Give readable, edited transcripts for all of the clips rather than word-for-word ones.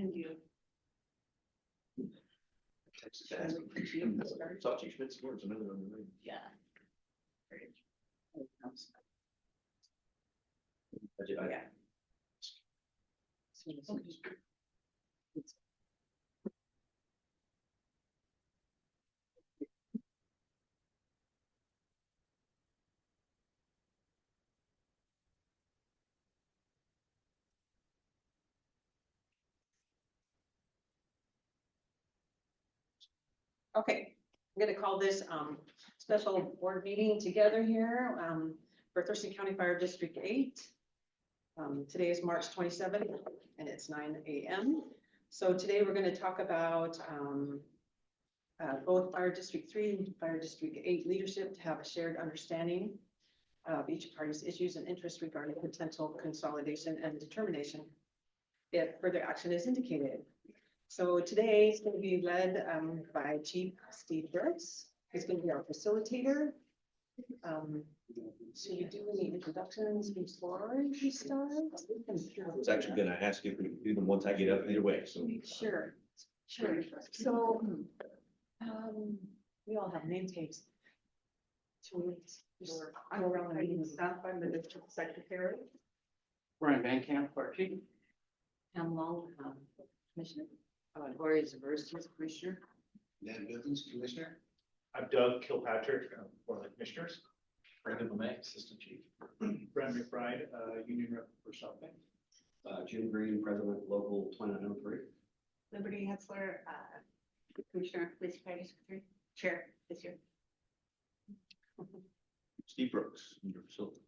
And you. Texas ass. Saw Chief Schmidt's words, another on the way. Yeah. Budget item. Okay, I'm gonna call this special board meeting together here for Thurston County Fire District 8. Today is March 27th and it's 9 a.m. So today we're going to talk about both Fire District 3 and Fire District 8 leadership to have a shared understanding of each party's issues and interests regarding potential consolidation and determination if further action is indicated. So today is going to be led by Chief Steve Brooks. He's going to be our facilitator. Should we do any introductions before we start? I was actually gonna ask you if we could do them once I get up either way, so. Sure, sure. So we all have name tags. Should we just go around the meeting staff by the district secretary? Brian Van Camp, Fire Chief. Pam Long, commissioner. Gloria Zaversky, Commissioner. Ned Bivens, Commissioner. I'm Doug Kilpatrick, one of the commissioners. Brandon Lemay, Assistant Chief. Brent McBride, Union Rep for South Bend. Jim Green, President, Local 2903. Liberty Hetzler, Commissioner, Police Fire District 3, Chair this year. Steve Brooks, your facility.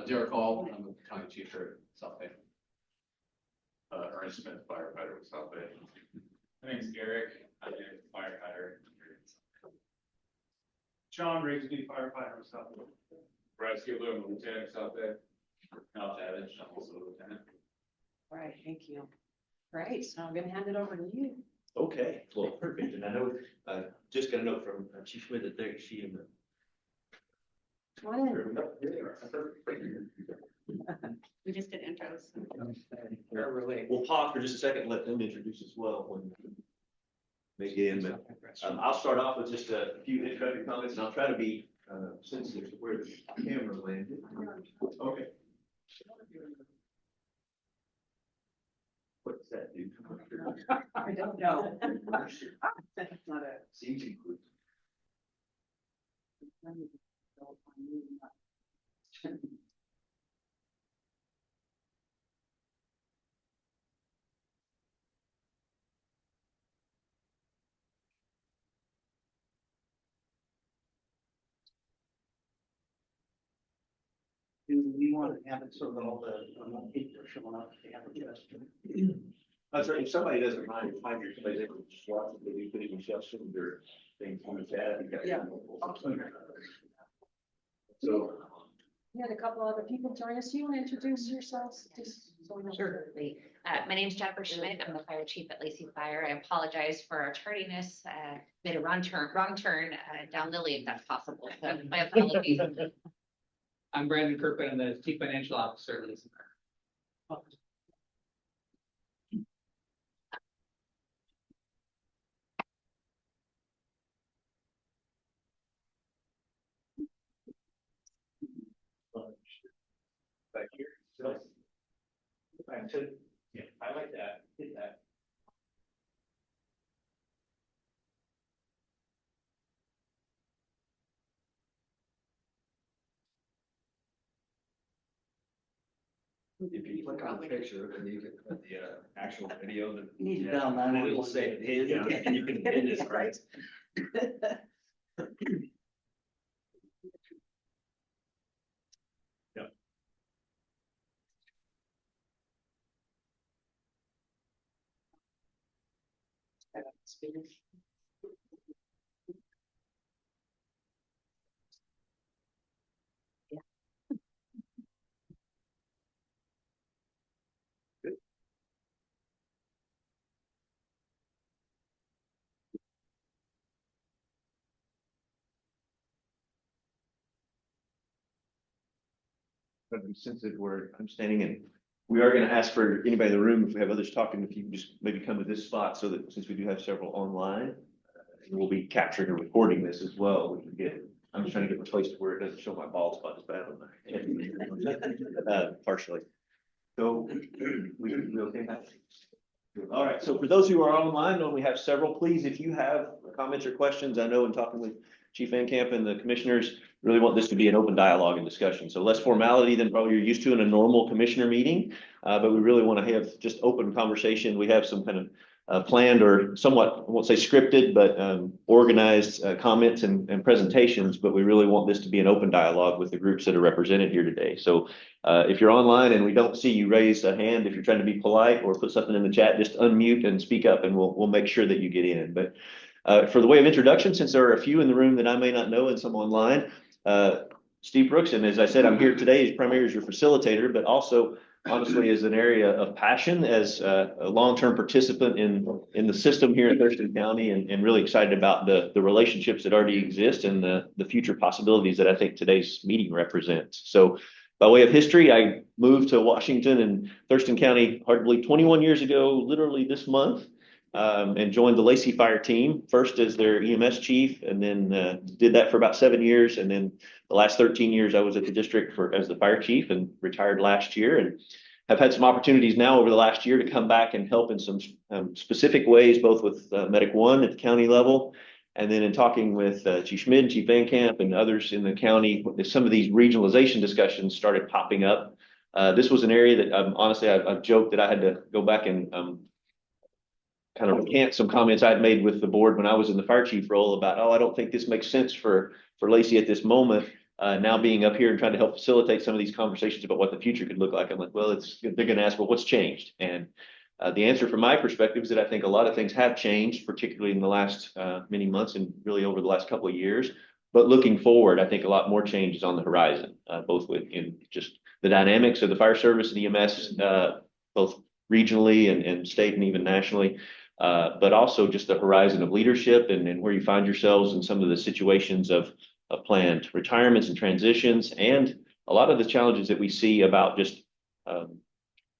Derek Hall, I'm the County Chief here at South Bay. Ernest Smith, firefighter with South Bay. My name is Eric. I'm a firefighter. John Rigsby, firefighter with South Bend. Brad Skidler, I'm a lieutenant South Bay. Al Savage, I'm also a lieutenant. All right, thank you. All right, so I'm gonna hand it over to you. Okay, well, perfect. And I know, just got a note from Chief Schmidt that there, she and the. Come on in. There we go. There they are. We just did intros. We'll pause for just a second, and let them introduce as well when they get in. But I'll start off with just a few introductory comments, and I'll try to be sensitive to where the camera landed. Okay. What's that do? I don't know. That's not a. Seems include. Do we want to have it so that all the people are showing up? They have a gesture. I'm sorry, if somebody doesn't mind, find your place, they can just watch the video, put it in shelf, their things on the chat. Yeah. So. We had a couple other people join us. You want to introduce yourselves? Just so we know. Certainly. My name is Jennifer Schmidt. I'm the fire chief at Lacey Fire. I apologize for our tardiness. Made a wrong turn down Lily if that's possible. So my apologies. I'm Brandon Kirkland. I'm the Chief Financial Officer at Lacey Fire. Back here. So, back to, yeah, I like that, hit that. If you click on the picture and you get the actual video, then. You need to download it. It'll say it is, and you can pin this, right? But I'm sensitive where I'm standing in We are going to ask for anybody in the room, if we have others talking, if you can just maybe come to this spot so that since we do have several online, and we'll be capturing and recording this as well. We can get, I'm just trying to get a place to where it doesn't show my bald spot as bad on my partially. So we okay? All right. So for those who are online, and we have several, please, if you have comments or questions, I know in talking with Chief Van Camp and the commissioners, really want this to be an open dialogue and discussion. So less formality than probably you're used to in a normal commissioner meeting. But we really want to have just open conversation. We have some kind of planned or somewhat, I won't say scripted, but organized comments and presentations. But we really want this to be an open dialogue with the groups that are represented here today. So if you're online and we don't see you raise a hand, if you're trying to be polite or put something in the chat, just unmute and speak up and we'll make sure that you get in. But for the way of introduction, since there are a few in the room that I may not know and some online, Steve Brooks, and as I said, I'm here today primarily as your facilitator, but also honestly as an area of passion as a long-term participant in the system here in Thurston County and really excited about the relationships that already exist and the future possibilities that I think today's meeting represents. So by way of history, I moved to Washington and Thurston County, hard to believe, 21 years ago, literally this month. And joined the Lacey Fire team, first as their EMS chief, and then did that for about 7 years. And then the last 13 years, I was at the district as the fire chief and retired last year. And have had some opportunities now over the last year to come back and help in some specific ways, both with Medic One at the county level, and then in talking with Chief Schmidt, Chief Van Camp, and others in the county, some of these regionalization discussions started popping up. This was an area that honestly, I've joked that I had to go back and kind of recant some comments I'd made with the board when I was in the fire chief role about, oh, I don't think this makes sense for Lacey at this moment. Now being up here and trying to help facilitate some of these conversations about what the future could look like. I'm like, well, they're going to ask, well, what's changed? And the answer from my perspective is that I think a lot of things have changed, particularly in the last many months and really over the last couple of years. But looking forward, I think a lot more change is on the horizon, both in just the dynamics of the fire service and EMS, both regionally and state and even nationally. But also just the horizon of leadership and where you find yourselves in some of the situations of planned retirements and transitions, and a lot of the challenges that we see about just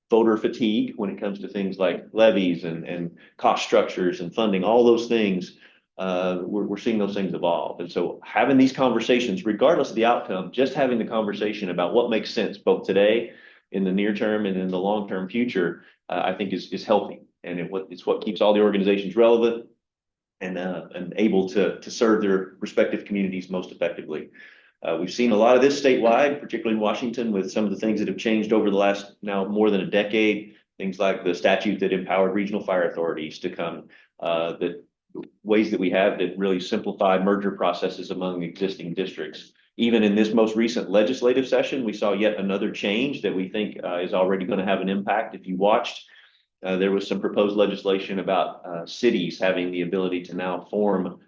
voter fatigue when it comes to things like levies and cost structures and funding, all those things. We're seeing those things evolve. And so having these conversations, regardless of the outcome, just having the conversation about what makes sense both today in the near term and in the long-term future, I think is healthy. And it's what keeps all the organizations relevant and able to serve their respective communities most effectively. We've seen a lot of this statewide, particularly in Washington, with some of the things that have changed over the last now more than a decade. Things like the statute that empowered regional fire authorities to come, the ways that we have that really simplify merger processes among existing districts. Even in this most recent legislative session, we saw yet another change that we think is already going to have an impact. If you watched, there was some proposed legislation about cities having the ability to now form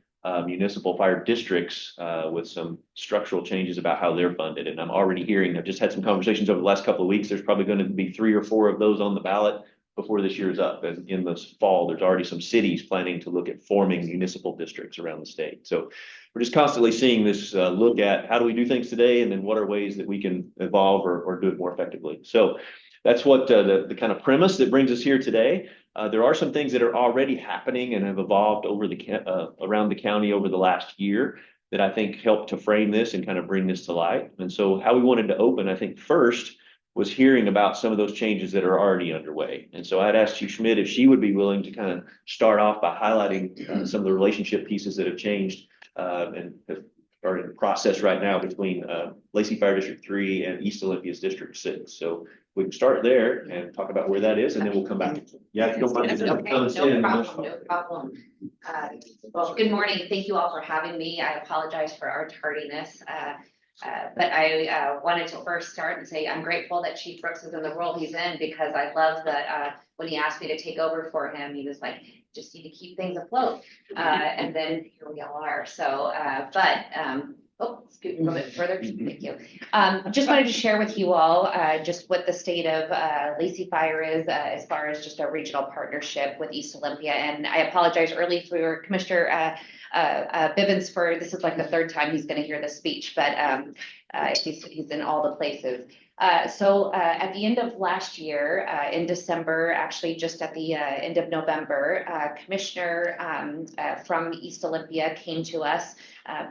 municipal fire districts with some structural changes about how they're funded. And I'm already hearing, I've just had some conversations over the last couple of weeks. There's probably going to be 3 or 4 of those on the ballot before this year is up. And in this fall, there's already some cities planning to look at forming municipal districts around the state. So we're just constantly seeing this look at how do we do things today, and then what are ways that we can evolve or do it more effectively. So that's what the kind of premise that brings us here today. There are some things that are already happening and have evolved over around the county over the last year that I think helped to frame this and kind of bring this to light. And so how we wanted to open, I think first was hearing about some of those changes that are already underway. And so I'd asked Chief Schmidt if she would be willing to kind of start off by highlighting some of the relationship pieces that have changed and have started the process right now between Lacey Fire District 3 and East Olympia's District 6. So we can start there and talk about where that is, and then we'll come back. Yeah, if you don't mind. Okay, no problem. Well, good morning. Thank you all for having me. I apologize for our tardiness. But I wanted to first start and say I'm grateful that Chief Brooks is in the role he's in, because I love that when he asked me to take over for him, he was like, just need to keep things afloat. And then here we all are. So, scoot a little bit further. Thank you. Just wanted to share with you all just what the state of Lacey Fire is as far as just a regional partnership with East Olympia. And I apologize early for Commissioner Bivens for this is like the 3rd time he's going to hear this speech, but he's in all the places. At the end of last year, in December, actually just at the end of November, Commissioner from East Olympia came to us,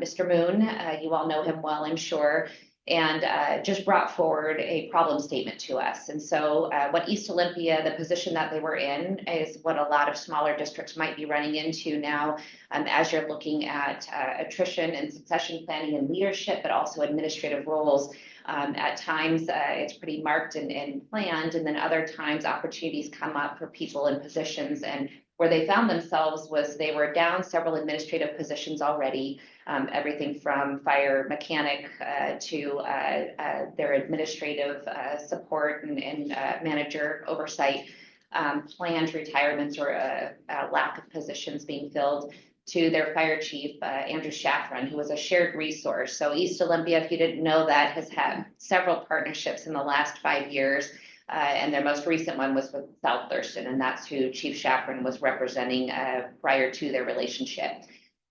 Mr. Moon, you all know him well, I'm sure, and just brought forward a problem statement to us. And so what East Olympia, the position that they were in, is what a lot of smaller districts might be running into now as you're looking at attrition and succession planning and leadership, but also administrative roles. At times, it's pretty marked and planned, and then other times opportunities come up for people in positions. And where they found themselves was they were down several administrative positions already, everything from fire mechanic to their administrative support and manager oversight, planned retirements or a lack of positions being filled, to their fire chief, Andrew Shaffron, who was a shared resource. So East Olympia, if you didn't know that, has had several partnerships in the last 5 years. And their most recent one was with South Thurston, and that's who Chief Shaffron was representing prior to their relationship.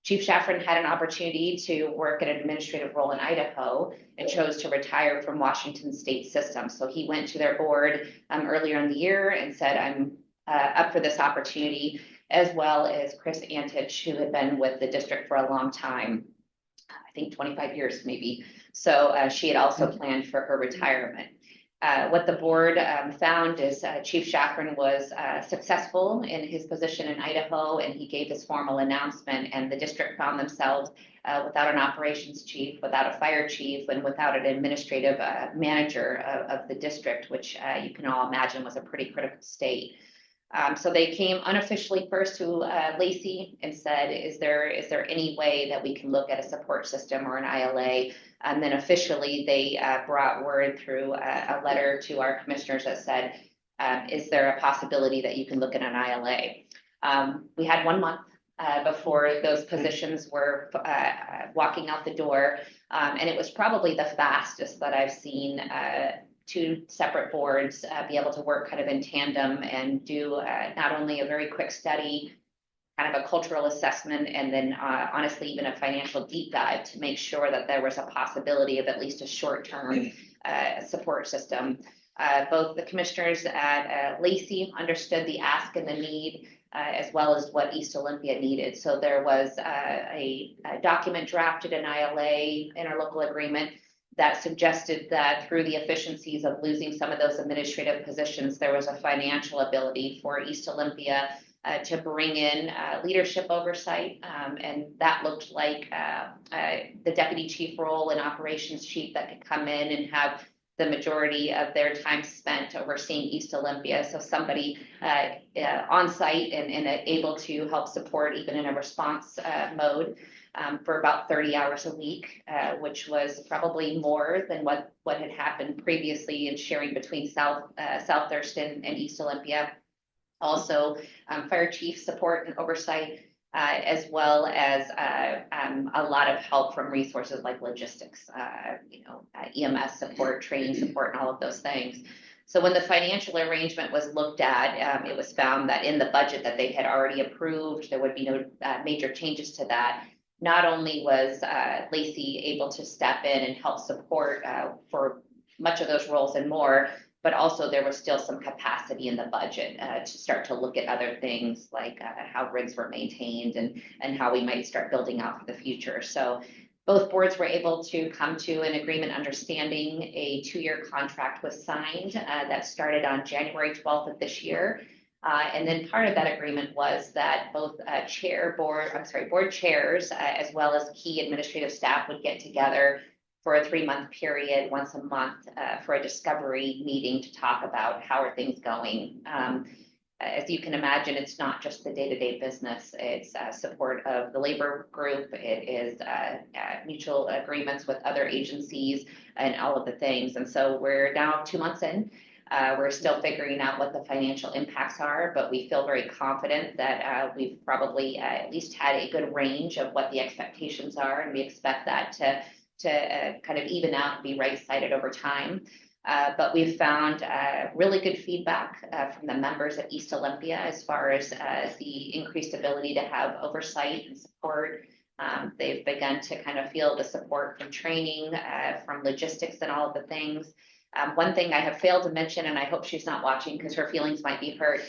Chief Shaffron had an opportunity to work at an administrative role in Idaho and chose to retire from Washington state system. So he went to their board earlier in the year and said, I'm up for this opportunity, as well as Chris Antich, who had been with the district for a long time, I think 25 years maybe. So she had also planned for her retirement. What the board found is Chief Shaffron was successful in his position in Idaho, and he gave his formal announcement, and the district found themselves without an operations chief, without a fire chief, and without an administrative manager of the district, which you can all imagine was a pretty critical state. So they came unofficially first to Lacey and said, is there any way that we can look at a support system or an ILA? And then officially they brought word through a letter to our commissioners that said, is there a possibility that you can look at an ILA? We had 1 month before those positions were walking out the door. And it was probably the fastest that I've seen 2 separate boards be able to work kind of in tandem and do not only a very quick study, kind of a cultural assessment, and then honestly even a financial deep dive to make sure that there was a possibility of at least a short-term support system. Both the commissioners at Lacey understood the ask and the need, as well as what East Olympia needed. So there was a document drafted, an ILA, interlocal agreement, that suggested that through the efficiencies of losing some of those administrative positions, there was a financial ability for East Olympia to bring in leadership oversight. And that looked like the deputy chief role and operations chief that could come in and have the majority of their time spent overseeing East Olympia. So somebody on site and able to help support even in a response mode. For about 30 hours a week, which was probably more than what had happened previously in sharing between South Thurston and East Olympia. Also, fire chief support and oversight, as well as a lot of help from resources like logistics, EMS support, training support, and all of those things. So when the financial arrangement was looked at, it was found that in the budget that they had already approved, there would be no major changes to that. Not only was Lacey able to step in and help support for much of those roles and more, but also there was still some capacity in the budget to start to look at other things like how rigs were maintained and how we might start building out for the future. So both boards were able to come to an agreement understanding. A 2-year contract was signed that started on January 12th of this year. And then part of that agreement was that both board chairs, as well as key administrative staff would get together for a 3-month period, once a month, for a discovery meeting to talk about how are things going. As you can imagine, it's not just the day-to-day business. It's support of the labor group. It is mutual agreements with other agencies and all of the things. And so we're now 2 months in. We're still figuring out what the financial impacts are, but we feel very confident that we've probably at least had a good range of what the expectations are, and we expect that to kind of even out and be right-sided over time. But we've found really good feedback from the members at East Olympia as far as the increased ability to have oversight and support. They've begun to kind of feel the support from training, from logistics and all of the things. One thing I have failed to mention, and I hope she's not watching because her feelings might be hurt,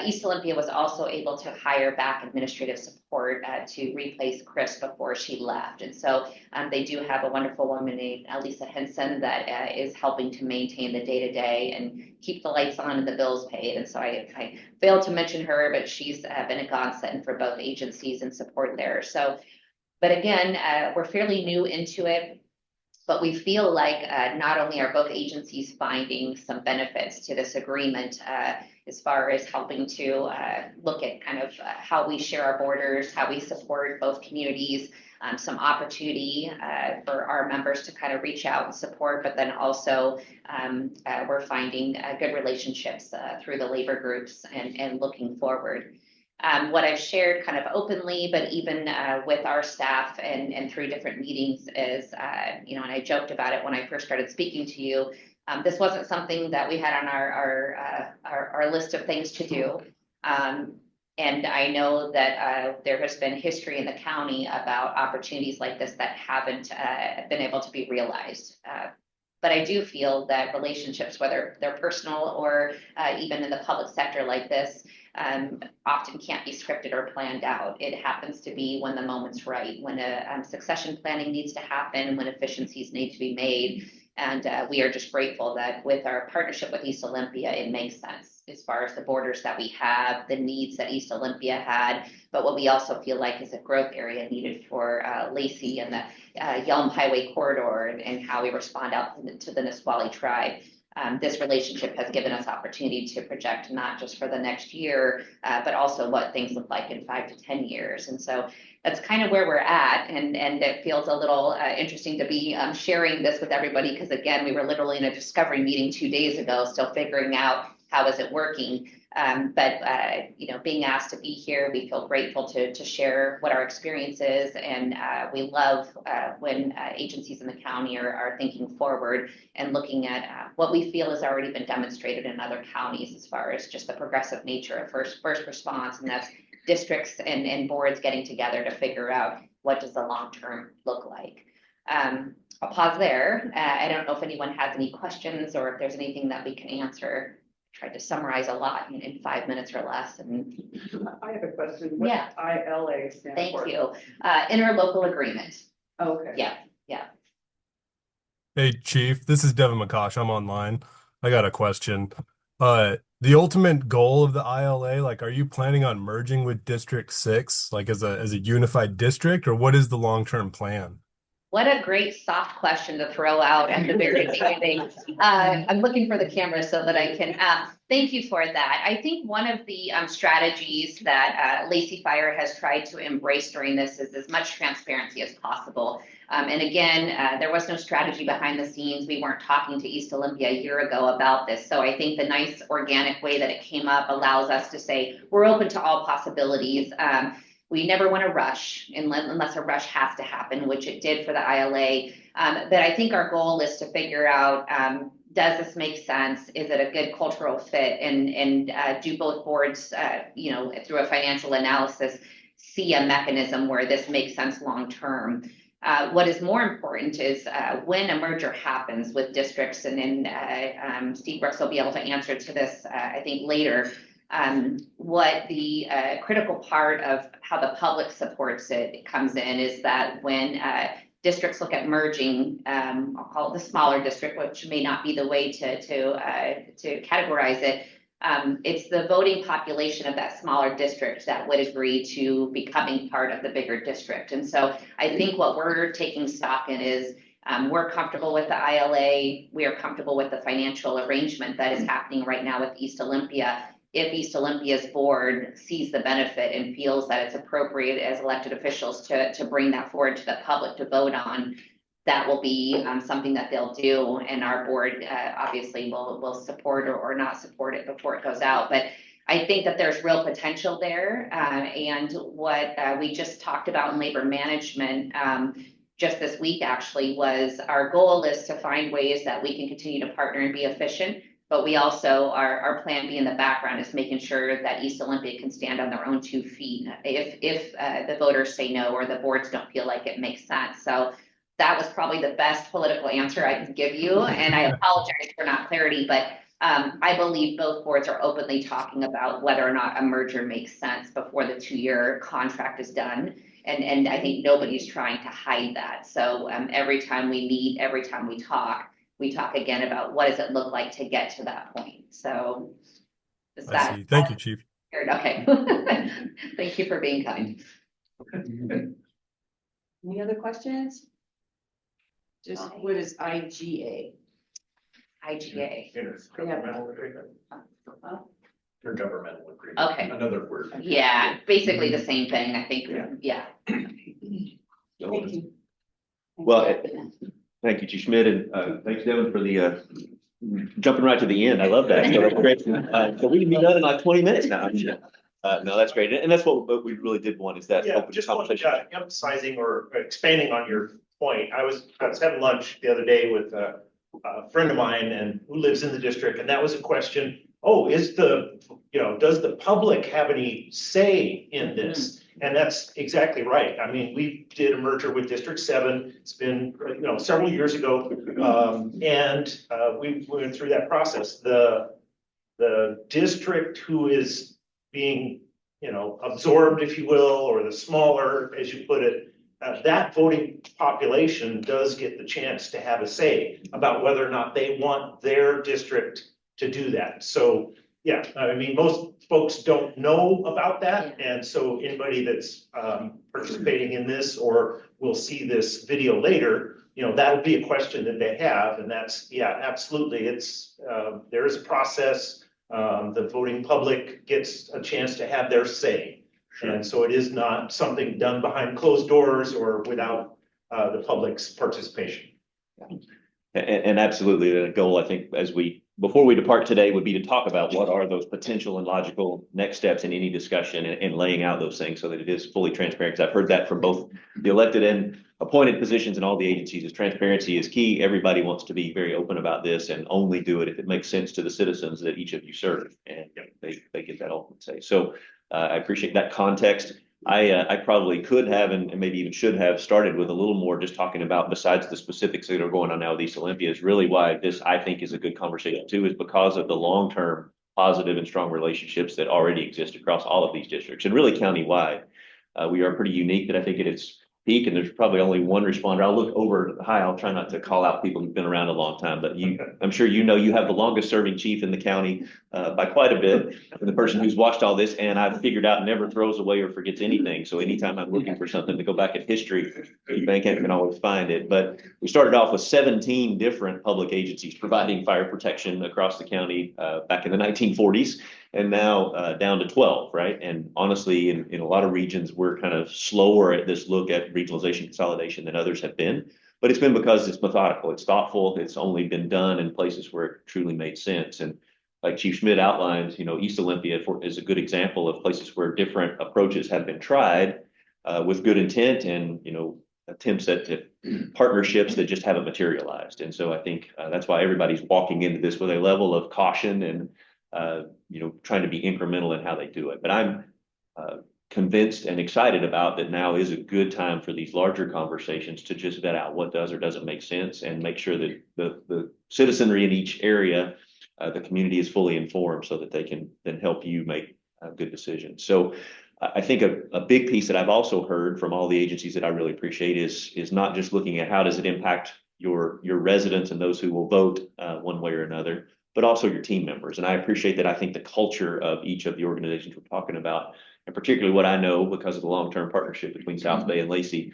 East Olympia was also able to hire back administrative support to replace Chris before she left. And so they do have a wonderful woman named Lisa Henson that is helping to maintain the day-to-day and keep the lights on and the bills paid. And so I failed to mention her, but she's been a godsend for both agencies and support there. So, but again, we're fairly new into it. But we feel like not only are both agencies finding some benefits to this agreement as far as helping to look at kind of how we share our borders, how we support both communities, some opportunity for our members to kind of reach out and support, but then also we're finding good relationships through the labor groups and looking forward. What I've shared kind of openly, but even with our staff and through different meetings is, you know, and I joked about it when I first started speaking to you, this wasn't something that we had on our list of things to do. And I know that there has been history in the county about opportunities like this that haven't been able to be realized. But I do feel that relationships, whether they're personal or even in the public sector like this, often can't be scripted or planned out. It happens to be when the moment's right, when a succession planning needs to happen, when efficiencies need to be made. And we are just grateful that with our partnership with East Olympia, it makes sense as far as the borders that we have, the needs that East Olympia had, but what we also feel like is a growth area needed for Lacey and the Yelm Highway Corridor and how we respond out to the Nisqually tribe. This relationship has given us opportunity to project not just for the next year, but also what things look like in 5 to 10 years. And so that's kind of where we're at. And it feels a little interesting to be sharing this with everybody, because again, we were literally in a discovery meeting 2 days ago, still figuring out how is it working. But you know, being asked to be here, we feel grateful to share what our experience is, and we love when agencies in the county are thinking forward and looking at what we feel has already been demonstrated in other counties as far as just the progressive nature of first response, and that's districts and boards getting together to figure out what does the long term look like. I'll pause there. I don't know if anyone has any questions or if there's anything that we can answer. Tried to summarize a lot in 5 minutes or less. And I have a question. What yeah. ILA stand for? Thank you. Interlocal agreement. Okay. Yeah. Hey, Chief, this is Devin McCosh. I'm online. I got a question. The ultimate goal of the ILA, like, are you planning on merging with District 6, like as a unified district, or what is the long-term plan? What a great soft question to throw out at the very beginning. I'm looking for the camera so that I can, thank you for that. I think one of the strategies that Lacey Fire has tried to embrace during this is as much transparency as possible. And again, there was no strategy behind the scenes. We weren't talking to East Olympia a year ago about this. So I think the nice organic way that it came up allows us to say, we're open to all possibilities. We never want to rush unless a rush has to happen, which it did for the ILA. But I think our goal is to figure out, does this make sense? Is it a good cultural fit? And do both boards, you know, through a financial analysis, see a mechanism where this makes sense long term? What is more important is when a merger happens with districts, and then Steve Brooks will be able to answer to this, I think, later. What the critical part of how the public supports it comes in is that when districts look at merging, I'll call it the smaller district, which may not be the way to categorize it. It's the voting population of that smaller district that would agree to becoming part of the bigger district. And so I think what we're taking stock in is we're comfortable with the ILA. We are comfortable with the financial arrangement that is happening right now with East Olympia. If East Olympia's board sees the benefit and feels that it's appropriate as elected officials to bring that forward to the public to vote on, that will be something that they'll do. And our board obviously will support or not support it before it goes out. But I think that there's real potential there. And what we just talked about in labor management just this week actually was our goal is to find ways that we can continue to partner and be efficient. But we also, our plan B in the background is making sure that East Olympia can stand on their own 2 feet if the voters say no or the boards don't feel like it makes sense. So that was probably the best political answer I can give you. And I apologize for not clarity, but I believe both boards are openly talking about whether or not a merger makes sense before the 2-year contract is done. And I think nobody's trying to hide that. So every time we meet, every time we talk again about what does it look like to get to that point. So is I that see. Thank you, Chief. okay? Thank you for being kind. Any other questions? Just what is IGA? IGA. Intergovernmental agreement. Intergovernmental agreement. Okay. Another word. Yeah, basically the same thing, I think. Yeah. Thank you. Well, thank you, Chief Schmidt, and thanks, Devin, for the jumping right to the end. I love that. So that's great. So we can be done in like 20 minutes now. No, that's great. And that's what we really did want is that Yeah, open just conversation. emphasizing or expanding on your point. I was having lunch the other day with a friend of mine and who lives in the district, and that was a question. Oh, does the public have any say in this? And that's exactly right. I mean, we did a merger with District 7. It's been, several years ago. And we went through that process. The district who is being, absorbed, if you will, or the smaller, as you put it, that voting population does get the chance to have a say about whether or not they want their district to do that. So, yeah, I mean, most folks don't know about that. And so anybody that's participating in this or will see this video later, that'll be a question that they have. And that's, yeah, absolutely. There is a process. The voting public gets a chance to have their say. And so it is not something done behind closed doors or without the public's participation. And absolutely, the goal, I think, before we depart today, would be to talk about what are those potential and logical next steps in any discussion and laying out those things so that it is fully transparent. Because I've heard that from both the elected and appointed positions in all the agencies. Is transparency is key. Everybody wants to be very open about this and only do it if it makes sense to the citizens that each of you serve, and they get that ultimate say. So I appreciate that context. I probably could have and maybe even should have started with a little more just talking about, besides the specifics that are going on now with East Olympia, is really why this I think is a good conversation too, is because of the long-term positive and strong relationships that already exist across all of these districts and really countywide. We are pretty unique that I think at its peak, and there's probably only one responder. I'll look over high. I'll try not to call out people who've been around a long time, but I'm sure you have the longest serving chief in the county by quite a bit, and the person who's watched all this, and I've figured out never throws away or forgets anything. So anytime I'm looking for something to go back at history, Bank can always find it. But we started off with 17 different public agencies providing fire protection across the county back in the 1940s. And now down to 12, right? And honestly, in a lot of regions, we're kind of slower at this look at regionalization consolidation than others have been. But it's been because it's methodical, it's thoughtful, it's only been done in places where it truly made sense. And like Chief Schmidt outlines, East Olympia is a good example of places where different approaches have been tried with good intent and, attempts at partnerships that just haven't materialized. And so I think that's why everybody's walking into this with a level of caution and trying to be incremental in how they do it. But I'm convinced and excited about that now is a good time for these larger conversations to just vet out what does or doesn't make sense and make sure that the citizenry in each area, the community is fully informed so that they can then help you make good decisions. So I think a big piece that I've also heard from all the agencies that I really appreciate is not just looking at how does it impact your residents and those who will vote one way or another, but also your team members. And I appreciate that. I think the culture of each of the organizations we're talking about, and particularly what I know because of the long-term partnership between South Bay and Lacey,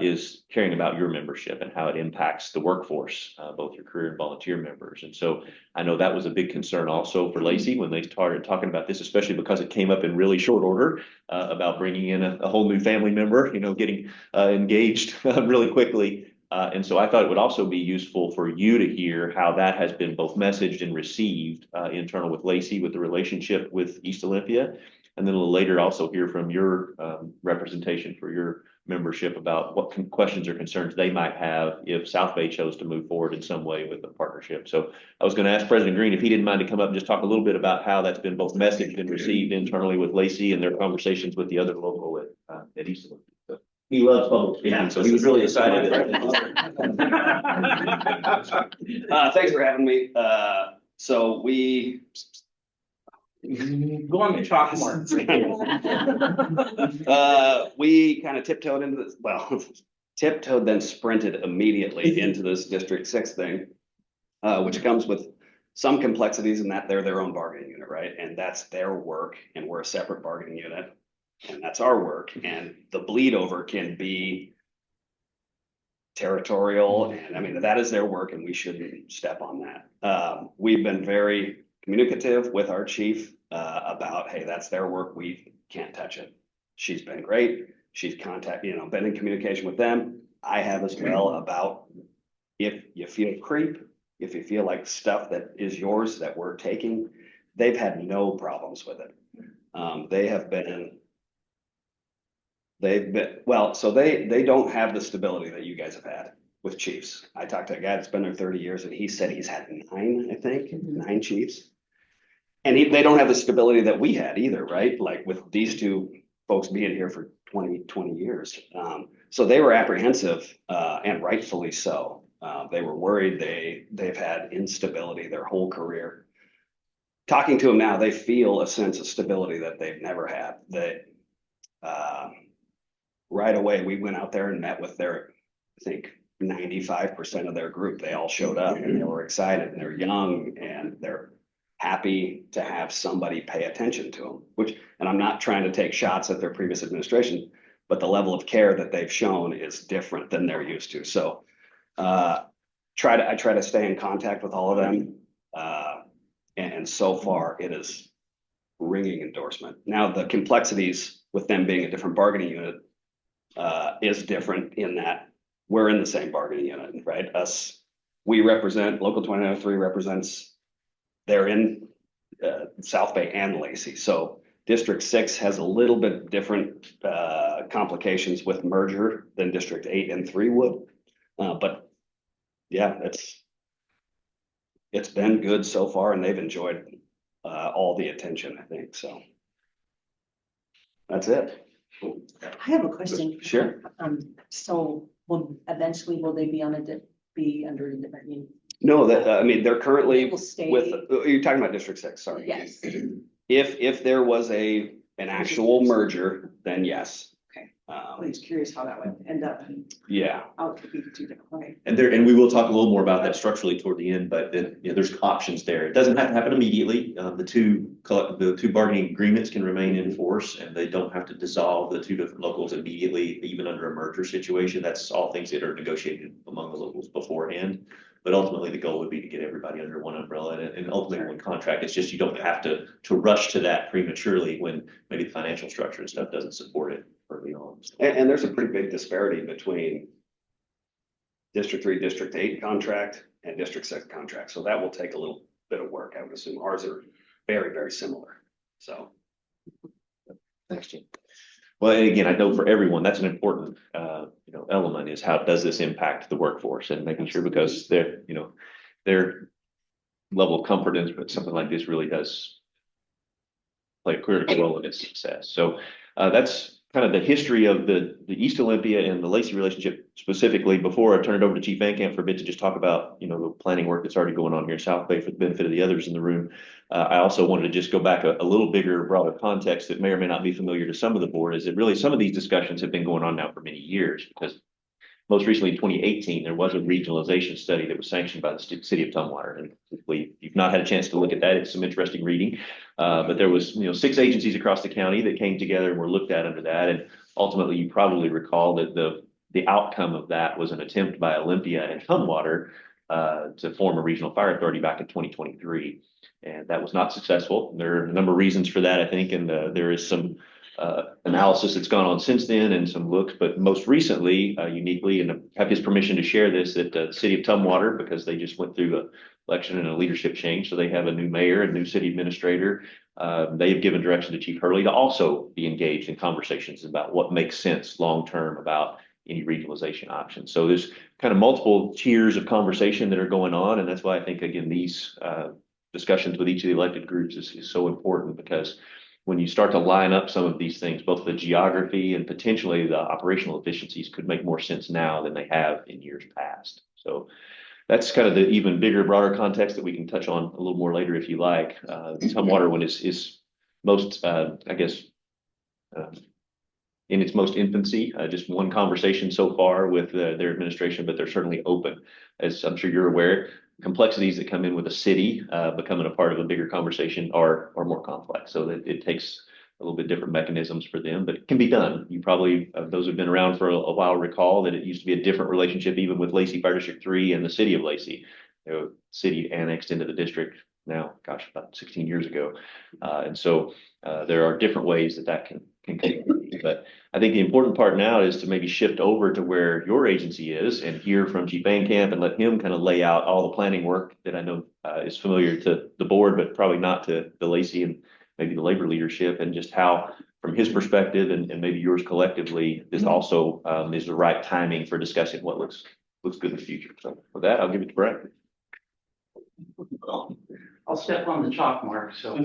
is caring about your membership and how it impacts the workforce, both your career and volunteer members. And so I know that was a big concern also for Lacey when they started talking about this, especially because it came up in really short order about bringing in a whole new family member, getting engaged really quickly. And so I thought it would also be useful for you to hear how that has been both messaged and received internal with Lacey, with the relationship with East Olympia. And then a little later also hear from your representation for your membership about what questions or concerns they might have if South Bay chose to move forward in some way with the partnership. So I was going to ask President Green if he didn't mind to come up and just talk a little bit about how that's been both messaged and received internally with Lacey and their conversations with the other local at East Olympia. So, He loves public speaking, so he was really excited. Thanks for having me. So we. Go on the chalk mark. We kind of tiptoed into this, well, tiptoed, then sprinted immediately into this District 6 thing, which comes with some complexities in that they're their own bargaining unit, right? And that's their work, and we're a separate bargaining unit, and that's our work. And the bleed over can be territorial, and I mean, that is their work, and we shouldn't step on that. We've been very communicative with our chief about, hey, that's their work, we can't touch it. She's been great. She's been in communication with them. I have as well about if you feel creep, if you feel like stuff that is yours that we're taking, they've had no problems with it. So they don't have the stability that you guys have had with chiefs. I talked to a guy that's been there 30 years and he said he's had 9 chiefs. And they don't have the stability that we had either, right? Like with these two folks being here for 20 years. So they were apprehensive, and rightfully so. They were worried. They've had instability their whole career. Talking to them now, they feel a sense of stability that they've never had. Right away, we went out there and met with I think 95% of their group. They all showed up and they were excited, and they're young and they're happy to have somebody pay attention to them, and I'm not trying to take shots at their previous administration, but the level of care that they've shown is different than they're used to. So I try to stay in contact with all of them. And so far it is ringing endorsement. Now the complexities with them being a different bargaining unit is different in that we're in the same bargaining unit, right? We represent, Local 2903 represents, they're in South Bay and Lacey. So District 6 has a little bit different complications with merger than District 8 and 3 would. But yeah, it's been good so far, and they've enjoyed all the attention, I think. So that's it. I have a question. Sure. So will they be under a different? No, I mean, they're currently They will stay. you're talking about District 6, sorry. Yes. If there was an actual merger, then yes. Okay. I'm just curious how that would end up. Yeah. How it could be two different. Okay. And we will talk a little more about that structurally toward the end, but there's options there. It doesn't have to happen immediately. The two bargaining agreements can remain in force, and they don't have to dissolve the two different locals immediately, even under a merger situation. That's all things that are negotiated among the locals beforehand. But ultimately, the goal would be to get everybody under one umbrella and ultimately one contract. It's just you don't have to rush to that prematurely when maybe the financial structure and stuff doesn't support it early on. And there's a pretty big disparity between District 3, District 8 contract and District 6 contract. So that will take a little bit of work. I would assume ours are very, very similar. So. Thanks, Jim. Well, and again, I know for everyone, that's an important, element is how does this impact the workforce and making sure, because their level of comfort in something like this really does play a critical role in its success. So that's kind of the history of the East Olympia and the Lacey relationship specifically. Before I turn it over to Chief Van Camp for a bit to just talk about, the planning work that's already going on here in South Bay for the benefit of the others in the room. I also wanted to just go back a little bigger, broader context that may or may not be familiar to some of the board, is that really some of these discussions have been going on now for many years, because most recently in 2018, there was a regionalization study that was sanctioned by the city of Tumwater. And if you've not had a chance to look at that, it's some interesting reading. But there was, 6 agencies across the county that came together and were looked at under that. And ultimately, you probably recall that the outcome of that was an attempt by Olympia and Tumwater to form a regional fire authority back in 2023. And that was not successful. There are a number of reasons for that, I think, and there is some analysis that's gone on since then and some looks, but most recently, uniquely, and I have his permission to share this, that the city of Tumwater, because they just went through an election and a leadership change, so they have a new mayor, a new city administrator. They have given direction to Chief Hurley to also be engaged in conversations about what makes sense long-term about any regionalization options. So there's kind of multiple tiers of conversation that are going on, and that's why I think, again, these discussions with each of the elected groups is so important, because when you start to line up some of these things, both the geography and potentially the operational efficiencies could make more sense now than they have in years past. So that's kind of the even bigger, broader context that we can touch on a little more later if you like. The Tumwater one is most, I guess, in its most infancy, just one conversation so far with their administration, but they're certainly open. As I'm sure you're aware, complexities that come in with a city becoming a part of a bigger conversation are more complex. So that it takes a little bit different mechanisms for them, but it can be done. You probably, those who've been around for a while, recall that it used to be a different relationship even with Lacey Fire District 3 and the city of Lacey. The city annexed into the district now, gosh, about 16 years ago. And so there are different ways that can continue. But I think the important part now is to maybe shift over to where your agency is and hear from Chief Van Camp and let him kind of lay out all the planning work that I know is familiar to the board, but probably not to the Lacey and maybe the labor leadership, and just how, from his perspective and maybe yours collectively, this also is the right timing for discussing what looks good in the future. So with that, I'll give it to Brett. I'll step on the chalk mark, so.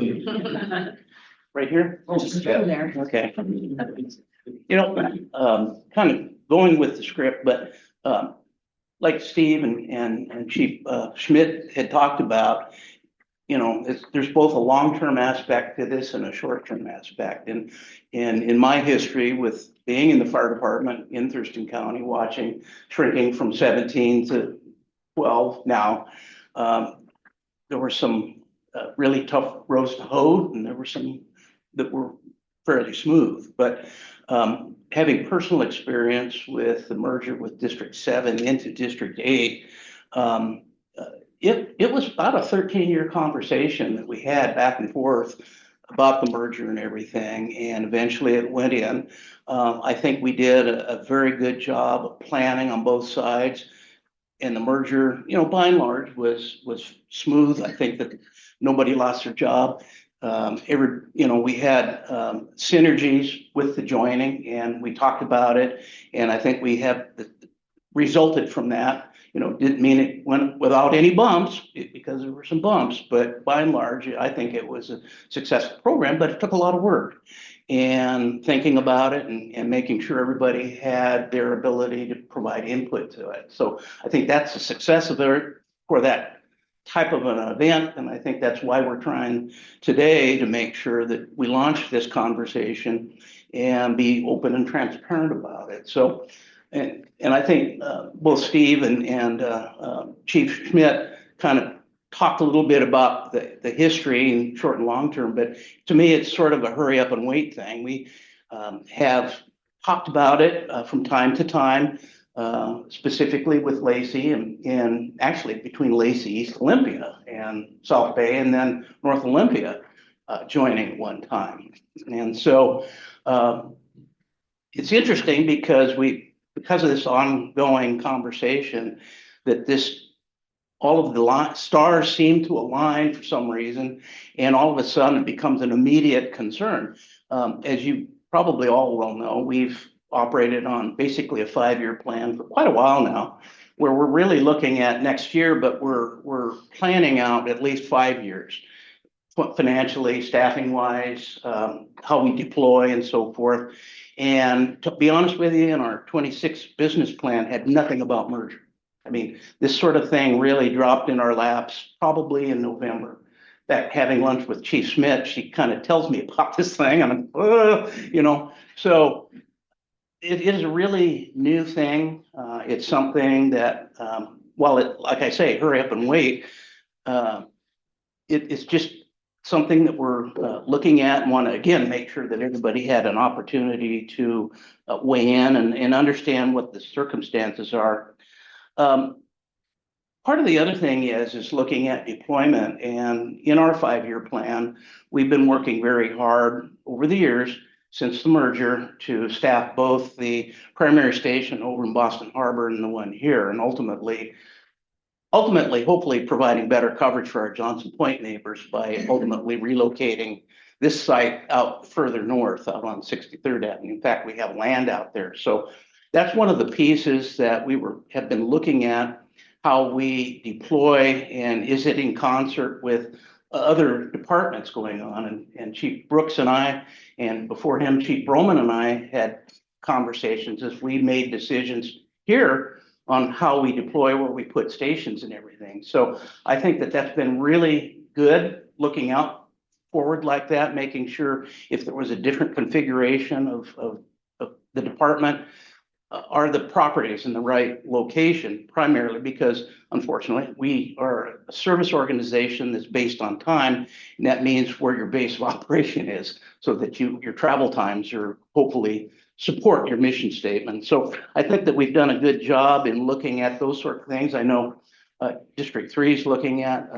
Right here? Just go there. Okay. You know, kind of going with the script, but like Steve and Chief Schmidt had talked about, you know, there's both a long-term aspect to this and a short-term aspect. And in my history with being in the fire department in Thurston County, watching shrinking from 17 to 12 now, there were some really tough roads to hoe, and there were some that were fairly smooth. But having personal experience with the merger with District 7 into District 8, it was about a 13-year conversation that we had back and forth about the merger and everything, and eventually it went in. I think we did a very good job of planning on both sides, and the merger, you know, by and large was smooth. I think that nobody lost their job. You know, we had synergies with the joining, and we talked about it, and I think we have resulted from that. You know, didn't mean it went without any bumps, because there were some bumps, but by and large, I think it was a successful program, but it took a lot of work and thinking about it and making sure everybody had their ability to provide input to it. So I think that's a success of it for that type of an event. And I think that's why we're trying today to make sure that we launch this conversation and be open and transparent about it. So, and I think both Steve and Chief Schmidt kind of talked a little bit about the history in short and long term, but to me, it's sort of a hurry up and wait thing. We have talked about it from time to time, specifically with Lacey and actually between Lacey, East Olympia and South Bay, and then North Olympia joining at one time. And so it's interesting because of this ongoing conversation that all of the stars seem to align for some reason, and all of a sudden it becomes an immediate concern. As you probably all well know, we've operated on basically a 5-year plan for quite a while now, where we're really looking at next year, but we're planning out at least 5 years, financially, staffing wise, how we deploy and so forth. And to be honest with you, in our 26 business plan had nothing about merger. I mean, this sort of thing really dropped in our laps probably in November. In fact, having lunch with Chief Smith, she kind of tells me about this thing, and I'm, you know, so it is a really new thing. It's something that, while it, like I say, hurry up and wait, it's just something that we're looking at and want to, again, make sure that everybody had an opportunity to weigh in and understand what the circumstances are. Part of the other thing is looking at deployment, and in our 5-year plan, we've been working very hard over the years since the merger to staff both the primary station over in Boston Harbor and the one here, and ultimately, hopefully providing better coverage for our Johnson Point neighbors by ultimately relocating this site out further north out on 63rd Avenue. In fact, we have land out there. So that's one of the pieces that we have been looking at, how we deploy, and is it in concert with other departments going on, and Chief Brooks and I, and before him, Chief Roman and I had conversations as we made decisions here on how we deploy, where we put stations and everything. So I think that that's been really good, looking out forward like that, making sure if there was a different configuration of the department, are the properties in the right location, primarily because unfortunately we are a service organization that's based on time, and that means where your base of operation is, so that your travel times are hopefully support your mission statement. So I think that we've done a good job in looking at those sort of things. I know District 3 is looking at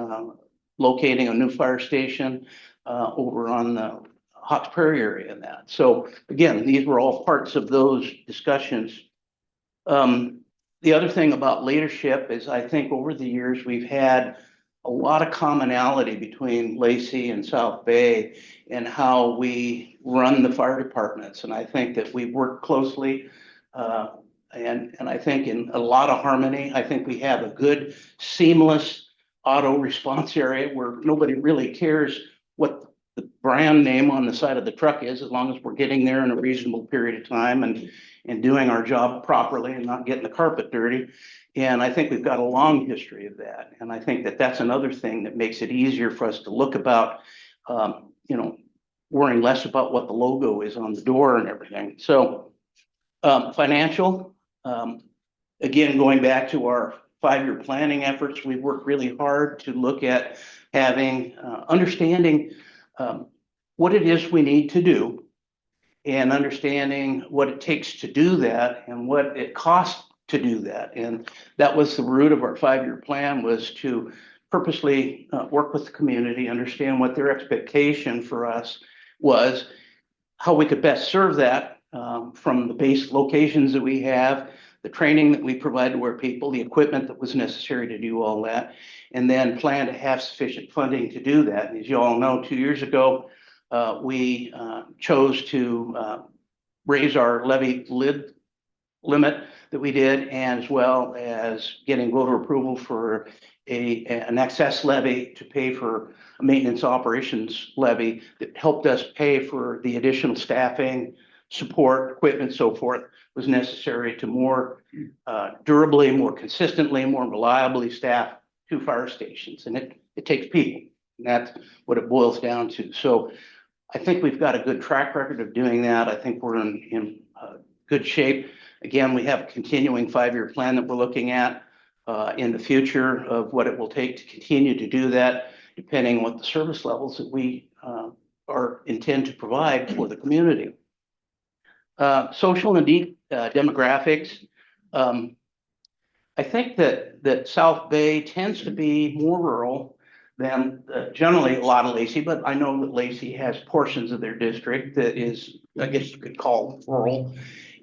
locating a new fire station over on the Hawks Prairie area and that. So again, these were all parts of those discussions. The other thing about leadership is I think over the years we've had a lot of commonality between Lacey and South Bay and how we run the fire departments. And I think that we've worked closely and I think in a lot of harmony. I think we have a good seamless auto response area where nobody really cares what the brand name on the side of the truck is, as long as we're getting there in a reasonable period of time and doing our job properly and not getting the carpet dirty. And I think we've got a long history of that. And I think that that's another thing that makes it easier for us to look about, worrying less about what the logo is on the door and everything. So financial, again, going back to our 5-year planning efforts, we've worked really hard to look at having, understanding what it is we need to do and understanding what it takes to do that and what it costs to do that. And that was the root of our 5-year plan, was to purposely work with the community, understand what their expectation for us was, how we could best serve that from the base locations that we have, the training that we provide to our people, the equipment that was necessary to do all that, and then plan to have sufficient funding to do that. And as you all know, 2 years ago, we chose to raise our levy limit that we did, and as well as getting voter approval for an excess levy to pay for a maintenance operations levy that helped us pay for the additional staffing, support, equipment, so forth, was necessary to more durably, more consistently, more reliably staff 2 fire stations. And it takes people, and that's what it boils down to. So I think we've got a good track record of doing that. I think we're in good shape. Again, we have a continuing 5-year plan that we're looking at in the future of what it will take to continue to do that, depending on what the service levels that we intend to provide for the community. Social and demographics. I think that South Bay tends to be more rural than generally a lot of Lacey, but I know that Lacey has portions of their district that is, I guess you could call rural.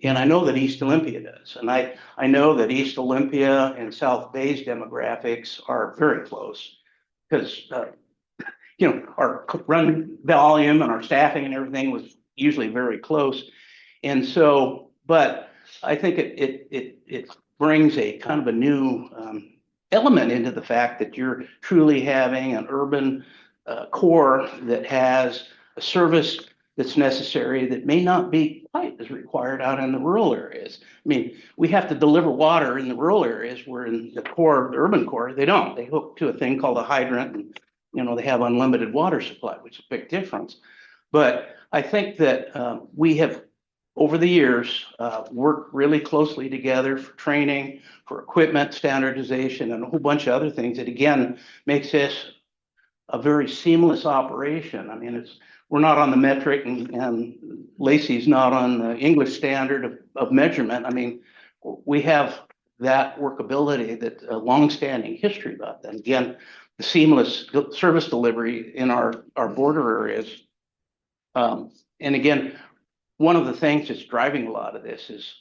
And I know that East Olympia does. And I know that East Olympia and South Bay's demographics are very close because, our run volume and our staffing and everything was usually very close. And so, but I think it brings a kind of a new element into the fact that you're truly having an urban core that has a service that's necessary that may not be quite as required out in the rural areas. I mean, we have to deliver water in the rural areas, where in the core, the urban core, they don't. They hook to a thing called a hydrant, and they have unlimited water supply, which is a big difference. But I think that we have, over the years, worked really closely together for training, for equipment standardization, and a whole bunch of other things that, again, makes this a very seamless operation. I mean, we're not on the metric, and Lacey's not on the English standard of measurement. I mean, we have that workability, that longstanding history about that. Again, the seamless service delivery in our border areas. And again, one of the things that's driving a lot of this is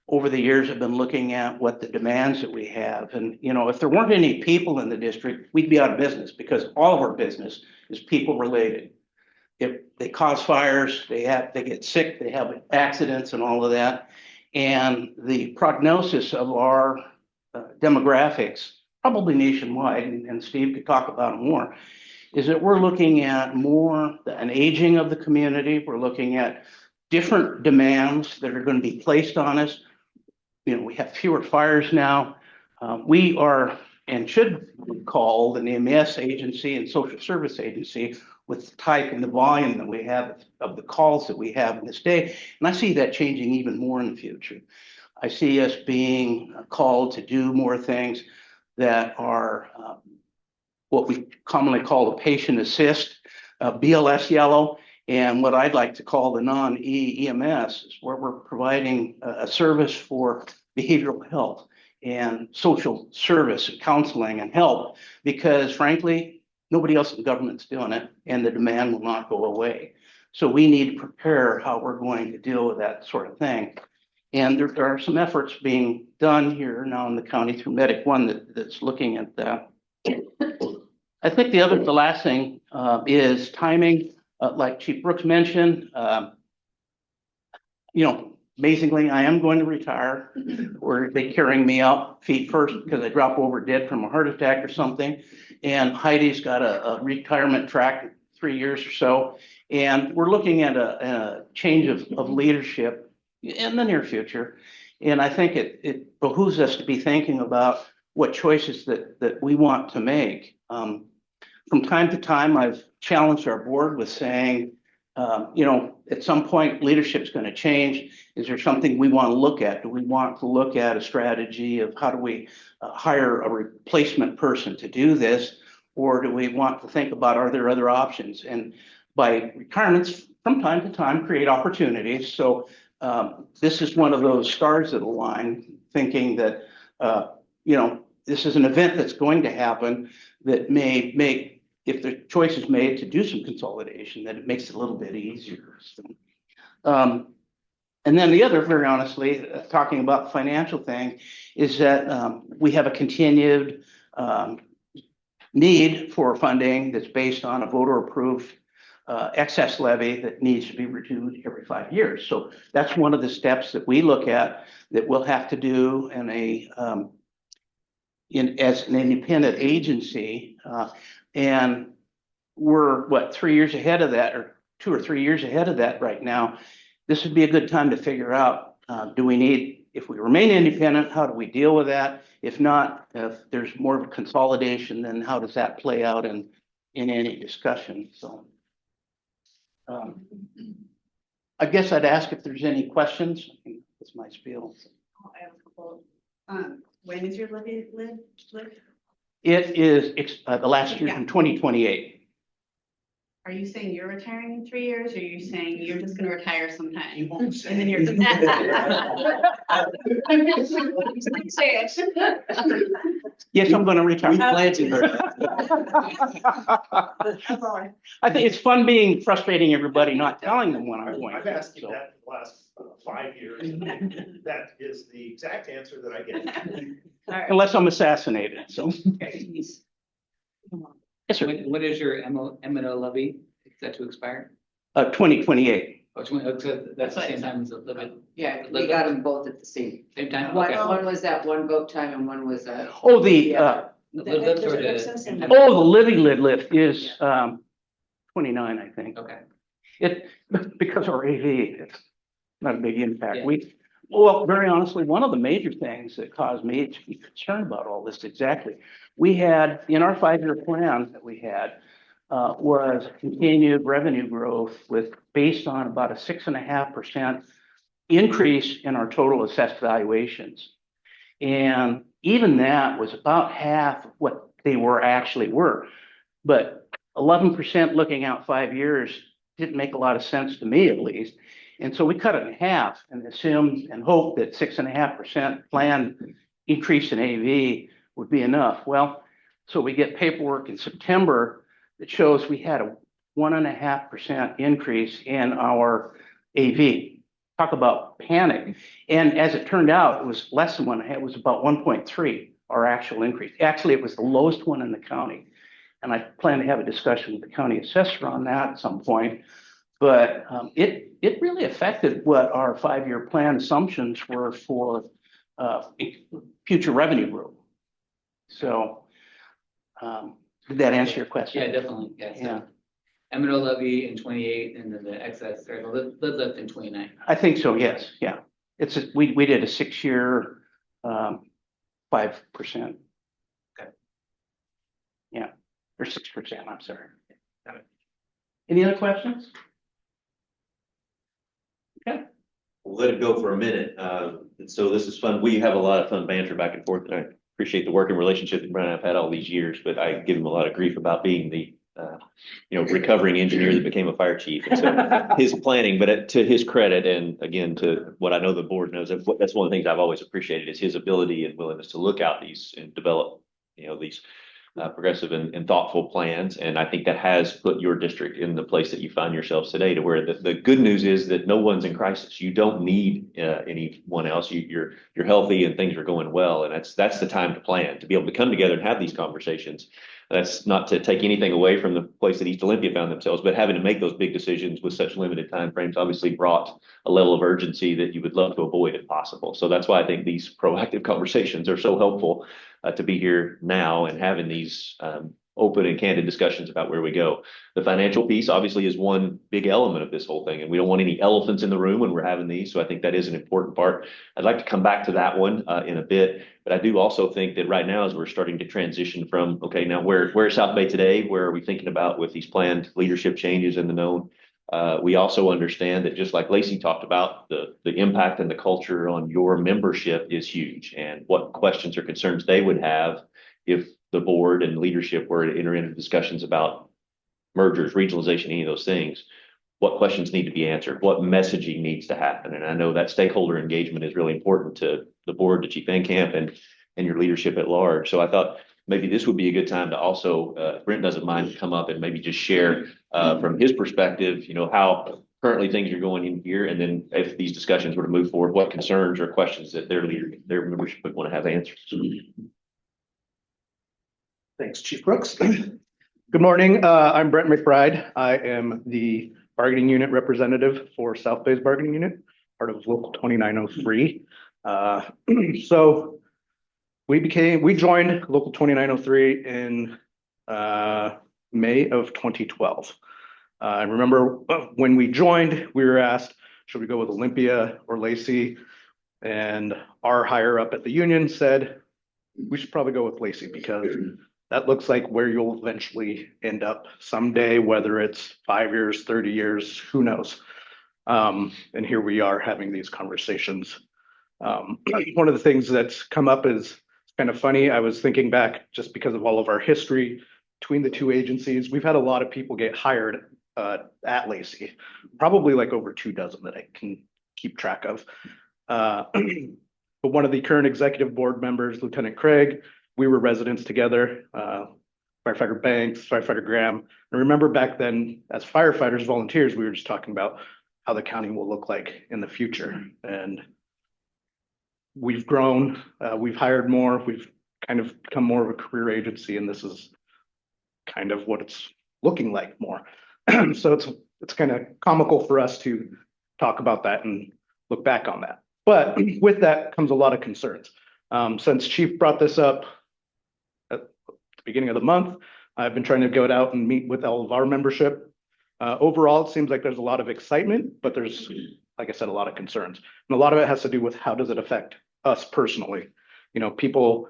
over the years, I've been looking at what the demands that we have. And, if there weren't any people in the district, we'd be out of business, because all of our business is people related. If they cause fires, they get sick, they have accidents and all of that. And the prognosis of our demographics probably nationwide, and Steve could talk about it more, is that we're looking at more an aging of the community. We're looking at different demands that are going to be placed on us. You know, we have fewer fires now. We are and should be called an EMS agency and social service agency with the type and the volume that we have of the calls that we have in this day. And I see that changing even more in the future. I see us being called to do more things that are what we commonly call the patient assist, BLS yellow, and what I'd like to call the non-EMS, is where we're providing a service for behavioral health and social service and counseling and help, because frankly, nobody else in the government's doing it, and the demand will not go away. So we need to prepare how we're going to deal with that sort of thing. And there are some efforts being done here now in the county through Medic One that's looking at that. I think the last thing is timing. Like Chief Brooks mentioned, you know, amazingly, I am going to retire. Or they carrying me out feet first because I drop over dead from a heart attack or something. And Heidi's got a retirement track, 3 years or so. And we're looking at a change of leadership in the near future. And I think it behooves us to be thinking about what choices that we want to make. From time to time, I've challenged our board with saying, you know, at some point leadership's going to change. Is there something we want to look at? Do we want to look at a strategy of how do we hire a replacement person to do this? Or do we want to think about, are there other options? And by retirements, from time to time, create opportunities. So this is one of those stars that align, thinking that, you know, this is an event that's going to happen that may make, if the choice is made to do some consolidation, that it makes it a little bit easier. So, and then the other, very honestly, talking about the financial thing, is that we have a continued need for funding that's based on a voter-approved excess levy that needs to be reviewed every 5 years. So that's one of the steps that we look at that we'll have to do in as an independent agency. And we're, what, 3 years ahead of that, or 2 or 3 years ahead of that right now. This would be a good time to figure out, do we need, if we remain independent, how do we deal with that? If not, if there's more of a consolidation, then how does that play out in any discussion? So I guess I'd ask if there's any questions. That's my spiel. I have a couple. When is your levy live? It is the last year in 2028. Are you saying you're retiring in 3 years, or are you saying you're just going to retire sometime? You won't say. And then you're. Yes, I'm going to retire. I think it's fun being frustrating everybody, not telling them when I'm going. I've asked you that for the last 5 years. That is the exact answer that I get. Unless I'm assassinated, so. Yes, sir. What is your M&O levy? Is that to expire? 2028. Oh, so that's the same time as the levy. Yeah, we got them both at the same. Same time? One, Okay. one was that one vote time and one was Oh, the Lift or the Living Lid lift is 29, I think. Okay. Because our AV, it's not a big impact. Yeah. Well, very honestly, one of the major things that caused me to be concerned about all this, exactly, we had in our 5-year plan that we had was continued revenue growth based on about a 6.5% increase in our total assessed valuations. And even that was about half what they actually were. But 11% looking out 5 years didn't make a lot of sense to me, at least. And so we cut it in half and assumed and hoped that 6.5% planned increase in AV would be enough. Well, so we get paperwork in September that shows we had a 1.5% increase in our AV. Talk about panic. And as it turned out, it was less than 1.5, it was about 1.3, our actual increase. Actually, it was the lowest one in the county. And I plan to have a discussion with the county assessor on that at some point. But it really affected what our 5-year plan assumptions were for future revenue growth. So, did that answer your question? Yeah, definitely, yeah. Yeah. So M&O levy in 28 and then the excess or the lead lift in 29. I think so, yes, yeah. We did a 6-year, 5%. Okay. Yeah, or 6%, I'm sorry. Got it. Any other questions? Okay. We'll let it go for a minute. So this is fun. We have a lot of fun banter back and forth, and I appreciate the working relationship that Brian and I've had all these years, but I give him a lot of grief about being the recovering engineer that became a fire chief. And so his planning, but to his credit, and again, to what I know the board knows, that's one of the things I've always appreciated is his ability and willingness to look out these and develop, these progressive and thoughtful plans. And I think that has put your district in the place that you find yourselves today, to where the good news is that no one's in crisis. You don't need anyone else. You're healthy and things are going well. And that's the time to plan, to be able to come together and have these conversations. That's not to take anything away from the place that East Olympia found themselves, but having to make those big decisions with such limited timeframes obviously brought a level of urgency that you would love to avoid if possible. So that's why I think these proactive conversations are so helpful to be here now and having these open and candid discussions about where we go. The financial piece obviously is one big element of this whole thing, and we don't want any elephants in the room when we're having these. So I think that is an important part. I'd like to come back to that one in a bit, but I do also think that right now, as we're starting to transition from, okay, now where is South Bay today? Where are we thinking about with these planned leadership changes in the known? We also understand that, just like Lacey talked about, the impact and the culture on your membership is huge, and what questions or concerns they would have if the board and leadership were to enter into discussions about mergers, regionalization, any of those things. What questions need to be answered? What messaging needs to happen? And I know that stakeholder engagement is really important to the board, to Chief Encamp, and your leadership at large. So I thought maybe this would be a good time to also, if Brent doesn't mind, to come up and maybe just share from his perspective, how currently things are going in here. And then if these discussions were to move forward, what concerns or questions that their membership would want to have answers. Thanks, Chief Brooks. Good morning. I'm Brent McBride. I am the bargaining unit representative for South Bay's bargaining unit, part of Local 2903. So we joined Local 2903 in May of 2012. I remember when we joined, we were asked, should we go with Olympia or Lacey? And our higher up at the union said, we should probably go with Lacey, because that looks like where you'll eventually end up someday, whether it's 5 years, 30 years, who knows? And here we are having these conversations. One of the things that's come up is kind of funny. I was thinking back, just because of all of our history between the two agencies, we've had a lot of people get hired at Lacey, probably like over 24 that I can keep track of. But one of the current executive board members, Lieutenant Craig, we were residents together, firefighter Banks, firefighter Graham. I remember back then, as firefighters, volunteers, we were just talking about how the county will look like in the future. And we've grown, we've hired more, we've kind of become more of a career agency, and this is kind of what it's looking like more. So it's kind of comical for us to talk about that and look back on that. But with that comes a lot of concerns. Since Chief brought this up at the beginning of the month, I've been trying to go out and meet with all of our membership. Overall, it seems like there's a lot of excitement, but there's, like I said, a lot of concerns. And a lot of it has to do with how does it affect us personally? People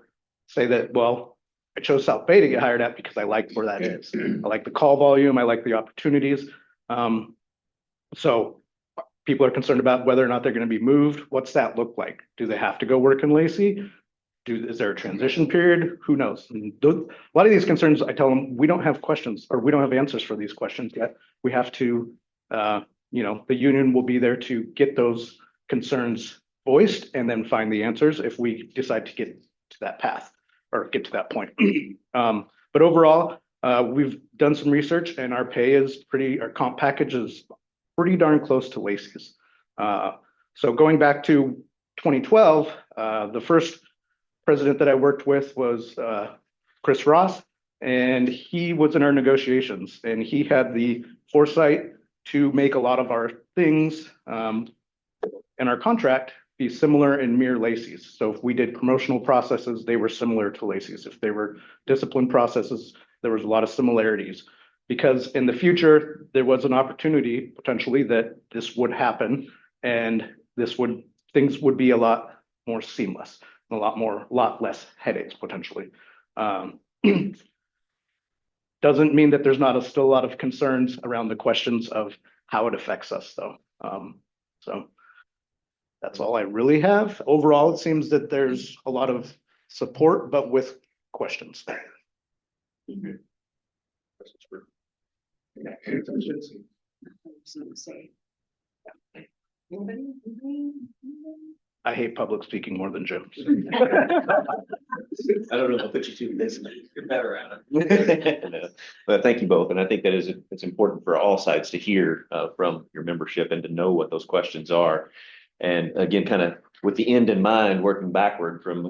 say that, well, I chose South Bay to get hired at because I like where that is. I like the call volume. I like the opportunities. So people are concerned about whether or not they're going to be moved. What's that look like? Do they have to go work in Lacey? Is there a transition period? Who knows? And a lot of these concerns, I tell them, we don't have questions, or we don't have answers for these questions yet. We have to, the union will be there to get those concerns voiced and then find the answers if we decide to get to that path or get to that point. But overall, we've done some research, and our pay is our comp package is pretty darn close to Lacey's. So going back to 2012, the first president that I worked with was Chris Ross, and he was in our negotiations, and he had the foresight to make a lot of our things in our contract be similar in mere Lacey's. So if we did promotional processes, they were similar to Lacey's. If they were discipline processes, there was a lot of similarities. Because in the future, there was an opportunity potentially that this would happen and things would be a lot more seamless, a lot less headaches potentially. Doesn't mean that there's not still a lot of concerns around the questions of how it affects us though. So that's all I really have. Overall, it seems that there's a lot of support, but with questions. I hate public speaking more than Jim. I don't know if I'll put you to this. You're better at it. No, but thank you both. And I think that it's important for all sides to hear from your membership and to know what those questions are. And again, kind of with the end in mind, working backward from,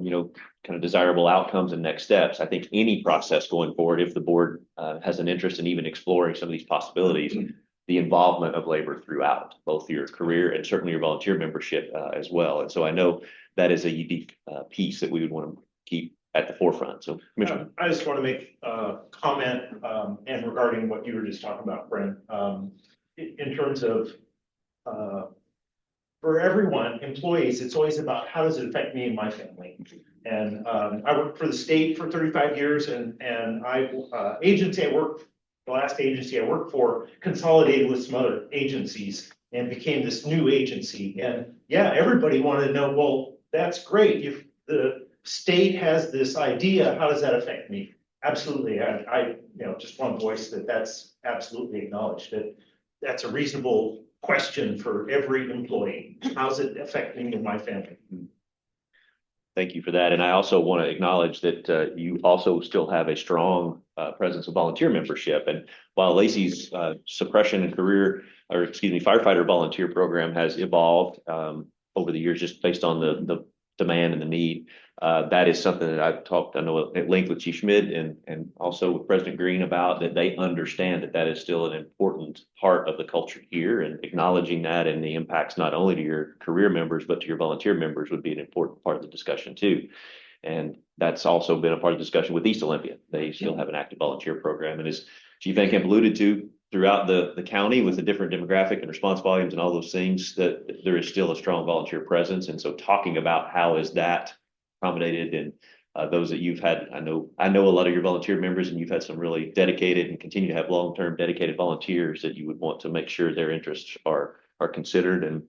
kind of desirable outcomes and next steps. I think any process going forward, if the board has an interest in even exploring some of these possibilities, the involvement of labor throughout both your career and certainly your volunteer membership as well. And so I know that is a unique piece that we would want to keep at the forefront. So Commissioner. I just want to make a comment and regarding what you were just talking about, Brent, in terms of for everyone, employees, it's always about how does it affect me and my family. And I worked for the state for 35 years and the last agency I worked for consolidated with some other agencies and became this new agency. And yeah, everybody wanted to know, well, that's great. If the state has this idea, how does that affect me? Absolutely. I just want to voice that's absolutely acknowledged, that that's a reasonable question for every employee. How's it affect me and my family? Thank you for that. And I also want to acknowledge that you also still have a strong presence of volunteer membership. And while Lacey's suppression and firefighter volunteer program has evolved over the years, just based on the demand and the need, that is something that I've talked, I know, at length with Chief Schmidt and also with President Green about, that they understand that is still an important part of the culture here, and acknowledging that and the impacts not only to your career members, but to your volunteer members would be an important part of the discussion too. And that's also been a part of the discussion with East Olympia. They still have an active volunteer program. And as Chief Van Camp alluded to, throughout the county with the different demographic and response volumes and all those things, that there is still a strong volunteer presence. And so talking about how is that accommodated, and those that you've had, I know a lot of your volunteer members, and you've had some really dedicated and continue to have long-term dedicated volunteers that you would want to make sure their interests are considered and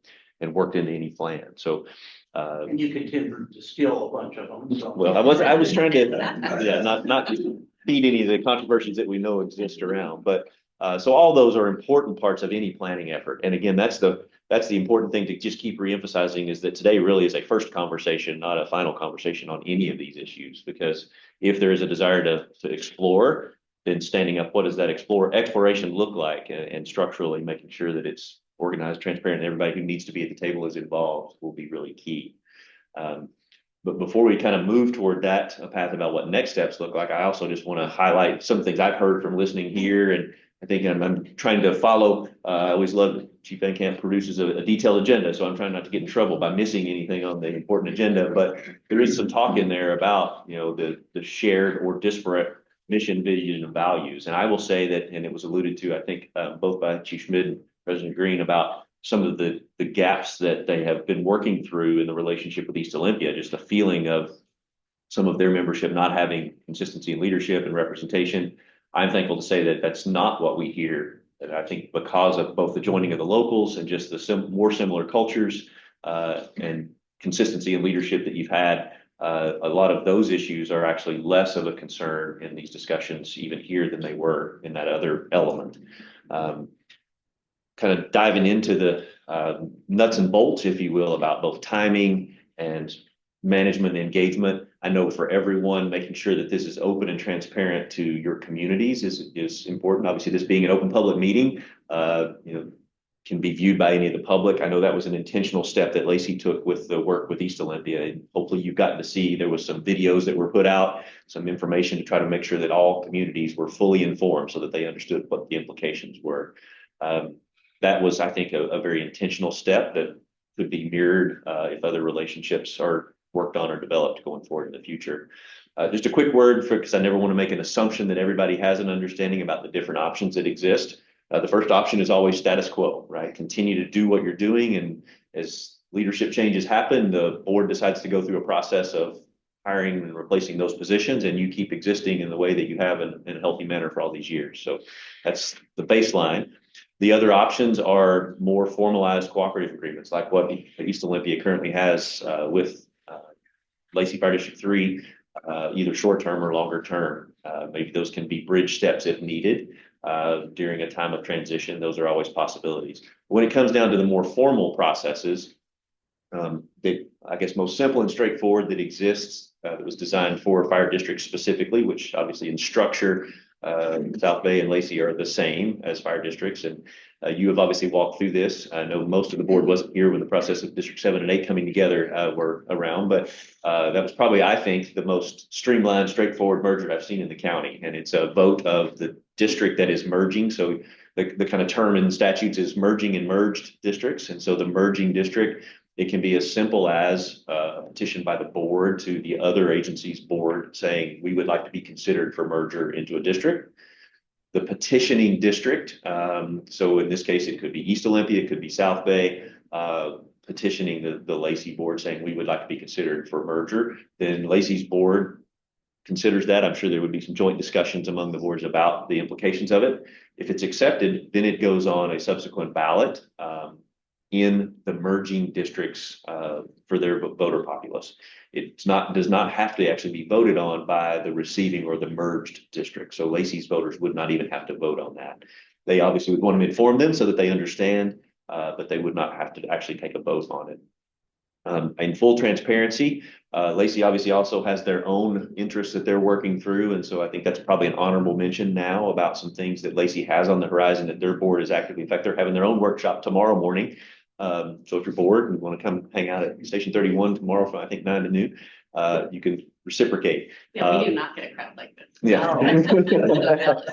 worked into any plan. So and you continue to steal a bunch of them. So. Well, I was trying to not feed any of the controversies that we know exist around, but so all those are important parts of any planning effort. And again, that's the important thing to just keep reemphasizing, is that today really is a first conversation, not a final conversation on any of these issues. Because if there is a desire to explore, then standing up, what does that exploration look like, and structurally making sure that it's organized, transparent, and everybody who needs to be at the table is involved will be really key. But before we kind of move toward that path about what next steps look like, I also just want to highlight some things I've heard from listening here. And I think I'm trying to follow. I always love Chief Van Camp produces a detailed agenda, so I'm trying not to get in trouble by missing anything on the important agenda. But there is some talk in there about the shared or disparate mission, vision, and values. And I will say that, and it was alluded to, I think, both by Chief Schmidt and President Green, about some of the gaps that they have been working through in the relationship with East Olympia, just a feeling of some of their membership not having consistency in leadership and representation. I'm thankful to say that that's not what we hear. And I think because of both the joining of the locals and just the more similar cultures and consistency in leadership that you've had, a lot of those issues are actually less of a concern in these discussions even here than they were in that other element. Kind of diving into the nuts and bolts, if you will, about both timing and management engagement. I know for everyone, making sure that this is open and transparent to your communities is important. Obviously, this being an open public meeting, can be viewed by any of the public. I know that was an intentional step that Lacey took with the work with East Olympia. And hopefully you've gotten to see, there was some videos that were put out, some information to try to make sure that all communities were fully informed so that they understood what the implications were. That was, I think, a very intentional step that could be mirrored if other relationships are worked on or developed going forward in the future. Just a quick word because I never want to make an assumption that everybody has an understanding about the different options that exist. The first option is always status quo, right? Continue to do what you're doing, and as leadership changes happen, the board decides to go through a process of hiring and replacing those positions, and you keep existing in the way that you have in a healthy manner for all these years. So that's the baseline. The other options are more formalized cooperative agreements, like what East Olympia currently has with Lacey Fire District 3, either short-term or longer term. Maybe those can be bridge steps if needed during a time of transition. Those are always possibilities. When it comes down to the more formal processes, that I guess most simple and straightforward that exists, that was designed for fire districts specifically, which obviously in structure, South Bay and Lacey are the same as fire districts. And you have obviously walked through this. I know most of the board wasn't here when the process of District 7 and 8 coming together were around, but that was probably, I think, the most streamlined, straightforward merger I've seen in the county. And it's a vote of the district that is merging. So the kind of term in statutes is merging and merged districts. And so the merging district, it can be as simple as a petition by the board to the other agency's board saying we would like to be considered for merger into a district. The petitioning district, so in this case, it could be East Olympia, it could be South Bay, petitioning the Lacey board saying we would like to be considered for merger. Then Lacey's board considers that. I'm sure there would be some joint discussions among the boards about the implications of it. If it's accepted, then it goes on a subsequent ballot in the merging districts for their voter populace. Does not have to actually be voted on by the receiving or the merged district. So Lacey's voters would not even have to vote on that. They obviously would want to inform them so that they understand, but they would not have to actually take a vote on it. In full transparency, Lacey obviously also has their own interests that they're working through. And so I think that's probably an honorable mention now about some things that Lacey has on the horizon that their board is actively, in fact, they're having their own workshop tomorrow morning. So if you're bored and want to come hang out at Station 31 tomorrow from I think 9 to noon, you can reciprocate. Yeah, we do not get a crowd like this. Yeah.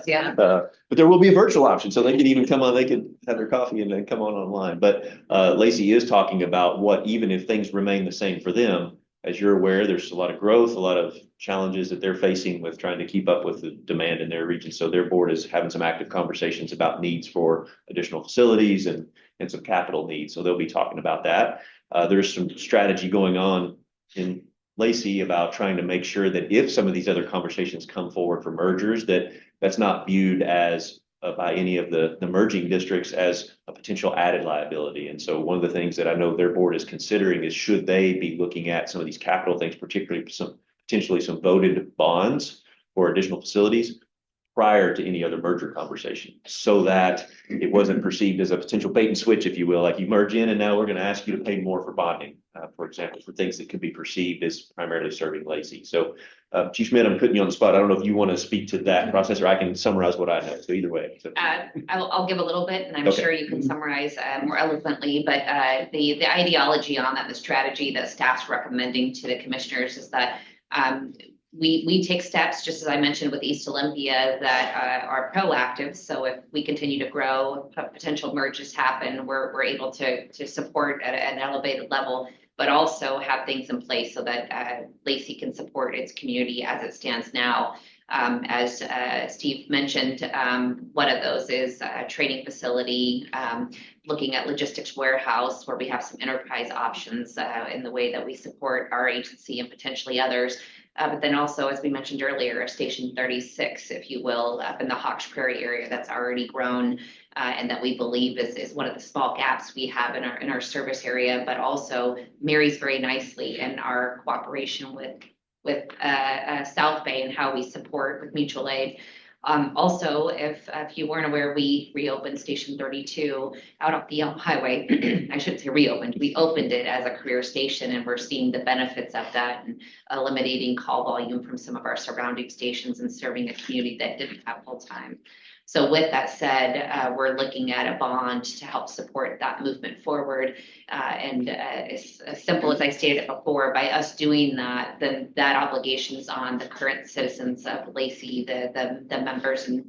Yeah. But there will be a virtual option, so they can even come on, they could have their coffee and then come on online. But Lacey is talking about what, even if things remain the same for them, as you're aware, there's a lot of growth, a lot of challenges that they're facing with trying to keep up with the demand in their region. So their board is having some active conversations about needs for additional facilities and some capital needs. So they'll be talking about that. There's some strategy going on in Lacey about trying to make sure that if some of these other conversations come forward for mergers, that's not viewed as by any of the merging districts as a potential added liability. And so one of the things that I know their board is considering is should they be looking at some of these capital things, particularly potentially some voted bonds for additional facilities prior to any other merger conversation, so that it wasn't perceived as a potential bait and switch, if you will, like you merge in and now we're going to ask you to pay more for bonding, for example, for things that could be perceived as primarily serving Lacey. So Chief Schmidt, I'm putting you on the spot. I don't know if you want to speak to that process or I can summarize what I have. So either way. So. I'll give a little bit and I'm Okay. sure you can summarize more eloquently, but the ideology on that, the strategy that staff's recommending to the commissioners is that we take steps, just as I mentioned with East Olympia, that are proactive. So if we continue to grow, potential merges happen, we're able to support at an elevated level, but also have things in place so that Lacey can support its community as it stands now. As Steve mentioned, one of those is a training facility, looking at logistics warehouse where we have some enterprise options in the way that we support our agency and potentially others. But then also, as we mentioned earlier, Station 36, if you will, up in the Hawks Prairie area that's already grown and that we believe is one of the small gaps we have in our service area, but also marries very nicely in our cooperation with South Bay and how we support with mutual aid. Also, if you weren't aware, we reopened Station 32 out off the Elm Highway. I shouldn't say reopened, we opened it as a career station and we're seeing the benefits of that and eliminating call volume from some of our surrounding stations and serving a community that didn't have full time. So with that said, we're looking at a bond to help support that movement forward. And as simple as I stated before, by us doing that, then that obligation is on the current citizens of Lacey, the members and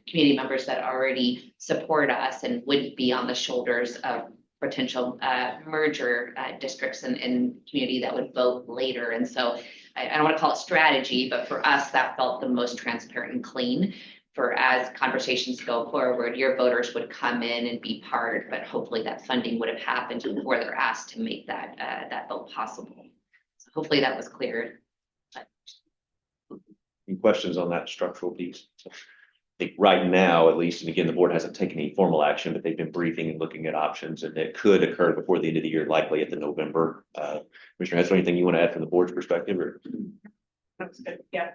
community members that already support us and wouldn't be on the shoulders of potential merger districts in community that would vote later. And so I don't want to call it strategy, but for us, that felt the most transparent and clean. For as conversations go forward, your voters would come in and be part, but hopefully that funding would have happened before they're asked to make that vote possible. So hopefully that was clear. Any questions on that structural piece? So I think right now, at least, and again, the board hasn't taken any formal action, but they've been briefing and looking at options, and it could occur before the end of the year, likely at the November. Commissioner, has there anything you want to add from the board's perspective, or? That's good. Yeah.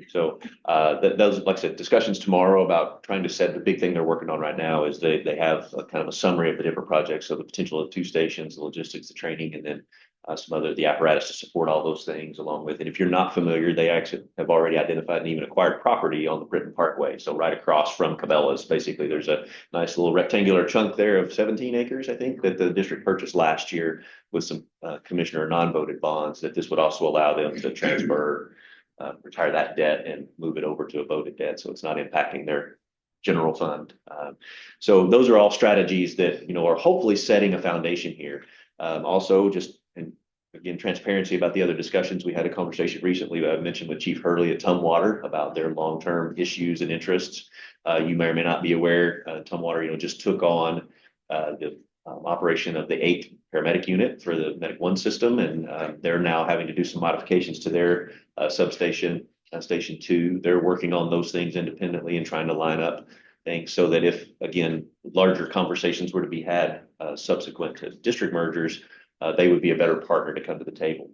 So those, like I said, discussions tomorrow about trying to set the big thing they're working on right now is they have a kind of a summary of the different projects. So the potential of 2 stations, the logistics, the training, and then the apparatus to support all those things along with it. If you're not familiar, they actually have already identified and even acquired property on the Britton Parkway. So right across from Cabela's, basically there's a nice little rectangular chunk there of 17 acres, I think, that the district purchased last year with some commissioner non-voted bonds, that this would also allow them to transfer retire that debt and move it over to a voted debt, so it's not impacting their general fund. So those are all strategies that, you know, are hopefully setting a foundation here. Also, just, and again, transparency about the other discussions. We had a conversation recently, I mentioned with Chief Hurley at Tumwater about their long-term issues and interests. You may or may not be aware, Tumwater, you know, just took on the operation of the 8th paramedic unit for the Medic 1 system, and they're now having to do some modifications to their substation, Station 2. They're working on those things independently and trying to line up things so that if, again, larger conversations were to be had subsequent to district mergers, they would be a better partner to come to the table.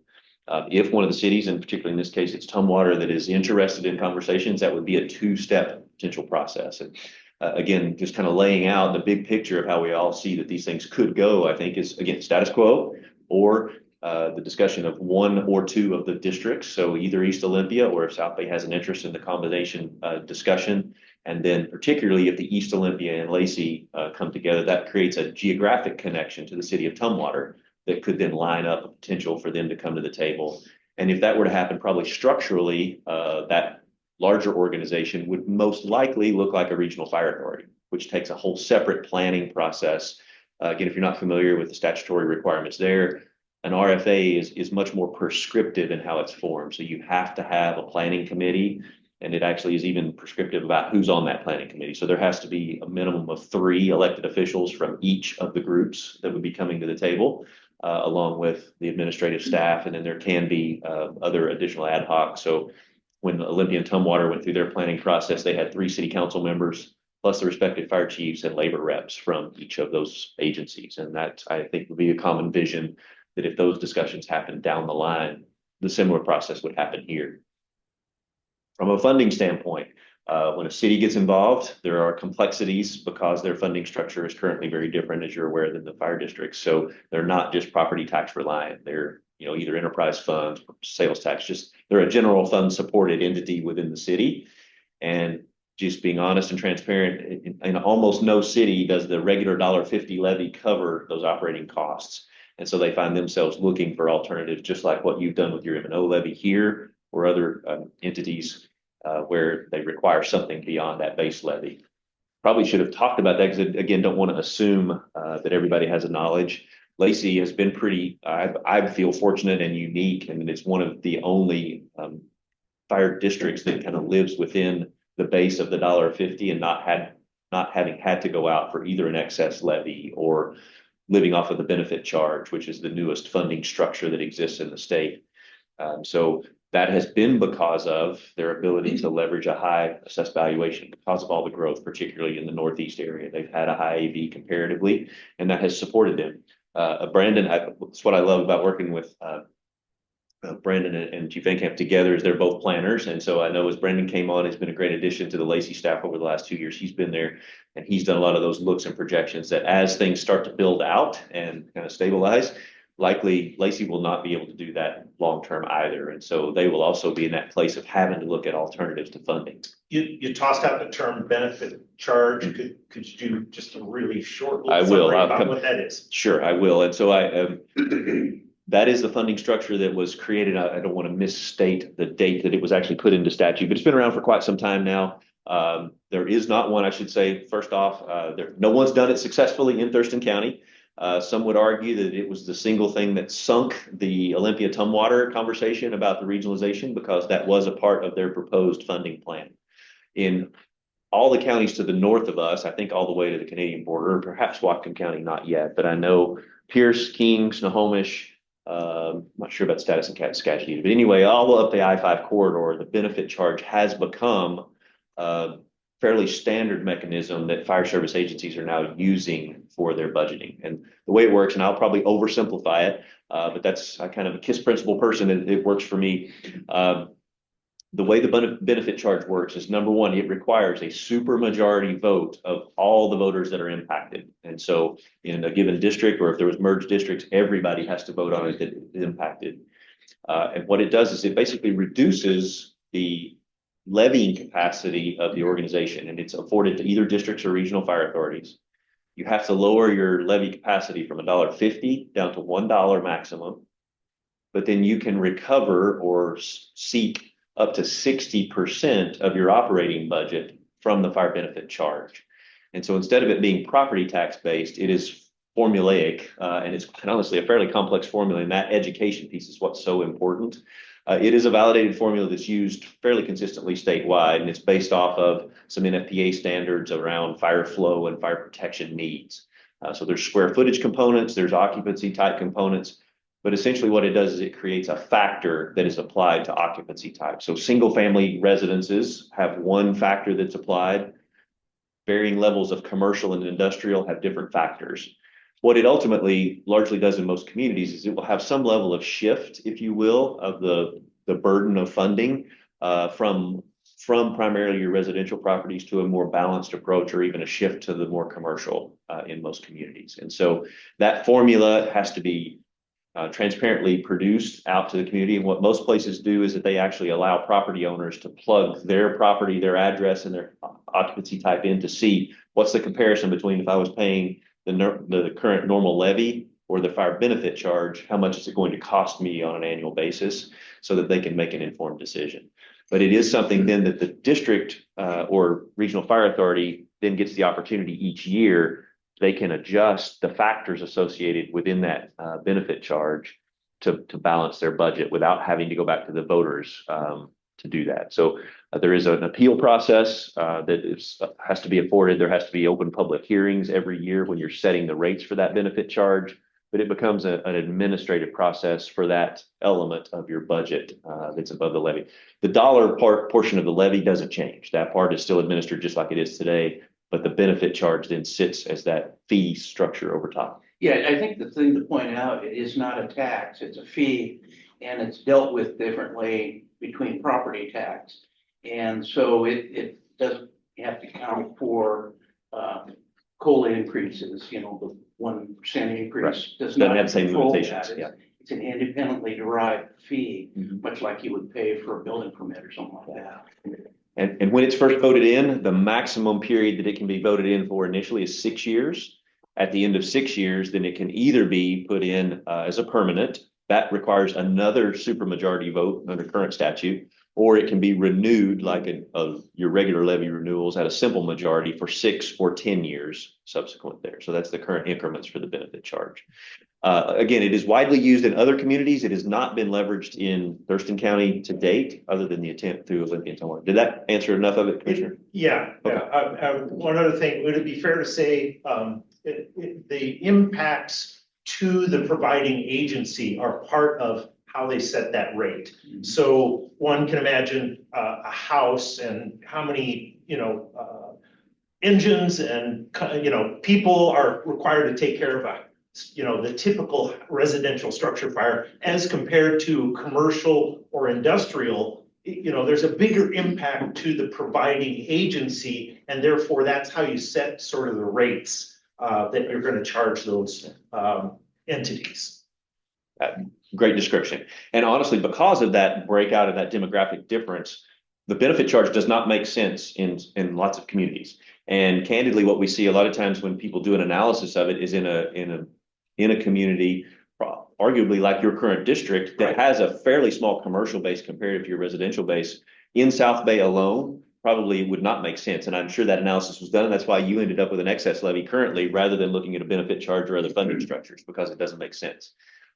If one of the cities, and particularly in this case, it's Tumwater, that is interested in conversations, that would be a 2-step potential process. And again, just kind of laying out the big picture of how we all see that these things could go, I think is, again, status quo, or the discussion of 1 or 2 of the districts. So either East Olympia, or if South Bay has an interest in the combination discussion. And then particularly if the East Olympia and Lacey come together, that creates a geographic connection to the city of Tumwater that could then line up a potential for them to come to the table. And if that were to happen, probably structurally, that larger organization would most likely look like a regional fire authority, which takes a whole separate planning process. Again, if you're not familiar with the statutory requirements there, an RFA is much more prescriptive in how it's formed. So you have to have a planning committee, and it actually is even prescriptive about who's on that planning committee. So there has to be a minimum of 3 elected officials from each of the groups that would be coming to the table, along with the administrative staff, and then there can be other additional ad hoc. So when Olympia and Tumwater went through their planning process, they had 3 city council members, plus the respective fire chiefs and labor reps from each of those agencies. And that, I think, would be a common vision, that if those discussions happen down the line, the similar process would happen here. From a funding standpoint, when a city gets involved, there are complexities because their funding structure is currently very different, as you're aware, than the fire districts. So they're not just property tax reliant. They're, you know, either enterprise funds, sales tax, just they're a general fund supported entity within the city. And just being honest and transparent, in almost no city does the regular $1.50 levy cover those operating costs. And so they find themselves looking for alternatives, just like what you've done with your M&O levy here, or other entities where they require something beyond that base levy. Probably should have talked about that, because again, don't want to assume that everybody has a knowledge. Lacey has been pretty, I feel fortunate and unique, and it's one of the only fire districts that kind of lives within the base of the $1.50 and not having had to go out for either an excess levy or living off of the benefit charge, which is the newest funding structure that exists in the state. So that has been because of their ability to leverage a high assessed valuation because of all the growth, particularly in the Northeast area. They've had a high AV comparatively, and that has supported them. Brandon, that's what I love about working with Brandon and Chief Van Camp together, is they're both planners. And so I know as Brandon came on, he's been a great addition to the Lacey staff over the last 2 years. He's been there, and he's done a lot of those looks and projections that as things start to build out and kind of stabilize, likely Lacey will not be able to do that long term either. And so they will also be in that place of having to look at alternatives to funding. You tossed out the term benefit charge. Could you do just a really short I will. summary about what that is? Sure, I will. And so that is the funding structure that was created. I don't want to misstate the date that it was actually put into statute, but it's been around for quite some time now. There is not one, I should say, first off, no one's done it successfully in Thurston County. Some would argue that it was the single thing that sunk the Olympia Tumwater conversation about the regionalization, because that was a part of their proposed funding plan. In all the counties to the north of us, I think all the way to the Canadian border, perhaps Whatcom County, not yet, but I know Pierce, King, Snohomish, I'm not sure about the status in Skagit, but anyway, all up the I-5 corridor, the benefit charge has become a fairly standard mechanism that fire service agencies are now using for their budgeting. And the way it works, and I'll probably oversimplify it, but that's kind of a KISS principle person, it works for me. The way the benefit charge works is, number one, it requires a supermajority vote of all the voters that are impacted. And so in a given district, or if there was merged districts, everybody has to vote on it that is impacted. And what it does is it basically reduces the levying capacity of the organization, and it's afforded to either districts or regional fire authorities. You have to lower your levy capacity from $1.50 down to $1 maximum, but then you can recover or seek up to 60% of your operating budget from the fire benefit charge. And so instead of it being property tax based, it is formulaic, and it's honestly a fairly complex formula, and that education piece is what's so important. It is a validated formula that's used fairly consistently statewide, and it's based off of some NFPA standards around fire flow and fire protection needs. So there's square footage components, there's occupancy type components, but essentially what it does is it creates a factor that is applied to occupancy type. So single family residences have one factor that's applied. Varying levels of commercial and industrial have different factors. What it ultimately largely does in most communities is it will have some level of shift, if you will, of the burden of funding from primarily your residential properties to a more balanced approach, or even a shift to the more commercial in most communities. And so that formula has to be transparently produced out to the community. And what most places do is that they actually allow property owners to plug their property, their address, and their occupancy type in to see what's the comparison between, if I was paying the current normal levy or the fire benefit charge, how much is it going to cost me on an annual basis, so that they can make an informed decision. But it is something then that the district or regional fire authority then gets the opportunity each year. They can adjust the factors associated within that benefit charge to balance their budget without having to go back to the voters to do that. So there is an appeal process that has to be afforded. There has to be open public hearings every year when you're setting the rates for that benefit charge, but it becomes an administrative process for that element of your budget that's above the levy. The dollar portion of the levy doesn't change. That part is still administered just like it is today, but the benefit charge then sits as that fee structure over top. Yeah, I think the thing to point out, it is not a tax, it's a fee, and it's dealt with differently between property tax. And so it doesn't have to count for COLA increases, the 1% increase. Right. Doesn't have the same control limitations. that. Yeah. It's an independently derived fee, Mhm. much like you would pay for a building permit or something like that. And when it's first voted in, the maximum period that it can be voted in for initially is 6 years. At the end of 6 years, then it can either be put in as a permanent. That requires another supermajority vote under current statute, or it can be renewed like your regular levy renewals at a simple majority for 6 or 10 years subsequent there. So that's the current increments for the benefit charge. Again, it is widely used in other communities. It has not been leveraged in Thurston County to date, other than the attempt through Olympia and Tumwater. Did that answer enough of it, Commissioner? Yeah. One other thing, would it be fair to say the impacts to the providing agency are part of how they set that rate? So one can imagine a house and how many, engines and, people are required to take care of the typical residential structure fire as compared to commercial or industrial. There's a bigger impact to the providing agency, and therefore that's how you set sort of the rates that you're going to charge those entities. Great description. And honestly, because of that breakout of that demographic difference, the benefit charge does not make sense in lots of communities. And candidly, what we see a lot of times when people do an analysis of it is in a community, arguably like your current district, that has a fairly small commercial base compared to your residential base. In South Bay alone, probably would not make sense. And I'm sure that analysis was done. And that's why you ended up with an excess levy currently, rather than looking at a benefit charge or other funding structures, because it doesn't make sense.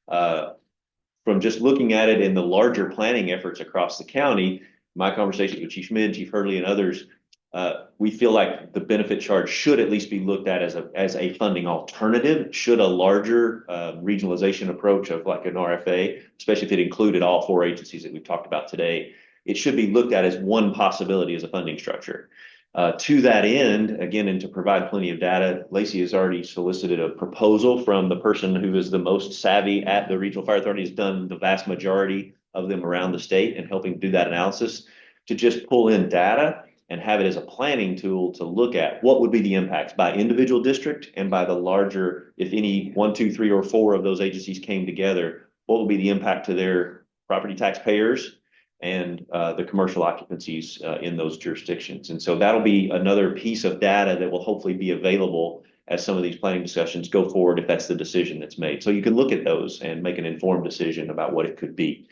From just looking at it in the larger planning efforts across the county, my conversations with Chief Mid, Chief Hurley, and others, we feel like the benefit charge should at least be looked at as a funding alternative. Should a larger regionalization approach of like an RFA, especially if it included all 4 agencies that we've talked about today, it should be looked at as one possibility as a funding structure. To that end, again, and to provide plenty of data, Lacey has already solicited a proposal from the person who is the most savvy at the Regional Fire Authority, has done the vast majority of them around the state and helping do that analysis, to just pull in data and have it as a planning tool to look at what would be the impacts by individual district and by the larger, if any 1, 2, 3, or 4 of those agencies came together, what would be the impact to their property taxpayers and the commercial occupancies in those jurisdictions. And so that'll be another piece of data that will hopefully be available as some of these planning discussions go forward, if that's the decision that's made. So you can look at those and make an informed decision about what it could be.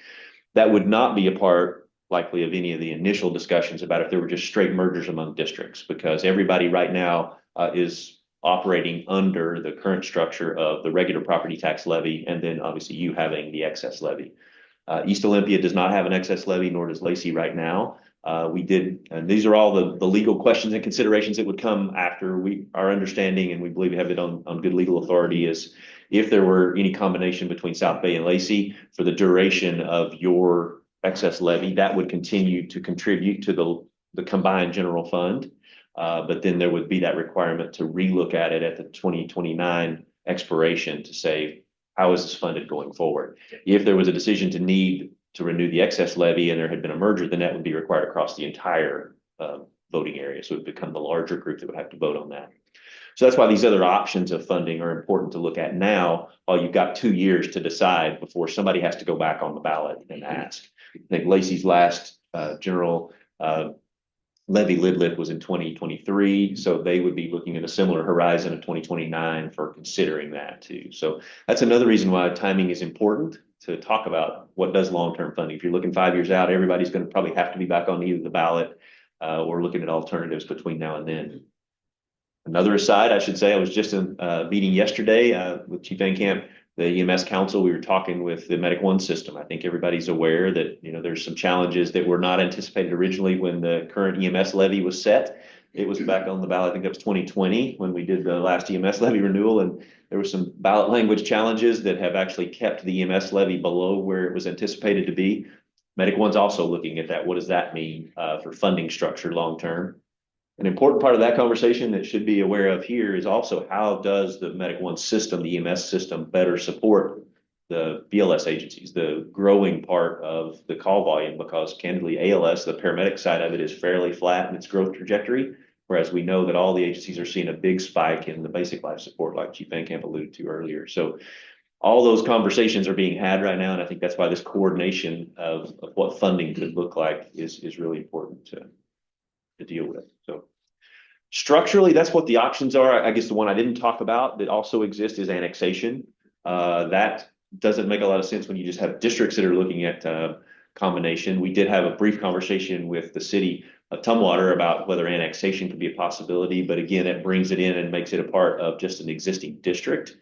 That would not be a part likely of any of the initial discussions about if there were just straight mergers among districts, because everybody right now is operating under the current structure of the regular property tax levy, and then obviously you having the excess levy. East Olympia does not have an excess levy, nor does Lacey right now. We did, and these are all the legal questions and considerations that would come after our understanding, and we believe we have it on good legal authority, is if there were any combination between South Bay and Lacey for the duration of your excess levy, that would continue to contribute to the combined general fund. But then there would be that requirement to relook at it at the 2029 expiration to say, how is this funded going forward? If there was a decision to need to renew the excess levy and there had been a merger, then that would be required across the entire voting area. So it would become the larger group that would have to vote on that. So that's why these other options of funding are important to look at now, while you've got 2 years to decide before somebody has to go back on the ballot and ask. I think Lacey's last general levy lid lift was in 2023, so they would be looking at a similar horizon of 2029 for considering that too. So that's another reason why timing is important to talk about what does long-term funding. If you're looking 5 years out, everybody's going to probably have to be back on either the ballot or looking at alternatives between now and then. Another aside, I should say, I was just in a meeting yesterday with Chief Encamp, the EMS Council. We were talking with the Medic One system. I think everybody's aware that, there's some challenges that were not anticipated originally when the current EMS levy was set. It was back on the ballot, I think that was 2020 when we did the last EMS levy renewal, and there were some ballot language challenges that have actually kept the EMS levy below where it was anticipated to be. Medic One's also looking at that. What does that mean for funding structure long-term? An important part of that conversation that should be aware of here is also how does the Medic One system, the EMS system, better support the BLS agencies, the growing part of the call volume, because candidly ALS, the paramedic side of it, is fairly flat in its growth trajectory, whereas we know that all the agencies are seeing a big spike in the basic life support like Chief Encamp alluded to earlier. So all those conversations are being had right now, and I think that's why this coordination of what funding could look like is really important to deal with. So structurally, that's what the options are. I guess the one I didn't talk about that also exists is annexation. That doesn't make a lot of sense when you just have districts that are looking at combination. We did have a brief conversation with the city of Tumwater about whether annexation could be a possibility, but again, it brings it in and makes it a part of just an existing district.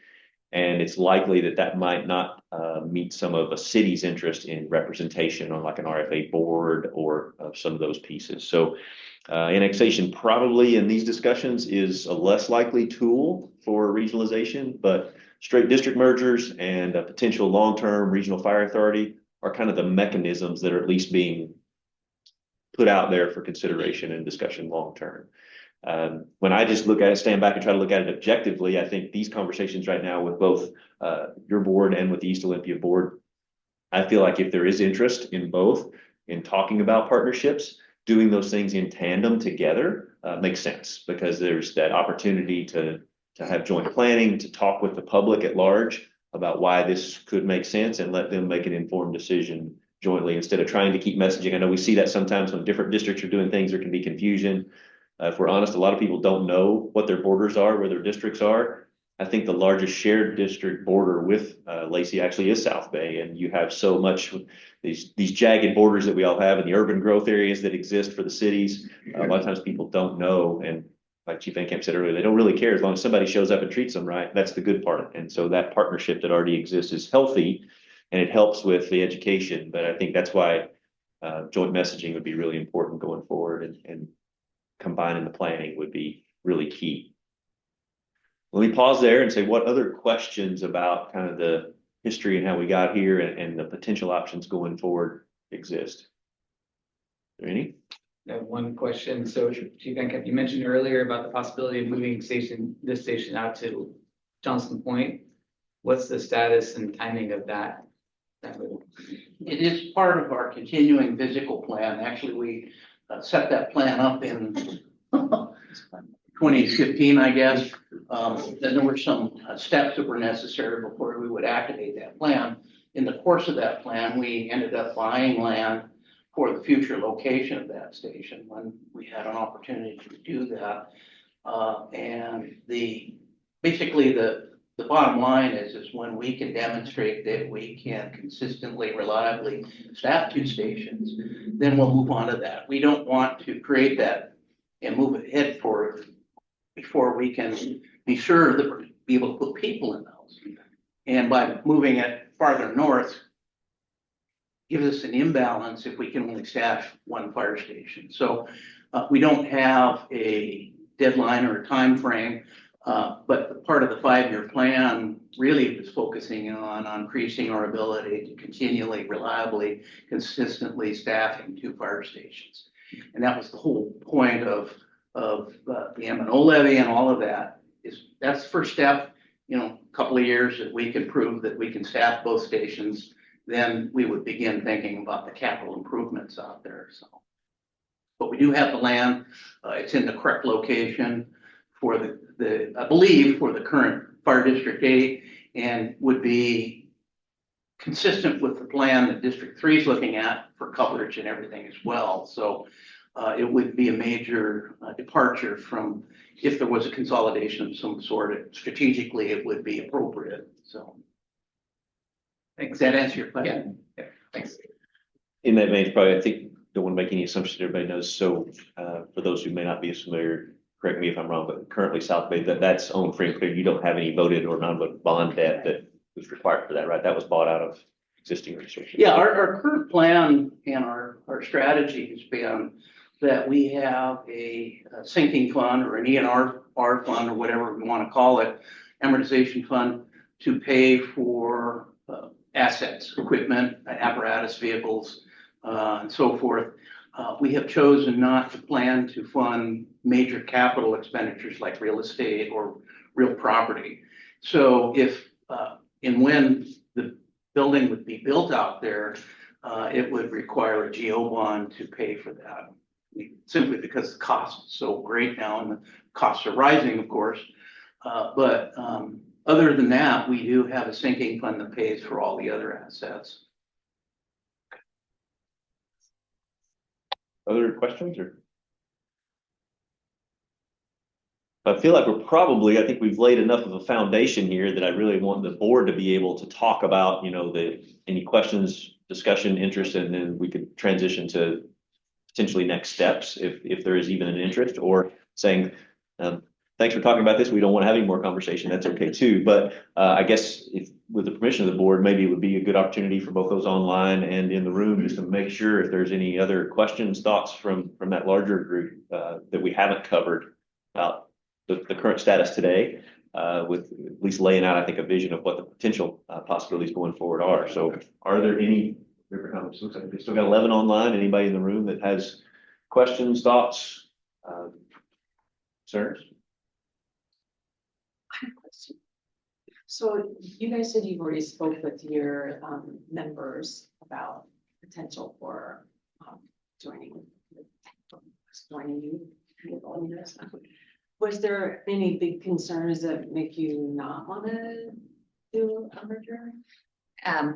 And it's likely that that might not meet some of a city's interest in representation on like an RFA board or some of those pieces. So annexation probably in these discussions is a less likely tool for regionalization, but straight district mergers and a potential long-term regional fire authority are kind of the mechanisms that are at least being put out there for consideration and discussion long-term. When I just look at it, stand back and try to look at it objectively, I think these conversations right now with both your board and with the East Olympia board, I feel like if there is interest in both, in talking about partnerships, doing those things in tandem together makes sense, because there's that opportunity to have joint planning, to talk with the public at large about why this could make sense and let them make an informed decision jointly instead of trying to keep messaging. I know we see that sometimes when different districts are doing things, there can be confusion. If we're honest, a lot of people don't know what their borders are, where their districts are. I think the largest shared district border with Lacey actually is South Bay, and you have so much these jagged borders that we all have in the urban growth areas that exist for the cities. A lot of times people don't know, and like Chief Van Camp said earlier, they don't really care as long as somebody shows up and treats them right. That's the good part, and so that partnership that already exists is healthy, and it helps with the education. But I think that's why joint messaging would be really important going forward, and combining the planning would be really key. Let me pause there and say, what other questions about kind of the history and how we got here and the potential options going forward exist? Are there any? I have one question. So Chief Van Camp, you mentioned earlier about the possibility of moving this station out to Johnson Point. What's the status and timing of that? It is part of our continuing physical plan. Actually, we set that plan up in 2015, I guess. Then there were some steps that were necessary before we would activate that plan. In the course of that plan, we ended up buying land for the future location of that station when we had an opportunity to do that. And basically the bottom line is when we can demonstrate that we can consistently, reliably staff 2 stations, then we'll move on to that. We don't want to create that and move ahead before we can be sure that we're be able to put people in those. And by moving it farther north, gives us an imbalance if we can only staff 1 fire station. So we don't have a deadline or a time frame, but part of the 5-year plan really is focusing on increasing our ability to continually, reliably, consistently staffing 2 fire stations. And that was the whole point of the M&O levy and all of that. That's the first step. You know, a couple of years that we can prove that we can staff both stations, then we would begin thinking about the capital improvements out there. So, but we do have the land. It's in the correct location for I believe for the current Fire District 8, and would be consistent with the plan that District 3 is looking at for coverage and everything as well. So it would be a major departure from if there was a consolidation of some sort. Strategically, it would be appropriate. So, Thanks. Does that answer your question? Yeah. Thanks. In that vein, probably, I think, don't want to make any assumptions everybody knows. So for those who may not be as familiar, correct me if I'm wrong, but currently South Bay, that's owned free and clear. You don't have any voted or non-voted bond debt that was required for that, right? That was bought out of existing resources. Yeah, our current plan and our strategy has been that we have a sinking fund or an E&R fund or whatever we want to call it, amortization fund, to pay for assets, equipment, apparatus, vehicles, and so forth. We have chosen not to plan to fund major capital expenditures like real estate or real property. So if and when the building would be built out there, it would require a GO bond to pay for that. Simply because the cost is so great now and the costs are rising, of course. But other than that, we do have a sinking fund that pays for all the other assets. Other questions? Or I feel like I think we've laid enough of a foundation here that I really want the board to be able to talk about, you know, any questions, discussion, interest, and then we could transition to potentially next steps if there is even an interest, or saying, thanks for talking about this. We don't want to have any more conversation. That's okay too. But I guess if with the permission of the board, maybe it would be a good opportunity for both those online and in the room just to make sure if there's any other questions, thoughts from that larger group that we haven't covered about the current status today, with at least laying out, I think, a vision of what the potential possibilities going forward are. So are there any looks like we still got 11 online. Anybody in the room that has questions, thoughts, concerns? I have a question. So you guys said you've already spoke with your members about potential for joining you. Was there any big concerns that make you not want to do a merger?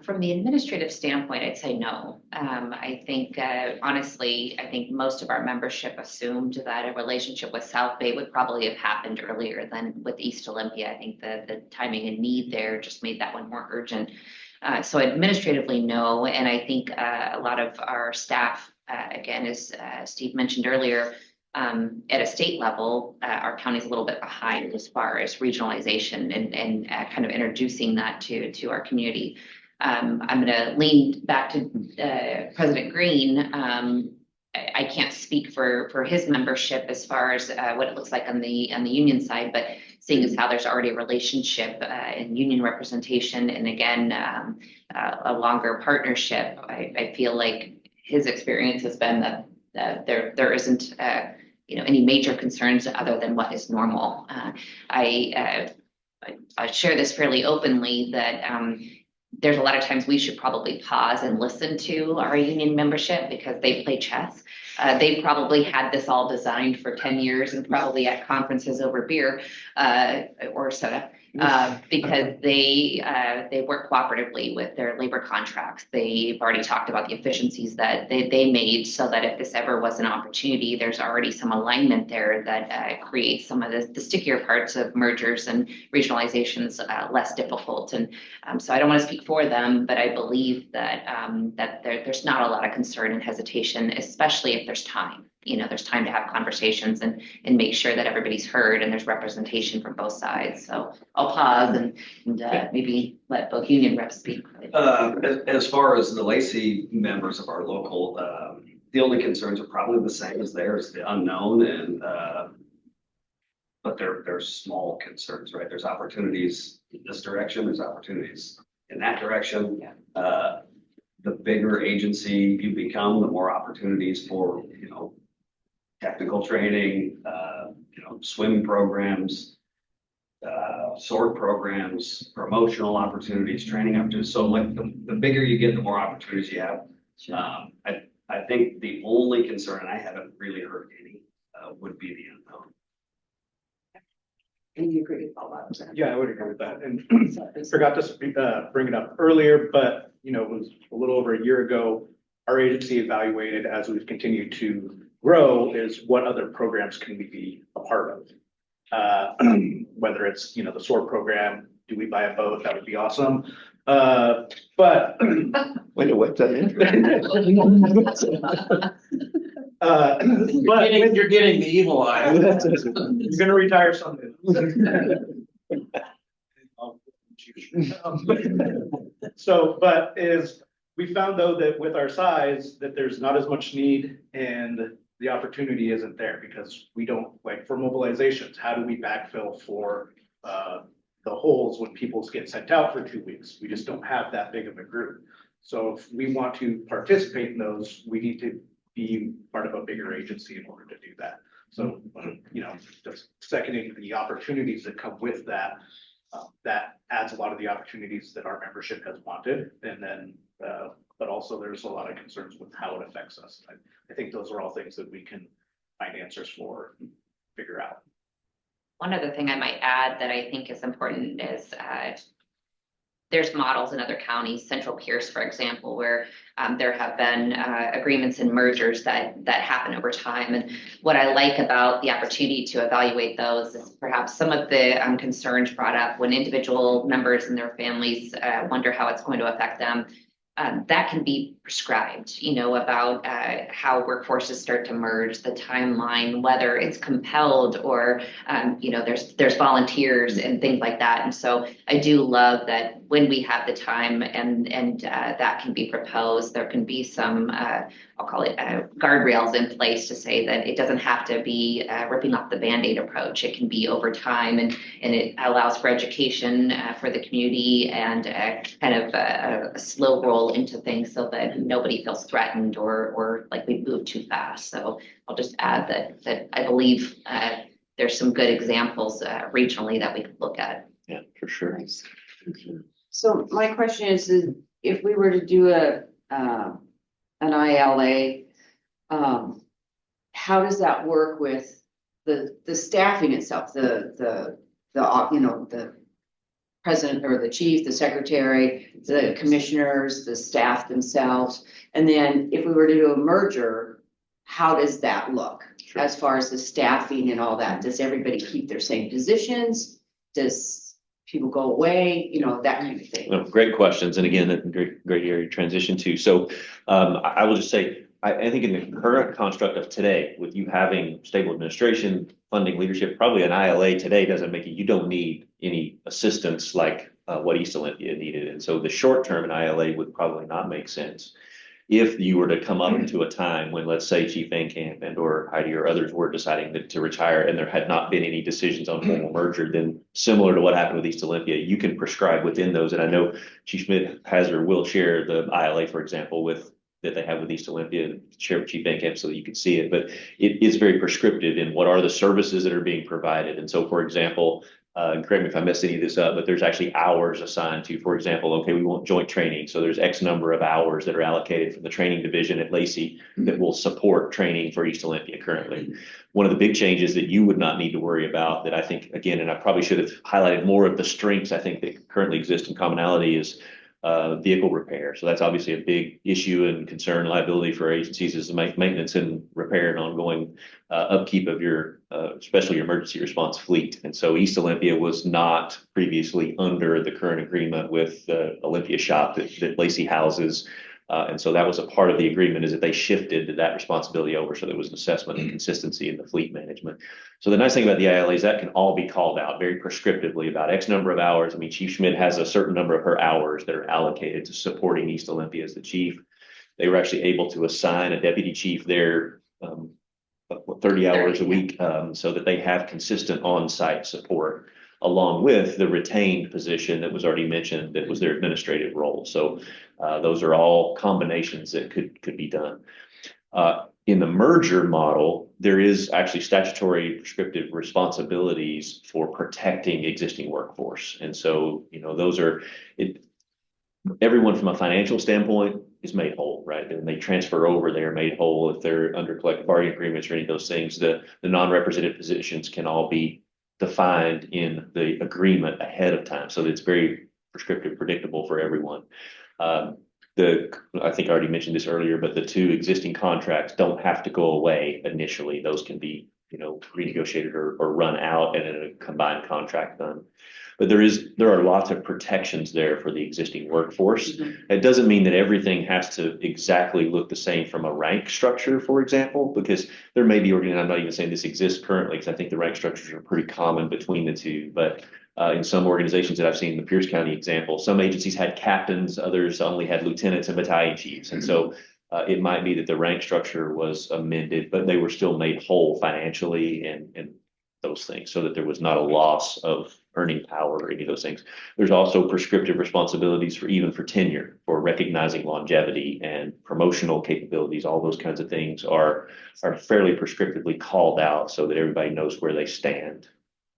From the administrative standpoint, I'd say no. I think, honestly, I think most of our membership assumed that a relationship with South Bay would probably have happened earlier than with East Olympia. I think the timing and need there just made that one more urgent. So administratively, no. And I think a lot of our staff, again, as Steve mentioned earlier, at a state level, our county's a little bit behind as far as regionalization and kind of introducing that to our community. I'm going to lean back to President Green. I can't speak for his membership as far as what it looks like on the union side, but seeing as how there's already a relationship in union representation, and again a longer partnership, I feel like his experience has been that there isn't any major concerns other than what is normal. I share this fairly openly that there's a lot of times we should probably pause and listen to our union membership because they play chess. They probably had this all designed for 10 years and probably at conferences over beer or soda. Because they work cooperatively with their labor contracts. They've already talked about the efficiencies that they made so that if this ever was an opportunity, there's already some alignment there that creates some of the stickier parts of mergers and regionalizations less difficult. And so I don't want to speak for them, but I believe that there's not a lot of concern and hesitation, especially if there's time. There's time to have conversations and make sure that everybody's heard and there's representation from both sides. So I'll pause and maybe let both union reps speak. As far as the Lacey members of our local, the only concerns are probably the same as theirs, the unknown, and but they're small concerns, right? There's opportunities in this direction, there's opportunities in that direction. The bigger agency you become, the more opportunities for technical training, swim programs, sword programs, promotional opportunities, training opportunities. So like the bigger you get, the more opportunities you have. I think the only concern, and I haven't really heard any, would be the unknown. And you agree with all that? Yeah, I would agree with that. And forgot to bring it up earlier, but it was a little over a year ago, our agency evaluated as we've continued to grow is what other programs can we be a part of? Whether it's, the SOAR program, do we buy a boat? That would be awesome. But Wait to what's that? You're getting the evil eye. You're gonna retire someday. But we found though that with our size, that there's not as much need and the opportunity isn't there because we don't, like for mobilizations, how do we backfill for the holes when people get sent out for 2 weeks? We just don't have that big of a group. So if we want to participate in those, we need to be part of a bigger agency in order to do that. So, just seconding the opportunities that come with that, that adds a lot of the opportunities that our membership has wanted. And then, but also there's a lot of concerns with how it affects us. I think those are all things that we can find answers for, and figure out. One other thing I might add that I think is important is there's models in other counties, Central Pierce, for example, where there have been agreements and mergers that happen over time. And what I like about the opportunity to evaluate those is perhaps some of the concerns brought up when individual members and their families wonder how it's going to affect them. That can be prescribed, about how workforces start to merge, the timeline, whether it's compelled or, there's volunteers and things like that. And so I do love that when we have the time and that can be proposed, there can be some, I'll call it guardrails in place to say that it doesn't have to be ripping off the Band-Aid approach. It can be over time and it allows for education for the community and kind of a slow roll into things so that nobody feels threatened or like we move too fast. So I'll just add that I believe there's some good examples regionally that we could look at. Yeah, for sure. So my question is if we were to do an ILA, how does that work with the staffing itself, the president or the chief, the secretary, the commissioners, the staff themselves. And then if we were to do a merger, how does that look? Sure. As far as the staffing and all that? Does everybody keep their same positions? Does people go away? You know, that kind of thing. No, great questions. And again, that great area to transition to. So I will just say, I think in the current construct of today, with you having stable administration, funding leadership, probably an ILA today doesn't make it, you don't need any assistance like what East Olympia needed. And so the short term in ILA would probably not make sense. If you were to come up into a time when, let's say, Chief Van Camp and or Heidi or others were deciding to retire and there had not been any decisions on formal merger, then similar to what happened with East Olympia, you can prescribe within those. And I know Chief Schmidt has or will share the ILA, for example, that they have with East Olympia, share with Chief Van Camp so that you can see it. But it is very prescriptive in what are the services that are being provided. And so, for example, correct me if I messed any of this up, but there's actually hours assigned to, for example, okay, we want joint training. So there's X number of hours that are allocated from the training division at Lacey that will support training for East Olympia currently. One of the big changes that you would not need to worry about that I think, again, and I probably should have highlighted more of the strengths I think that currently exist in commonality is vehicle repair. So that's obviously a big issue and concern, liability for agencies is the maintenance and repair and ongoing upkeep of your, especially your emergency response fleet. And so East Olympia was not previously under the current agreement with the Olympia shop that Lacey houses. And so that was a part of the agreement is that they shifted that responsibility over. So there was an assessment and consistency in the fleet management. So the nice thing about the ILA is that can all be called out very prescriptively about X number of hours. I mean, Chief Schmidt has a certain number of her hours that are allocated to supporting East Olympia as the chief. They were actually able to assign a deputy chief there 30 hours a week so that they have consistent on-site support along with the retained position that was already mentioned that was their administrative role. So those are all combinations that could be done. In the merger model, there is actually statutory prescriptive responsibilities for protecting existing workforce. And so, you know, those are, everyone from a financial standpoint is made whole, right? And they transfer over, they are made whole if they're under collective bargaining agreements or any of those things. The non-represented positions can all be defined in the agreement ahead of time. So that it's very prescriptive, predictable for everyone. I think I already mentioned this earlier, but the two existing contracts don't have to go away initially. Those can be, you know, renegotiated or run out and in a combined contract done. But there are lots of protections there for the existing workforce. It doesn't mean that everything has to exactly look the same from a rank structure, for example, because there may be, and I'm not even saying this exists currently, because I think the rank structures are pretty common between the two. But in some organizations that I've seen, the Pierce County example, some agencies had captains, others only had lieutenants and battalion chiefs. And so it might be that the rank structure was amended, but they were still made whole financially and those things so that there was not a loss of earning power or any of those things. There's also prescriptive responsibilities for even for tenure, for recognizing longevity and promotional capabilities. All those kinds of things are fairly prescriptively called out so that everybody knows where they stand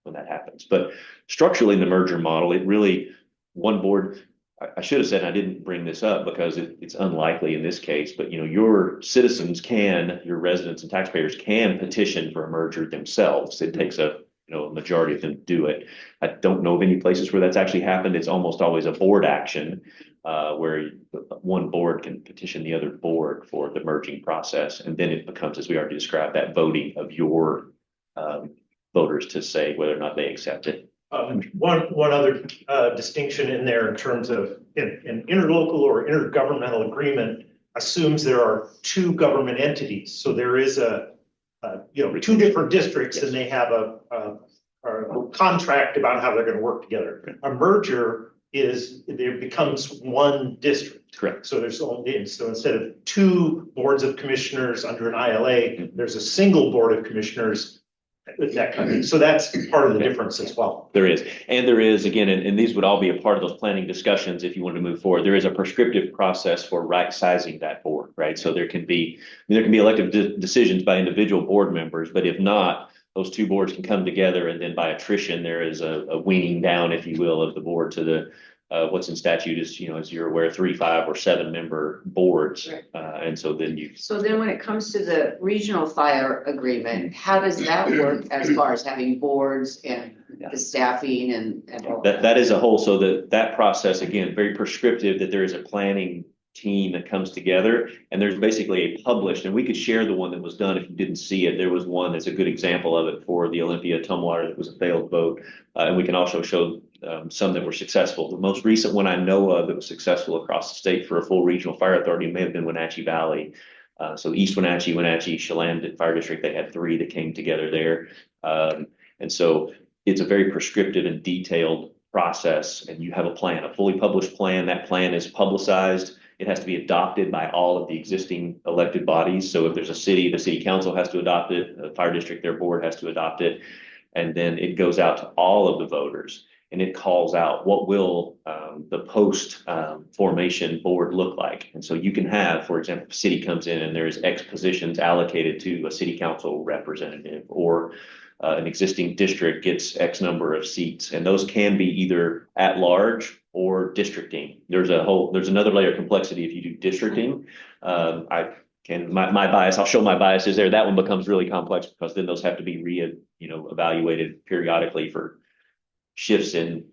when that happens. But structurally in the merger model, it really, one board, I should have said, I didn't bring this up because it's unlikely in this case, but you know, your citizens can, your residents and taxpayers can petition for a merger themselves. It takes a majority of them to do it. I don't know of any places where that's actually happened. It's almost always a board action where one board can petition the other board for the merging process. And then it becomes, as we already described, that voting of your voters to say whether or not they accept it. One other distinction in there in terms of an interlocal or intergovernmental agreement assumes there are two government entities. So there is two different districts and they have a contract about how they're going to work together. A merger there becomes one district. Correct. So so instead of two boards of commissioners under an ILA, there's a single board of commissioners. So that's part of the difference as well. There is. And there is, again, and these would all be a part of those planning discussions if you want to move forward. There is a prescriptive process for right sizing that board, right? So there can be elective decisions by individual board members, but if not, those two boards can come together and then by attrition, there is a weaning down, if you will, of the board to the what's in statute is, as you're aware, 3, 5, or 7 member boards. Right. And so then So then when it comes to the regional fire agreement, how does that work as far as having boards and the staffing and all That is a whole, so that process, again, very prescriptive, that there is a planning team that comes together, and there's basically a published, and we could share the one that was done if you didn't see it. There was one that's a good example of it for the Olympia Tumwater that was a failed vote, and we can also show some that were successful. The most recent one I know of that was successful across the state for a full regional fire authority may have been Wenatchee Valley. So East Wenatchee, Chelan Fire District, they had 3 that came together there. And so it's a very prescriptive and detailed process, and you have a plan, a fully published plan. That plan is publicized. It has to be adopted by all of the existing elected bodies. So if there's a city, the city council has to adopt it, the fire district, their board has to adopt it. And then it goes out to all of the voters, and it calls out what will the post formation board look like. And so you can have, for example, if a city comes in and there's X positions allocated to a city council representative, or an existing district gets X number of seats, and those can be either at large or districting. There's another layer of complexity if you do districting. My bias, I'll show my biases there. That one becomes really complex because then those have to be evaluated periodically for shifts in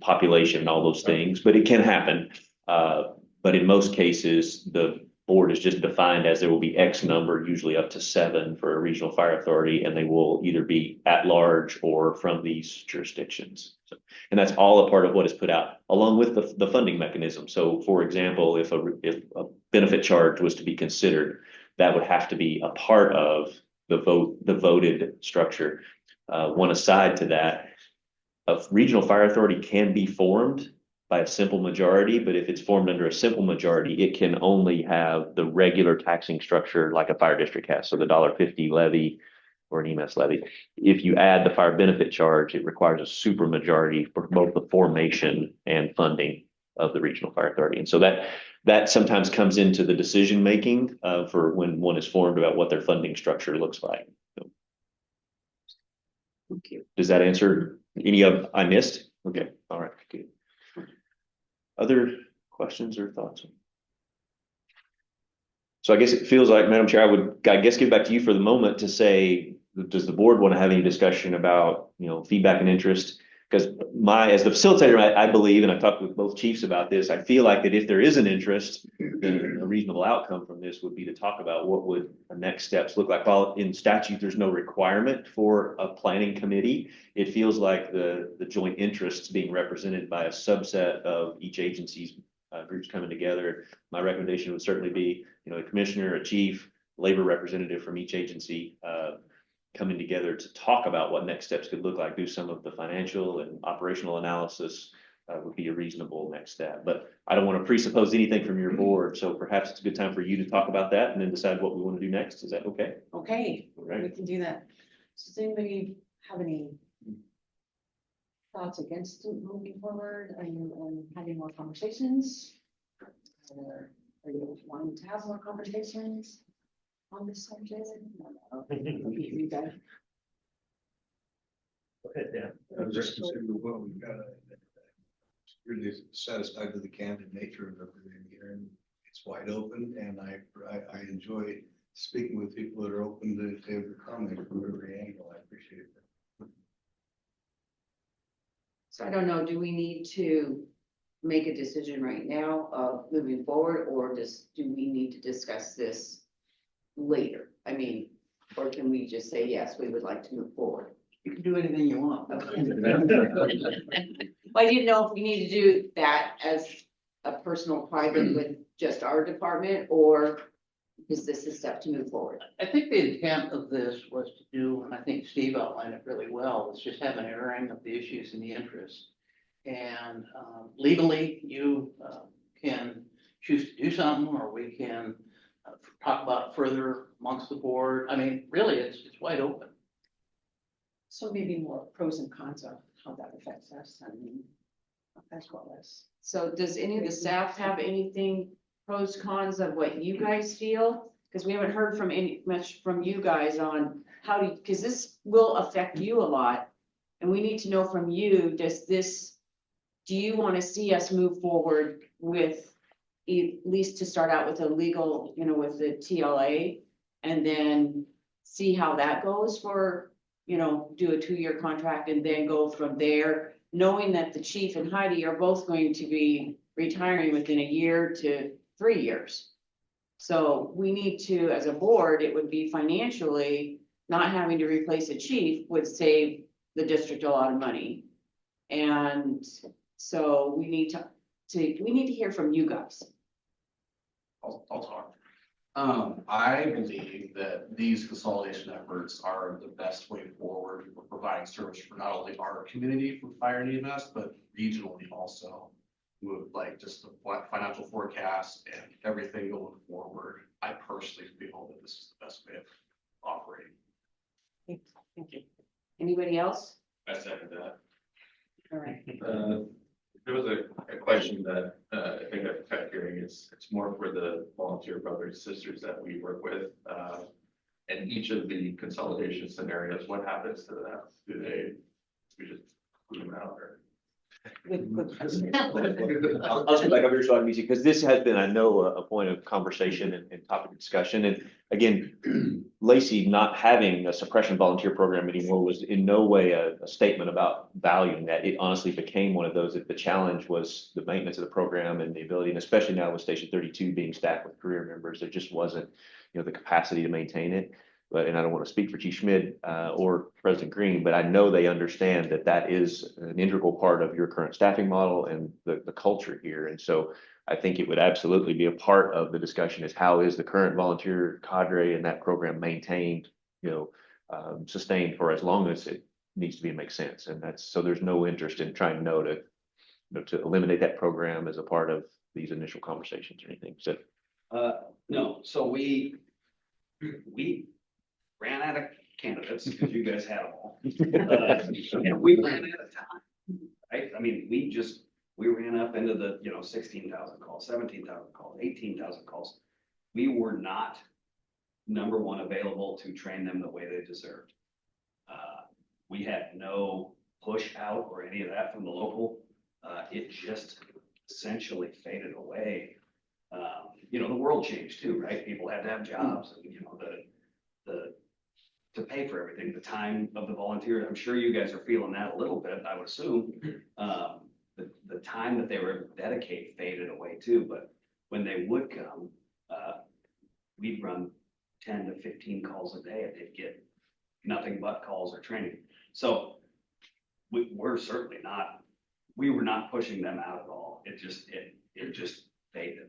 population and all those things, but it can happen. But in most cases, the board is just defined as there will be X number, usually up to 7 for a regional fire authority, and they will either be at large or from these jurisdictions. So, and that's all a part of what is put out, along with the funding mechanism. So, for example, if a benefit charge was to be considered, that would have to be a part of the voted structure. One aside to that, a regional fire authority can be formed by a simple majority, but if it's formed under a simple majority, it can only have the regular taxing structure like a fire district has. So the $1.50 levy or an EMS levy. If you add the fire benefit charge, it requires a super majority for both the formation and funding of the regional fire authority. And so that sometimes comes into the decision making for when one is formed about what their funding structure looks like. So, Thank you. does that answer any of I missed? Okay, all right, good. Other questions or thoughts? So I guess it feels like, Madam Chair, I guess give back to you for the moment to say, does the board want to have any discussion about, feedback and interest? Because as the facilitator, I believe, and I talked with both chiefs about this, I feel like that if there is an interest, then a reasonable outcome from this would be to talk about what would the next steps look like. While in statute, there's no requirement for a planning committee, it feels like the joint interests being represented by a subset of each agency's groups coming together. My recommendation would certainly be, a commissioner, a chief, labor representative from each agency, coming together to talk about what next steps could look like, do some of the financial and operational analysis would be a reasonable next step. But I don't want to presuppose anything from your board, so perhaps it's a good time for you to talk about that and then decide what we want to do next. Is that okay? Okay, All right. we can do that. Does anybody have any thoughts against moving forward and having more conversations? Or are you wanting to have more conversations on this subject? You guys. Go ahead, Dan. I was just considering what we've got. Really satisfied with the candid nature of everything here, and it's wide open, and I enjoy speaking with people that are open to every comment from every angle. I appreciate that. So I don't know, do we need to make a decision right now of moving forward, or do we need to discuss this later? I mean, or can we just say, yes, we would like to move forward? You can do anything you want. Well, I didn't know if we need to do that as a personal private with just our department, or is this a step to move forward? I think the intent of this was to do, and I think Steve outlined it really well, was just have an airing of the issues and the interests. And legally, you can choose to do something, or we can talk about further amongst the board. I mean, really, it's wide open. So maybe more pros and cons of how that affects us and as well as. So does any of the staff have anything, pros, cons of what you guys feel? Because we haven't heard much from you guys on how do, because this will affect you a lot. And we need to know from you, do you want to see us move forward with, at least to start out with a legal, with the TLA, and then see how that goes for, you know, do a 2-year contract and then go from there, knowing that the chief and Heidi are both going to be retiring within a year to 3 years. So we need to, as a board, it would be financially, not having to replace a chief would save the district a lot of money. And so we need to hear from you guys. I'll talk. I believe that these consolidation efforts are the best way forward for providing service for not only our community for fire and EMS, but regionally also. With like just the financial forecast and everything going forward, I personally feel that this is the best way of operating. Thank you. Anybody else? I second that. All right. There was a question that I think I've kept hearing. It's more for the volunteer brothers, sisters that we work with. And each of the consolidation scenarios, what happens to them? We just put them out there? I'll just go back over here so I can be, because this has been, I know, a point of conversation and topic of discussion. And again, Lacey not having a suppression volunteer program anymore was in no way a statement about valuing that. It honestly became one of those that the challenge was the maintenance of the program and the ability, and especially now with Station 32 being staffed with career members, there just wasn't, the capacity to maintain it. But, and I don't want to speak for Chief Schmidt or President Green, but I know they understand that that is an integral part of your current staffing model and the culture here. And so I think it would absolutely be a part of the discussion is how is the current volunteer cadre and that program maintained, sustained for as long as it needs to be, make sense. And that's, so there's no interest in trying to eliminate that program as a part of these initial conversations or anything. So no, so we ran out of candidates because you guys had them all. And we ran out of time, right? I mean, we ran up into the, 16,000 calls, 17,000 calls, 18,000 calls. We were not number one available to train them the way they deserved. We had no push out or any of that from the local. It just essentially faded away. The world changed too, right? People had to have jobs and, to pay for everything, the time of the volunteers. I'm sure you guys are feeling that a little bit, I would assume. The time that they were able to dedicate faded away too, but when they would come, we'd run 10 to 15 calls a day and they'd get nothing but calls or training. So we were not pushing them out at all. It just faded.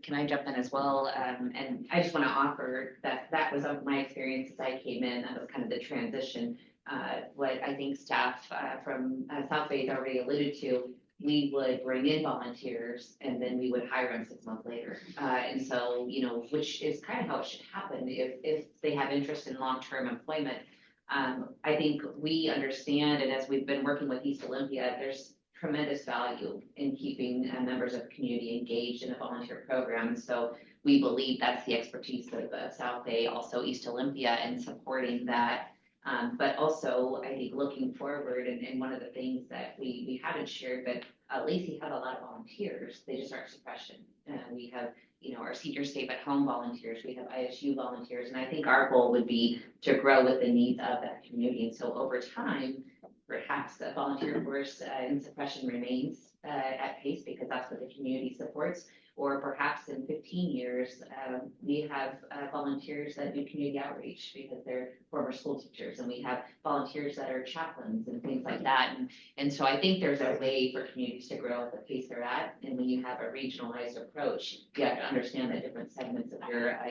Can I jump in as well? And I just want to offer that was my experience as I came in. That was kind of the transition. What I think staff from South Bay already alluded to, we would bring in volunteers and then we would hire them 6 months later. And so, which is kind of how it should happen if they have interest in long-term employment. I think we understand, and as we've been working with East Olympia, there's tremendous value in keeping members of the community engaged in a volunteer program. So we believe that's the expertise of South Bay, also East Olympia, and supporting that. But also, I think looking forward, and one of the things that we hadn't shared, but Lacey had a lot of volunteers. They just aren't suppression. We have, our senior stay at home volunteers. We have ISU volunteers. And I think our goal would be to grow with the needs of that community. And so over time, perhaps the volunteer force in suppression remains at pace because that's what the community supports. Or perhaps in 15 years, we have volunteers that do community outreach because they're former school teachers, and we have volunteers that are chaplains and things like that. And so I think there's a way for communities to grow at the pace they're at. And when you have a regionalized approach, you have to understand that different segments of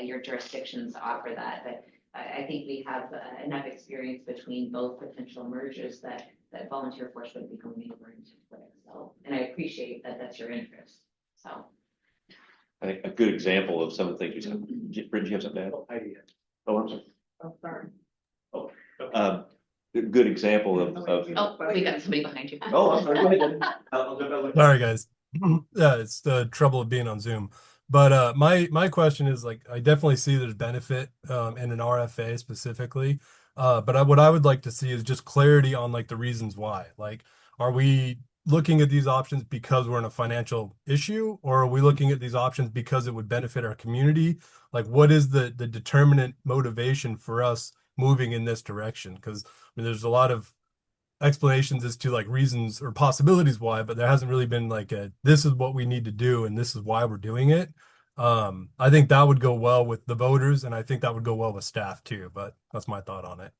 your jurisdictions offer that. But I think we have enough experience between both potential mergers that volunteer force would become neighboring to play. So, and I appreciate that that's your interest. So. I think a good example of some of the things you said. Bridget, do you have something to add? Oh, I'm sorry. Oh, sorry. A good example of. Oh, we got somebody behind you. Oh, I'm sorry. Go ahead. I'll jump out. Sorry, guys. Yeah, it's the trouble of being on Zoom. But my question is, like, I definitely see there's benefit in an RFA specifically. But what I would like to see is just clarity on like the reasons why. Like, are we looking at these options because we're in a financial issue, or are we looking at these options because it would benefit our community? Like, what is the determinant motivation for us moving in this direction? Because I mean, there's a lot of explanations as to like reasons or possibilities why, but there hasn't really been like a this is what we need to do and this is why we're doing it. I think that would go well with the voters, and I think that would go well with staff too. But that's my thought on it.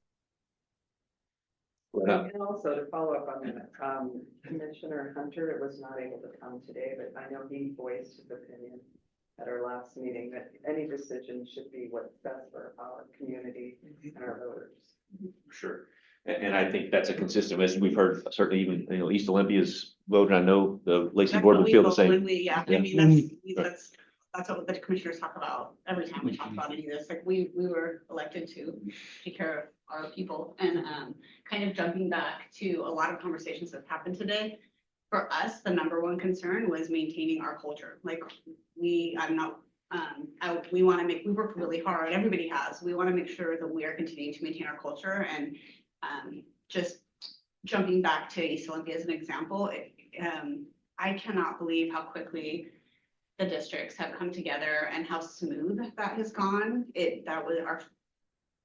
And also to follow up on that, Commissioner Hunter was not able to come today, but I know he voiced his opinion at our last meeting that any decision should be what's best for our community and our voters. Sure. And I think that's a consistent message we've heard, certainly even, East Olympia's vote, and I know the Lacey board would feel the same. Yeah, I Yeah. mean, that's what the commissioners talk about every time we talk about any of this. Like we were elected to take care of our people, and kind of jumping back to a lot of conversations that happened today. For us, the number one concern was maintaining our culture. Like we work really hard. Everybody has. We want to make sure that we are continuing to maintain our culture, and just jumping back to East Olympia as an example, I cannot believe how quickly the districts have come together and how smooth that has gone. That was our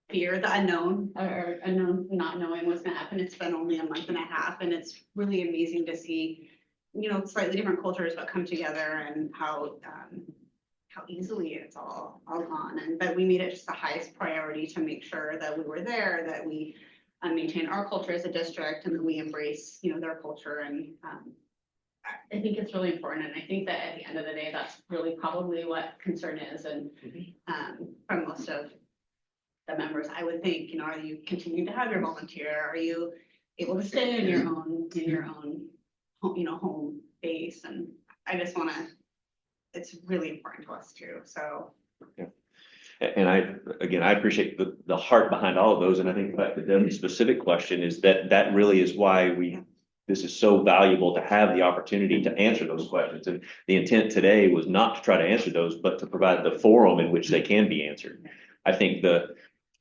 fear, the unknown, or unknown, not knowing what's gonna happen. It's been only a month and a half, and it's really amazing to see, slightly different cultures that come together, and how easily it's all gone. But we made it just the highest priority to make sure that we were there, that we maintain our culture as a district, and that we embrace, their culture. And I think it's really important. And I think that at the end of the day, that's really probably what concern is. And from most of the members, I would think, are you continuing to have your volunteer? Are you able to stay in your own home base? And I just it's really important to us too. So. Yeah. And I appreciate the heart behind all of those. And I think back to Devin's specific question is that really is why this is so valuable to have the opportunity to answer those questions. And the intent today was not to try to answer those, but to provide the forum in which they can be answered. I think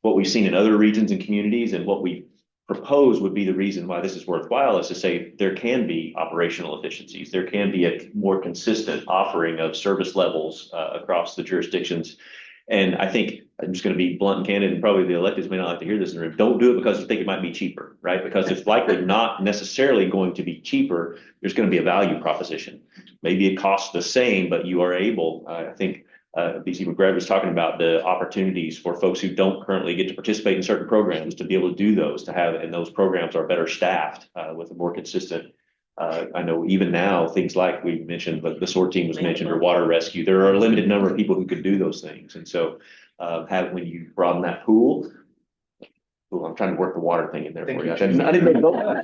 what we've seen in other regions and communities, and what we propose would be the reason why this is worthwhile, is to say there can be operational efficiencies. There can be a more consistent offering of service levels across the jurisdictions. And I think I'm just going to be blunt and candid, and probably the electeds may not like to hear this in the room. Don't do it because you think it might be cheaper, right? Because it's likely not necessarily going to be cheaper. There's going to be a value proposition. Maybe it costs the same, but you are able, I think BC McGregor was talking about the opportunities for folks who don't currently get to participate in certain programs to be able to do those, and those programs are better staffed with a more consistent. I know even now things like we mentioned, but the SOAR team was mentioned, or water rescue, there are a limited number of people who could do those things. And so when you broaden that pool, I'm trying to work the water thing in there for you. I didn't know.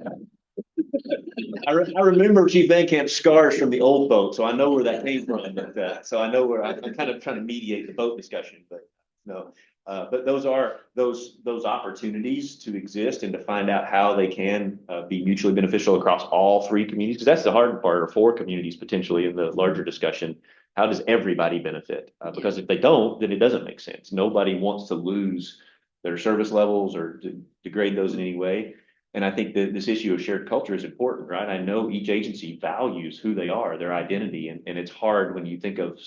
I remember Chief Van Camp's scars from the old boat, so I know where that came from. But so I know where I'm kind of trying to mediate the boat discussion, but no. But those are those opportunities to exist and to find out how they can be mutually beneficial across all three communities, because that's the hard part, or four communities potentially in the larger discussion. How does everybody benefit? Because if they don't, then it doesn't make sense. Nobody wants to lose their service levels or degrade those in any way. And I think that this issue of shared culture is important, right? I know each agency values who they are, their identity, and it's hard when you think of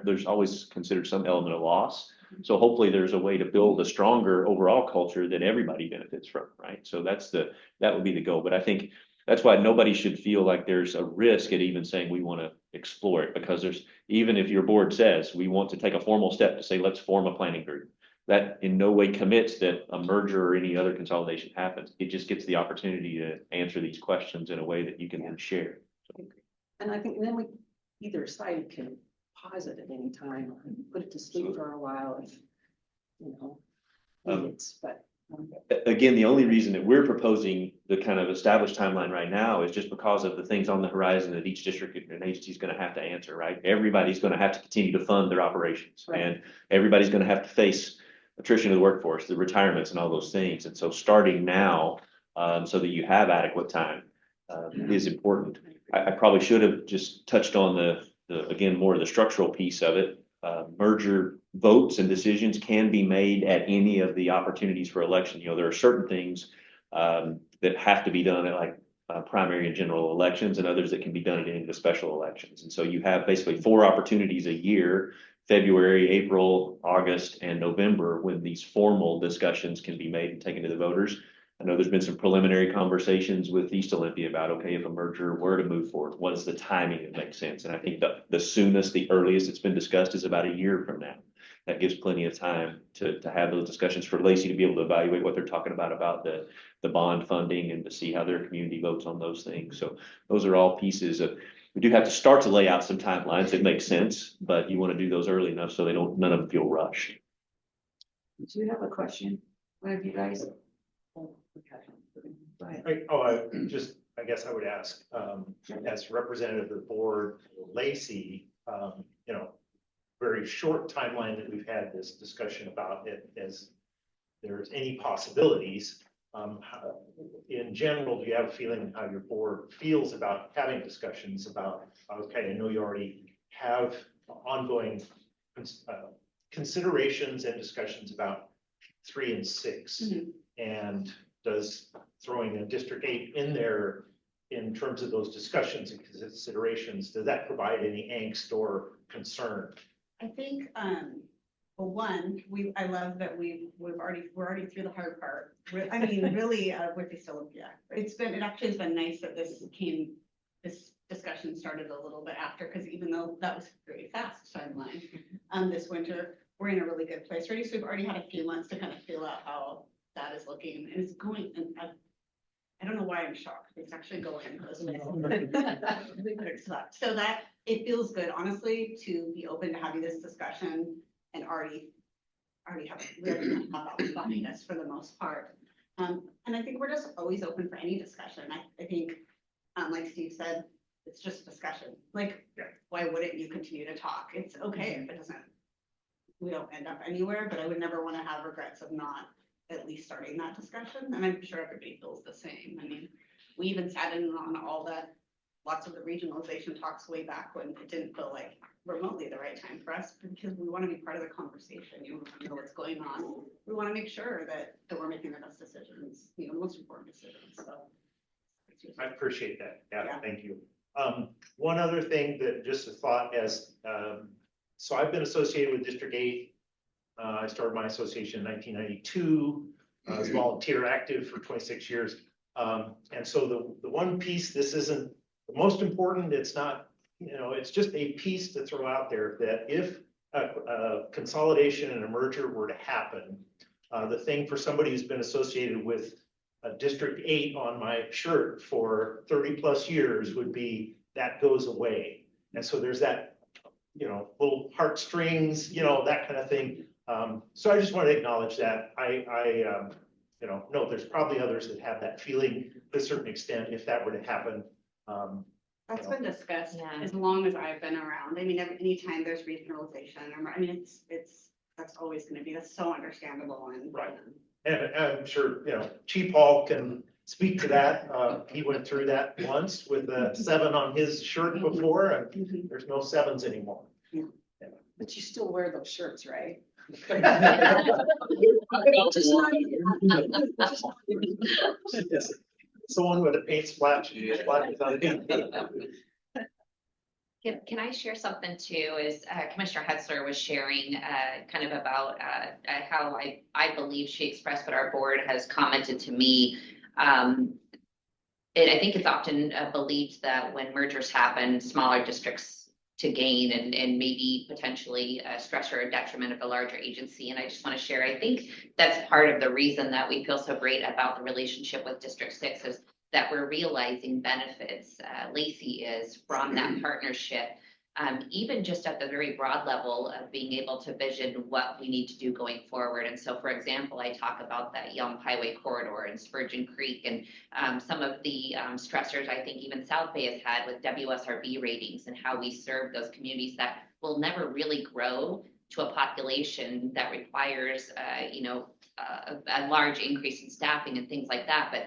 there's always considered some element of loss. So hopefully there's a way to build a stronger overall culture that everybody benefits from, right? So that would be the goal. But I think that's why nobody should feel like there's a risk at even saying we want to explore it, because even if your board says we want to take a formal step to say, let's form a planning group, that in no way commits that a merger or any other consolidation happens. It just gets the opportunity to answer these questions in a way that you can then share. So. And I think then either side can pause it at any time, or put it to sleep for a while if, needs, but. Again, the only reason that we're proposing the kind of established timeline right now is just because of the things on the horizon that each district and agency is going to have to answer, right? Everybody's going to have to continue to fund their operations, right. And everybody's going to have to face attrition of the workforce, the retirements and all those things. And so starting now, so that you have adequate time is important. I probably should have just touched on again, more of the structural piece of it. Merger votes and decisions can be made at any of the opportunities for election. There are certain things that have to be done at like primary and general elections, and others that can be done at any of the special elections. And so you have basically 4 opportunities a year February, April, August, and November, when these formal discussions can be made and taken to the voters. I know there's been some preliminary conversations with East Olympia about, okay, if a merger were to move forward, what is the timing that makes sense? And I think the soonest, the earliest it's been discussed is about a year from now. That gives plenty of time to have those discussions for Lacey to be able to evaluate what they're talking about the bond funding and to see how their community votes on those things. So those are all pieces of, we do have to start to lay out some timelines that make sense, but you want to do those early enough so none of them feel rushed. Do you have a question? One of you guys? Go ahead. I guess I would ask, as representative of the board, Lacey, very short timeline that we've had this discussion about it, as there's any possibilities. In general, do you have a feeling how your board feels about having discussions about, okay, I know you already have ongoing considerations and discussions about 3 and 6. And does throwing a District 8 in there in terms of those discussions and considerations, does that provide any angst or concern? I think, well, one, I love that we're already through the hard part. I mean, really, with East Olympia. It actually has been nice that this discussion started a little bit after, because even though that was a very fast timeline, this winter, we're in a really good place already. So we've already had a few months to kind of feel out how that is looking, and it's going, and I don't know why I'm shocked. It's actually going as well. We could expect. So that it feels good, honestly, to be open to having this discussion and already have that behind us for the most part. And I think we're just always open for any discussion. I think, like Steve said, it's just a discussion. Like, why wouldn't you continue to talk? It's okay if we don't end up anywhere, but I would never want to have regrets of not at least starting that discussion. And I'm sure everybody feels the same. I mean, we even sat in on lots of the regionalization talks way back when it didn't feel like remotely the right time for us, because we want to be part of the conversation. You want to know what's going on. We want to make sure that we're making the best decisions, most important decisions. So I appreciate that. Yeah. Thank you. One other thing that just a thought as, so I've been associated with District 8. I started my association in 1992. I was volunteer active for 26 years. And so the one piece, this isn't the most important, it's not, it's just a piece to throw out there that if a consolidation and a merger were to happen, the thing for somebody who's been associated with District 8 on my shirt for 30 plus years would be that goes away. And so there's that, little heartstrings, that kind of thing. So I just want to acknowledge that. I know there's probably others that have that feeling to a certain extent if that were to happen. That's been discussed as long as I've been around. I mean, anytime there's regionalization, that's always going to be, that's so understandable. And right. And I'm sure, Chief Hall can speak to that. He went through that once with a 7 on his shirt before, and there's no 7s anymore. Yeah. But you still wear those shirts, right? Someone with a paint splash. Can I share something too? Is Commissioner Hetzler was sharing kind of about how I believe she expressed what our board has commented to me. I think it's often believed that when mergers happen, smaller districts to gain and maybe potentially stress or a detriment of a larger agency. And I just want to share, I think that's part of the reason that we feel so great about the relationship with District 6 is that we're realizing benefits, Lacey is, from that partnership, even just at the very broad level of being able to vision what we need to do going forward. And so, for example, I talk about that Yelm Highway corridor and Spurgeon Creek and some of the stressors I think even South Bay has had with WSRB ratings and how we serve those communities that will never really grow to a population that requires, a large increase in staffing and things like that. But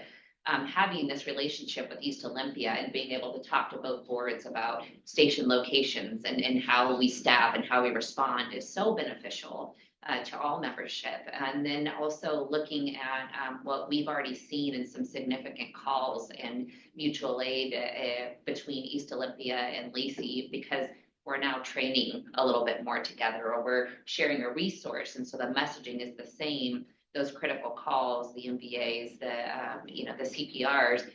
having this relationship with East Olympia and being able to talk to both boards about station locations and how we staff and how we respond is so beneficial to all membership. And then also looking at what we've already seen in some significant calls and mutual aid between East Olympia and Lacey, because we're now training a little bit more together, or we're sharing a resource. And so the messaging is the same. Those critical calls, the MBAs, the CPRs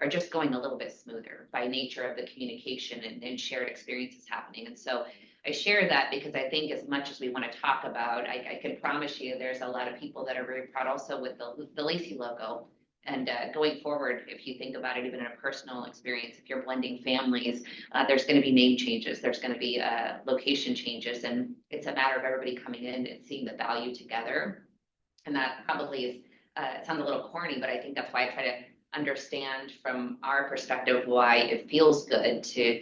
are just going a little bit smoother by nature of the communication and shared experiences happening. And so I share that because I think as much as we want to talk about, I can promise you there's a lot of people that are very proud also with the Lacey logo. And going forward, if you think about it, even in a personal experience, if you're blending families, there's going to be name changes, there's going to be location changes, and it's a matter of everybody coming in and seeing the value together. And that probably is, it sounds a little corny, but I think that's why I try to understand from our perspective why it feels good to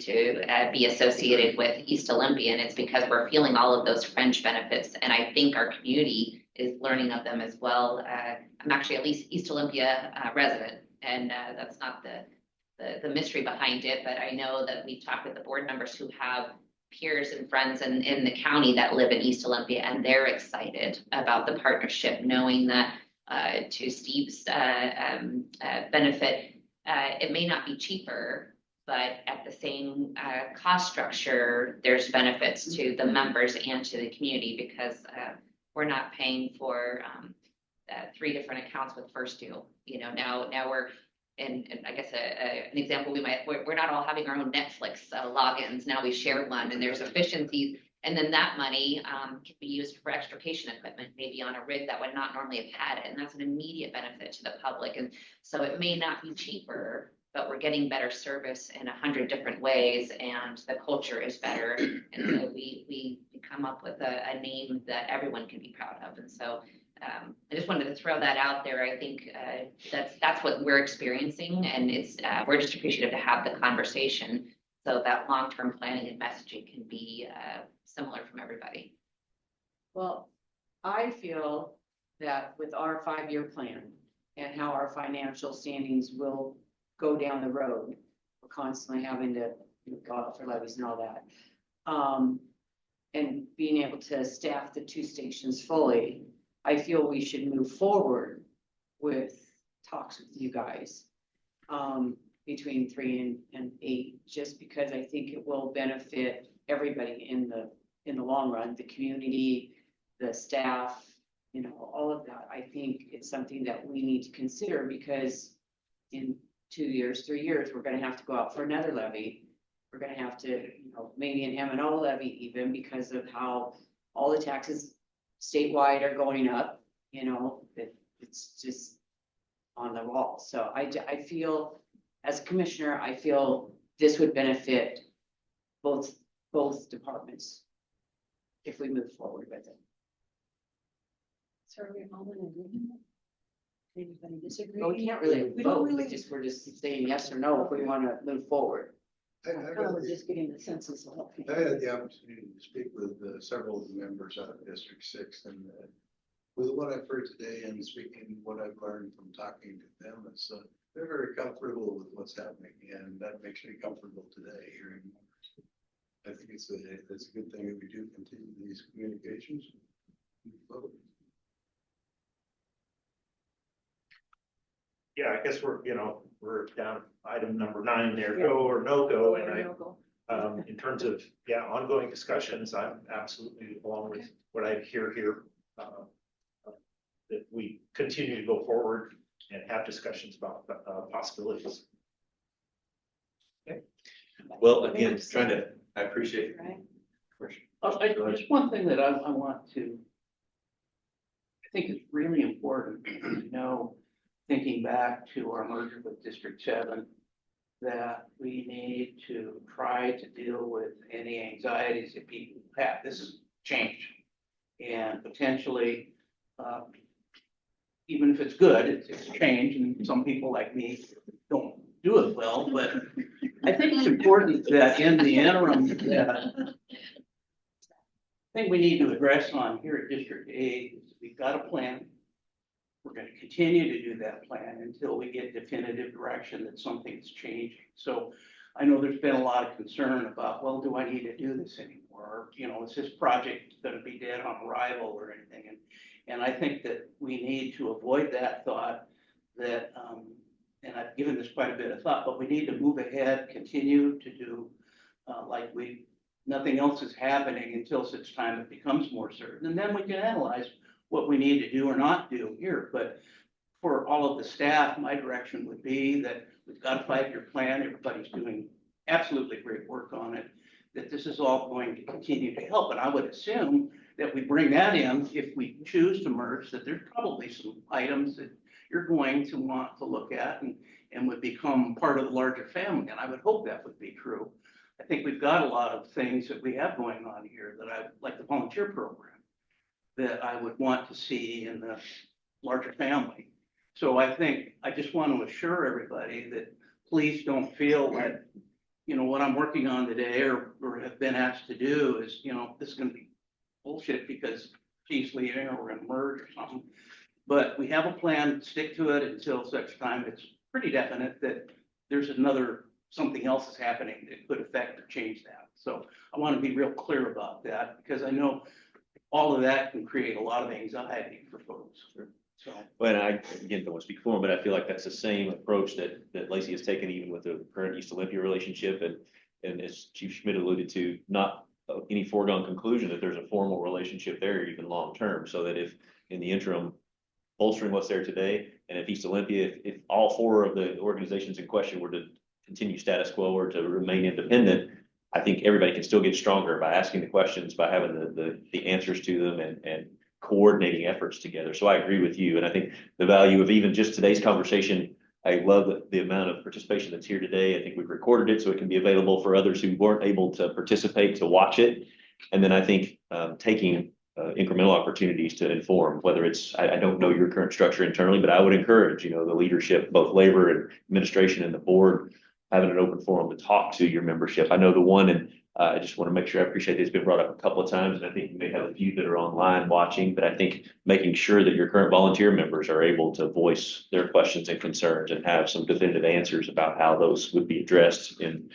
be associated with East Olympia. And it's because we're feeling all of those fringe benefits. And I think our community is learning of them as well. I'm actually at least East Olympia resident, and that's not the mystery behind it. But I know that we've talked with the board members who have peers and friends in the county that live in East Olympia, and they're excited about the partnership, knowing that to Steve's benefit, it may not be cheaper, but at the same cost structure, there's benefits to the members and to the community, because we're not paying for 3 different accounts with First Due. Now we're and I guess an example we're not all having our own Netflix logins. Now we share one, and there's efficiencies. And then that money can be used for extrication equipment, maybe on a rig that would not normally have had it. And that's an immediate benefit to the public. And so it may not be cheaper, but we're getting better service in 100 different ways, and the culture is better. And so we come up with a name that everyone can be proud of. And so I just wanted to throw that out there. I think that's what we're experiencing, and we're just appreciative to have the conversation so that long-term planning and messaging can be similar from everybody. Well, I feel that with our 5-year plan and how our financial standings will go down the road, we're constantly having to go out for levies and all that. And being able to staff the 2 stations fully, I feel we should move forward with talks with you guys between 3 and 8, just because I think it will benefit everybody in the long run, the community, the staff, all of that. I think it's something that we need to consider, because in 2 years, 3 years, we're going to have to go out for another levy. We're going to have to, maybe an M&O levy, even because of how all the taxes statewide are going up. It's just on the wall. So I feel, as a commissioner, I feel this would benefit both departments if we move forward with it. So are we all in agreement? Anybody disagree? No, we can't really vote. We're just saying yes or no if we want to move forward. We're just getting the census of what people. I had the opportunity to speak with several of the members out of District 6, and with what I've heard today and speaking what I've learned from talking to them, it's they're very comfortable with what's happening, and that makes me comfortable today hearing more. I think it's a good thing that we do continue these communications. Yeah, I guess we're down item number 9 there, go or no go. And in terms of, ongoing discussions, I'm absolutely along with what I hear here. That we continue to go forward and have discussions about possibilities. Okay. Well, again, I appreciate There's one thing that I want to, I think is really important to know, thinking back to our merger with District 7, that we need to try to deal with any anxieties that people have. This is change, and potentially, even if it's good, it's change, and some people like me don't do it well, but I think it's important that in the interim, that thing we need to address on here at District 8 is we've got a plan. We're going to continue to do that plan until we get definitive direction that something's changing. So I know there's been a lot of concern about, well, do I need to do this anymore? Or, is this project going to be dead on arrival or anything? And I think that we need to avoid that thought that, and I've given this quite a bit of thought, but we need to move ahead, continue to do like we nothing else is happening until such time it becomes more certain. And then we can analyze what we need to do or not do here. But for all of the staff, my direction would be that we've got a 5-year plan. Everybody's doing absolutely great work on it, that this is all going to continue to help. And I would assume that we bring that in if we choose to merge, that there's probably some items that you're going to want to look at and would become part of the larger family. And I would hope that would be true. I think we've got a lot of things that we have going on here that I like, the volunteer program, that I would want to see in the larger family. So I think I just want to assure everybody that please don't feel that, you know, what I'm working on today or have been asked to do is, you know, this is going to be bullshit because Chief's leaving or we're going to merge or something. But we have a plan, stick to it until such time it's pretty definite that there's something else is happening that could affect or change that. So I want to be real clear about that because I know all of that can create a lot of anxiety for folks. So. Well, and I, again, don't want to speak for him, but I feel like that's the same approach that Lacey has taken even with the current East Olympia relationship. And as Chief Schmidt alluded to, not any foregone conclusion that there's a formal relationship there, even long term, so that if in the interim, bolstering what's there today, and if East Olympia, if all 4 of the organizations in question were to continue status quo or to remain independent, I think everybody can still get stronger by asking the questions, by having the answers to them and coordinating efforts together. So I agree with you. And I think the value of even just today's conversation, I love the amount of participation that's here today. I think we've recorded it so it can be available for others who weren't able to participate to watch it. And then I think taking incremental opportunities to inform, whether it's, I don't know your current structure internally, but I would encourage, the leadership, both labor and administration and the board, having an open forum to talk to your membership. I know the one, and I just want to make sure I appreciate it's been brought up a couple of times, and I think you may have a few that are online watching, but I think making sure that your current volunteer members are able to voice their questions and concerns and have some definitive answers about how those would be addressed in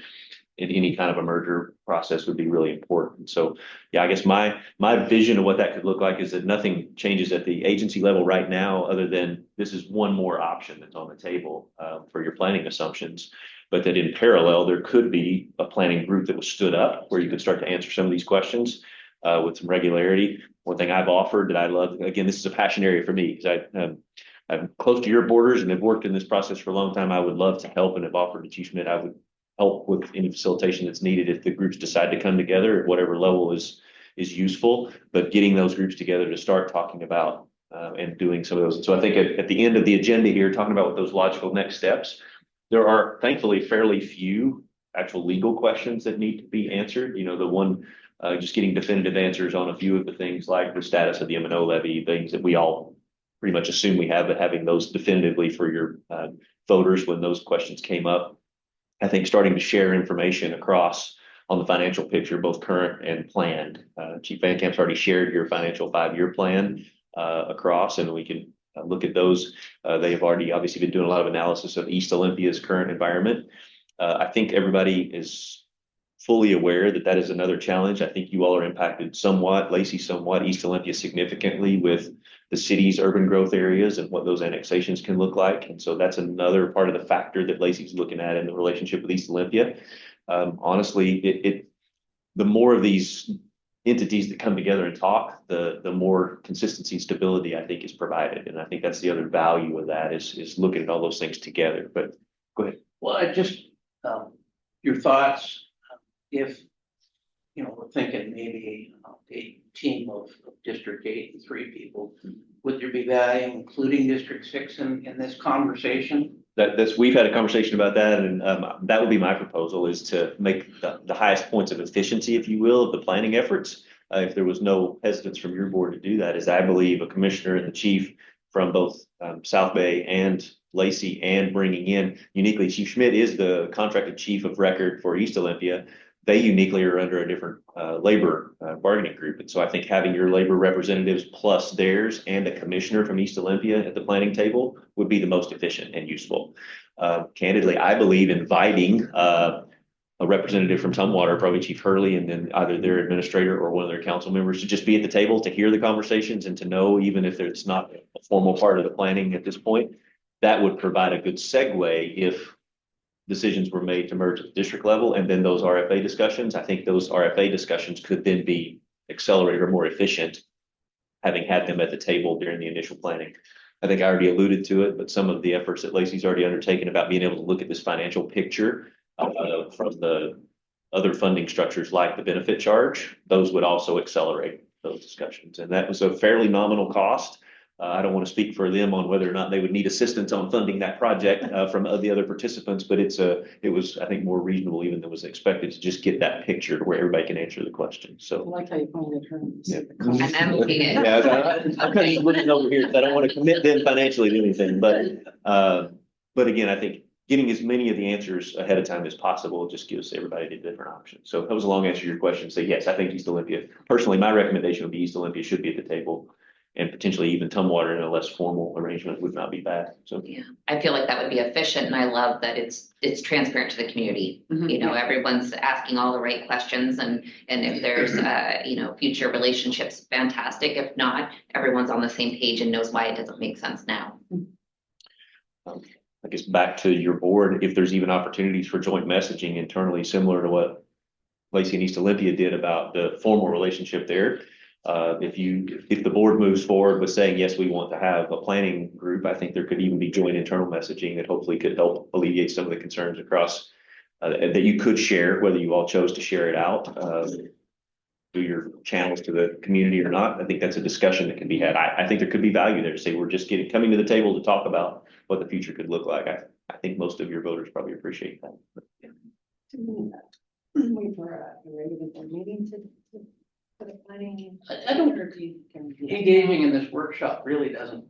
any kind of a merger process would be really important. So yeah, I guess my vision of what that could look like is that nothing changes at the agency level right now, other than this is one more option that's on the table for your planning assumptions. But that in parallel, there could be a planning group that was stood up where you could start to answer some of these questions with some regularity. One thing I've offered that I love, again, this is a passion area for me because I'm close to your borders and have worked in this process for a long time. I would love to help and have offered to Chief Schmidt. I would help with any facilitation that's needed if the groups decide to come together at whatever level is useful, but getting those groups together to start talking about and doing some of those. And so I think at the end of the agenda here, talking about what those logical next steps, there are thankfully fairly few actual legal questions that need to be answered. The one just getting definitive answers on a few of the things like the status of the M&O levy, things that we all pretty much assume we have, but having those definitively for your voters when those questions came up. I think starting to share information across on the financial picture, both current and planned. Chief Van Camp's already shared your financial 5-year plan across, and we can look at those. They have already obviously been doing a lot of analysis of East Olympia's current environment. I think everybody is fully aware that that is another challenge. I think you all are impacted somewhat, Lacey somewhat, East Olympia significantly with the city's urban growth areas and what those annexations can look like. And so that's another part of the factor that Lacey's looking at in the relationship with East Olympia. Honestly, the more of these entities that come together and talk, the more consistency and stability I think is provided. And I think that's the other value of that is looking at all those things together. But go ahead. Well, I just, your thoughts, if, we're thinking maybe a team of District 8 and 3 people, would there be value including District 6 in this conversation? We've had a conversation about that, and that would be my proposal, is to make the highest points of efficiency, if you will, of the planning efforts. If there was no hesitance from your board to do that, as I believe a commissioner and the chief from both South Bay and Lacey, and bringing in uniquely, Chief Schmidt is the contracted chief of record for East Olympia. They uniquely are under a different labor bargaining group. And so I think having your labor representatives plus theirs and a commissioner from East Olympia at the planning table would be the most efficient and useful. Candidly, I believe inviting a representative from Tumwater, probably Chief Hurley, and then either their administrator or one of their council members to just be at the table to hear the conversations and to know, even if it's not a formal part of the planning at this point, that would provide a good segue if decisions were made to merge at the district level, and then those RFA discussions, I think those RFA discussions could then be accelerated or more efficient, having had them at the table during the initial planning. I think I already alluded to it, but some of the efforts that Lacey's already undertaken about being able to look at this financial picture from the other funding structures like the benefit charge, those would also accelerate those discussions. And that was a fairly nominal cost. I don't want to speak for them on whether or not they would need assistance on funding that project from the other participants, but it was, I think, more reasonable even than was expected to just get that picture to where everybody can answer the question. I So. like how you pointed her. Yeah. And I'm looking at. Yeah, I'm kind of looking over here because I don't want to commit them financially to anything, but again, I think getting as many of the answers ahead of time as possible just gives everybody the different options. So that was a long answer to your question. So yes, I think East Olympia, personally, my recommendation would be East Olympia should be at the table, and potentially even Tumwater in a less formal arrangement would not be bad. So. Yeah, I feel like that would be efficient, and I love that it's transparent to the community. Mhm. You know, everyone's asking all the right questions, and if there's future relationships, fantastic. If not, everyone's on the same page and knows why it doesn't make sense now. I guess back to your board, if there's even opportunities for joint messaging internally, similar to what Lacey and East Olympia did about the formal relationship there. If the board moves forward with saying, yes, we want to have a planning group, I think there could even be joint internal messaging that hopefully could help alleviate some of the concerns across that you could share, whether you all chose to share it out through your channels to the community or not. I think that's a discussion that can be had. I think there could be value there to say we're just coming to the table to talk about what the future could look like. I think most of your voters probably appreciate that. But, yeah. Wait for a regular board meeting to put a planning. I don't- Or do you- can we- Engaging in this workshop really doesn't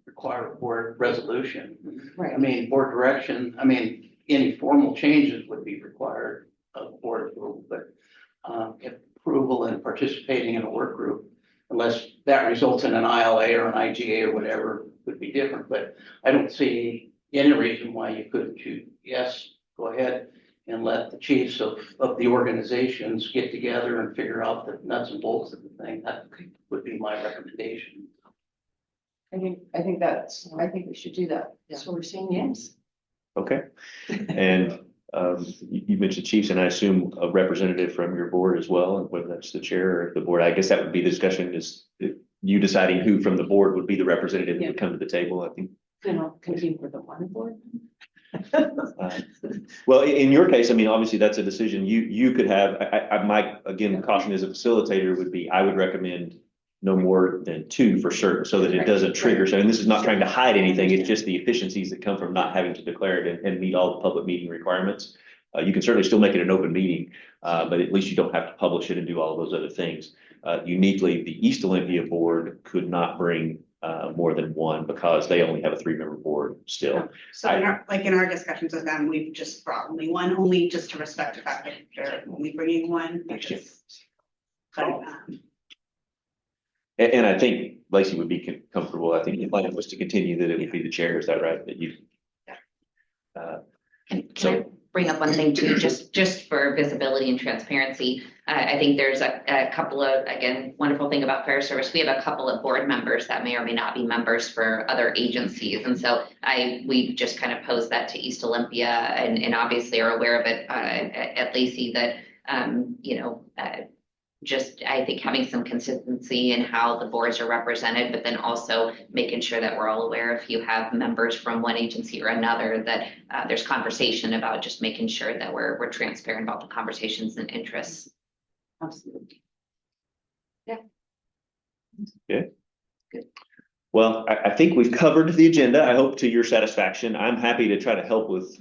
require a board resolution. Right. I mean, board direction, any formal changes would be required of board approval, but if approval and participating in a work group, unless that results in an ILA or an IGA or whatever, would be different. But I don't see any reason why you couldn't choose, yes, go ahead and let the chiefs of the organizations get together and figure out the nuts and bolts of the thing. That would be my recommendation. I think we should do that. So we're saying yes. Okay. And you mentioned chiefs, and I assume a representative from your board as well, and whether that's the chair or the board. I guess that would be the discussion, is you deciding who from the board would be the representative that would come to the table. I think. Can be for the one board. Well, in your case, obviously that's a decision you could have. My caution as a facilitator would be, I would recommend no more than 2 for certain, so that it doesn't trigger. So, and this is not trying to hide anything. It's just the efficiencies that come from not having to declare it and meet all the public meeting requirements. You can certainly still make it an open meeting, but at least you don't have to publish it and do all of those other things. Uniquely, the East Olympia board could not bring more than 1 because they only have a 3-member board still. So in our discussions with them, we've just brought only 1, only just to respect the fact that they're only bringing 1. And I think Lacey would be comfortable. I think the plan was to continue that it would be the chair. Is that right? That you. Can I bring up one thing too, just for visibility and transparency? I think there's a couple of, again, wonderful thing about Fair Service. We have a couple of board members that may or may not be members for other agencies. And so we just kind of posed that to East Olympia and obviously are aware of it at Lacey that, just, I think, having some consistency in how the boards are represented, but then also making sure that we're all aware if you have members from one agency or another, that there's conversation about just making sure that we're transparent about the conversations and interests. Absolutely. Yeah. Good. Well, I think we've covered the agenda. I hope to your satisfaction. I'm happy to try to help with,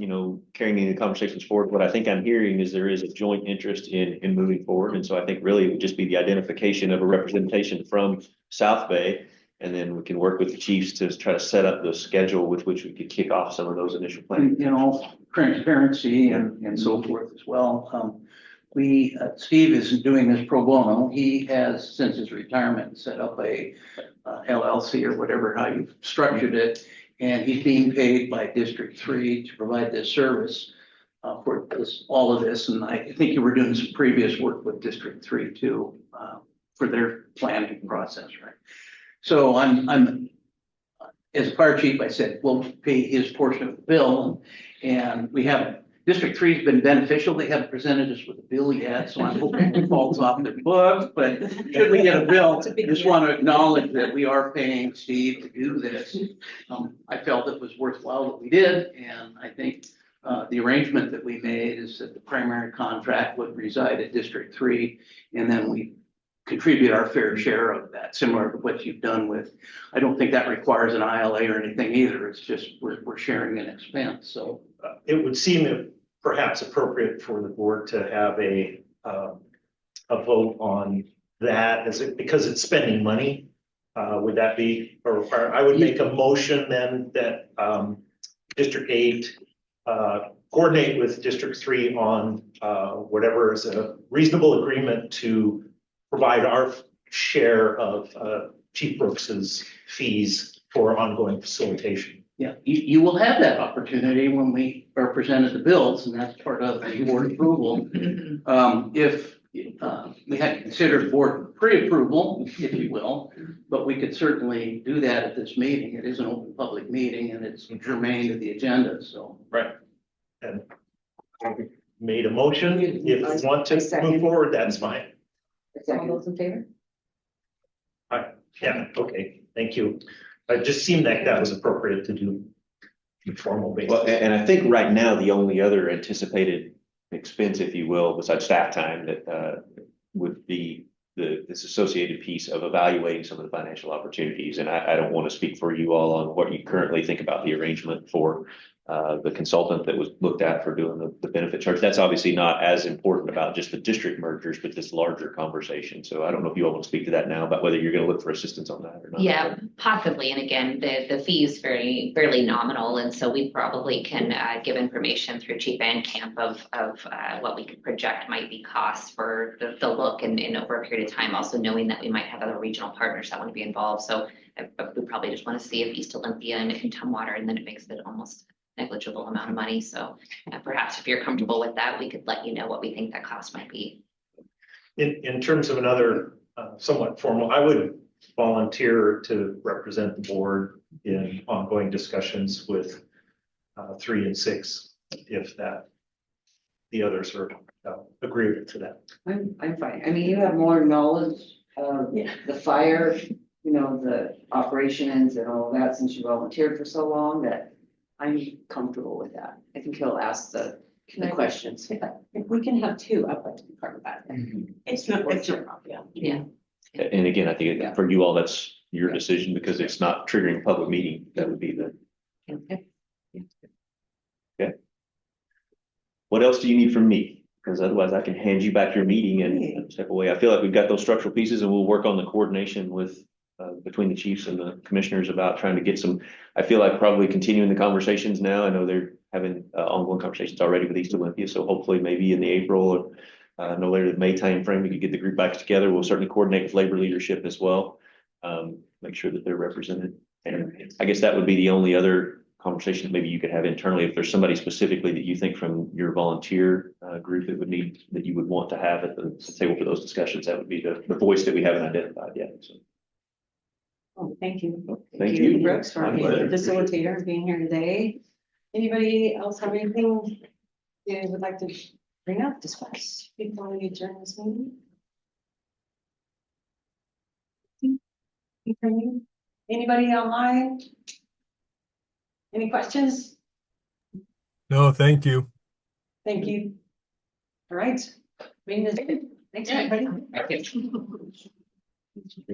carrying the conversations forward. What I think I'm hearing is there is a joint interest in moving forward. And so I think really it would just be the identification of a representation from South Bay. And then we can work with the chiefs to try to set up the schedule with which we could kick off some of those initial plans. Transparency and so forth as well. Steve is doing this pro bono. He has, since his retirement, set up a LLC or whatever, how you've structured it. And he's being paid by District 3 to provide this service for all of this. And I think you were doing some previous work with District 3 too, for their planning process, right? So I'm as a fire chief, I said, we'll pay his portion of the bill. And we have, District 3's been beneficial. They haven't presented us with a bill yet, so I'm hoping it falls off their books. But should we get a bill, I just want to acknowledge that we are paying Steve to do this. I felt it was worthwhile that we did, and I think the arrangement that we made is that the primary contract would reside at District 3, and then we contribute our fair share of that, similar to what you've done with, I don't think that requires an ILA or anything either. It's just we're sharing an expense, so. It would seem perhaps appropriate for the board to have a vote on that because it's spending money. Would that be a requirement? I would make a motion then that, District 8, coordinate with District 3 on, whatever is a reasonable agreement to provide our share of, Chief Brooks's fees for ongoing facilitation. Yeah, you will have that opportunity when we are presented the bills, and that's part of the board approval. If we had to consider board pre-approval, if you will, but we could certainly do that at this meeting. It is an open public meeting and it's germane to the agenda, so. Right. And made a motion. If you want to move forward, that's fine. All those in favor? Yeah, okay, thank you. It just seemed like that was appropriate to do on a formal basis. Well, and I think right now, the only other anticipated expense, if you will, besides staff time, that would be this associated piece of evaluating some of the financial opportunities. And I don't want to speak for you all on what you currently think about the arrangement for the consultant that was looked at for doing the benefit charge. That's obviously not as important about just the district mergers, but this larger conversation. So I don't know if you all want to speak to that now about whether you're going to look for assistance on that or not. Yeah, possibly. And again, the fee is fairly nominal. And so we probably can give information through Chief Van Camp of what we could project might be costs for the look and over a period of time, also knowing that we might have other regional partners that want to be involved. So we probably just want to see if East Olympia and Tumwater, and then it makes it almost negligible amount of money. So perhaps if you're comfortable with that, we could let you know what we think that cost might be. In terms of another somewhat formal, I would volunteer to represent the board in ongoing discussions with 3 and 6, if the others are agreeable to that. I'm fine. I mean, you have more knowledge of the fire, the operations and all that since you volunteered for so long that I'm comfortable with that. I think he'll ask the questions. If we can have two, I'd like to be part of that. It's not, Yeah. And again, I think for you all, that's your decision because it's not triggering a public meeting. That would be the. Okay. What else do you need from me? Because otherwise I can hand you back your meeting and step away. I feel like we've got those structural pieces and we'll work on the coordination with between the chiefs and the commissioners about trying to get some, I feel like probably continuing the conversations now. I know they're having ongoing conversations already with East Olympia. So hopefully maybe in the April or no later than May timeframe, we could get the group back together. We'll certainly coordinate with labor leadership as well. Make sure that they're represented. And I guess that would be the only other conversation that maybe you could have internally. If there's somebody specifically that you think from your volunteer group that you would want to have at the table for those discussions, that would be the voice that we haven't identified yet. So. Oh, thank you. Thank you. Brooks, for My being the pleasure. facilitator and being here today. Anybody else have anything you would like to bring up, discuss before we adjourn this meeting? Anybody online? Any questions? No, thank you. Thank you. All right. Meeting is good. Thanks, everybody.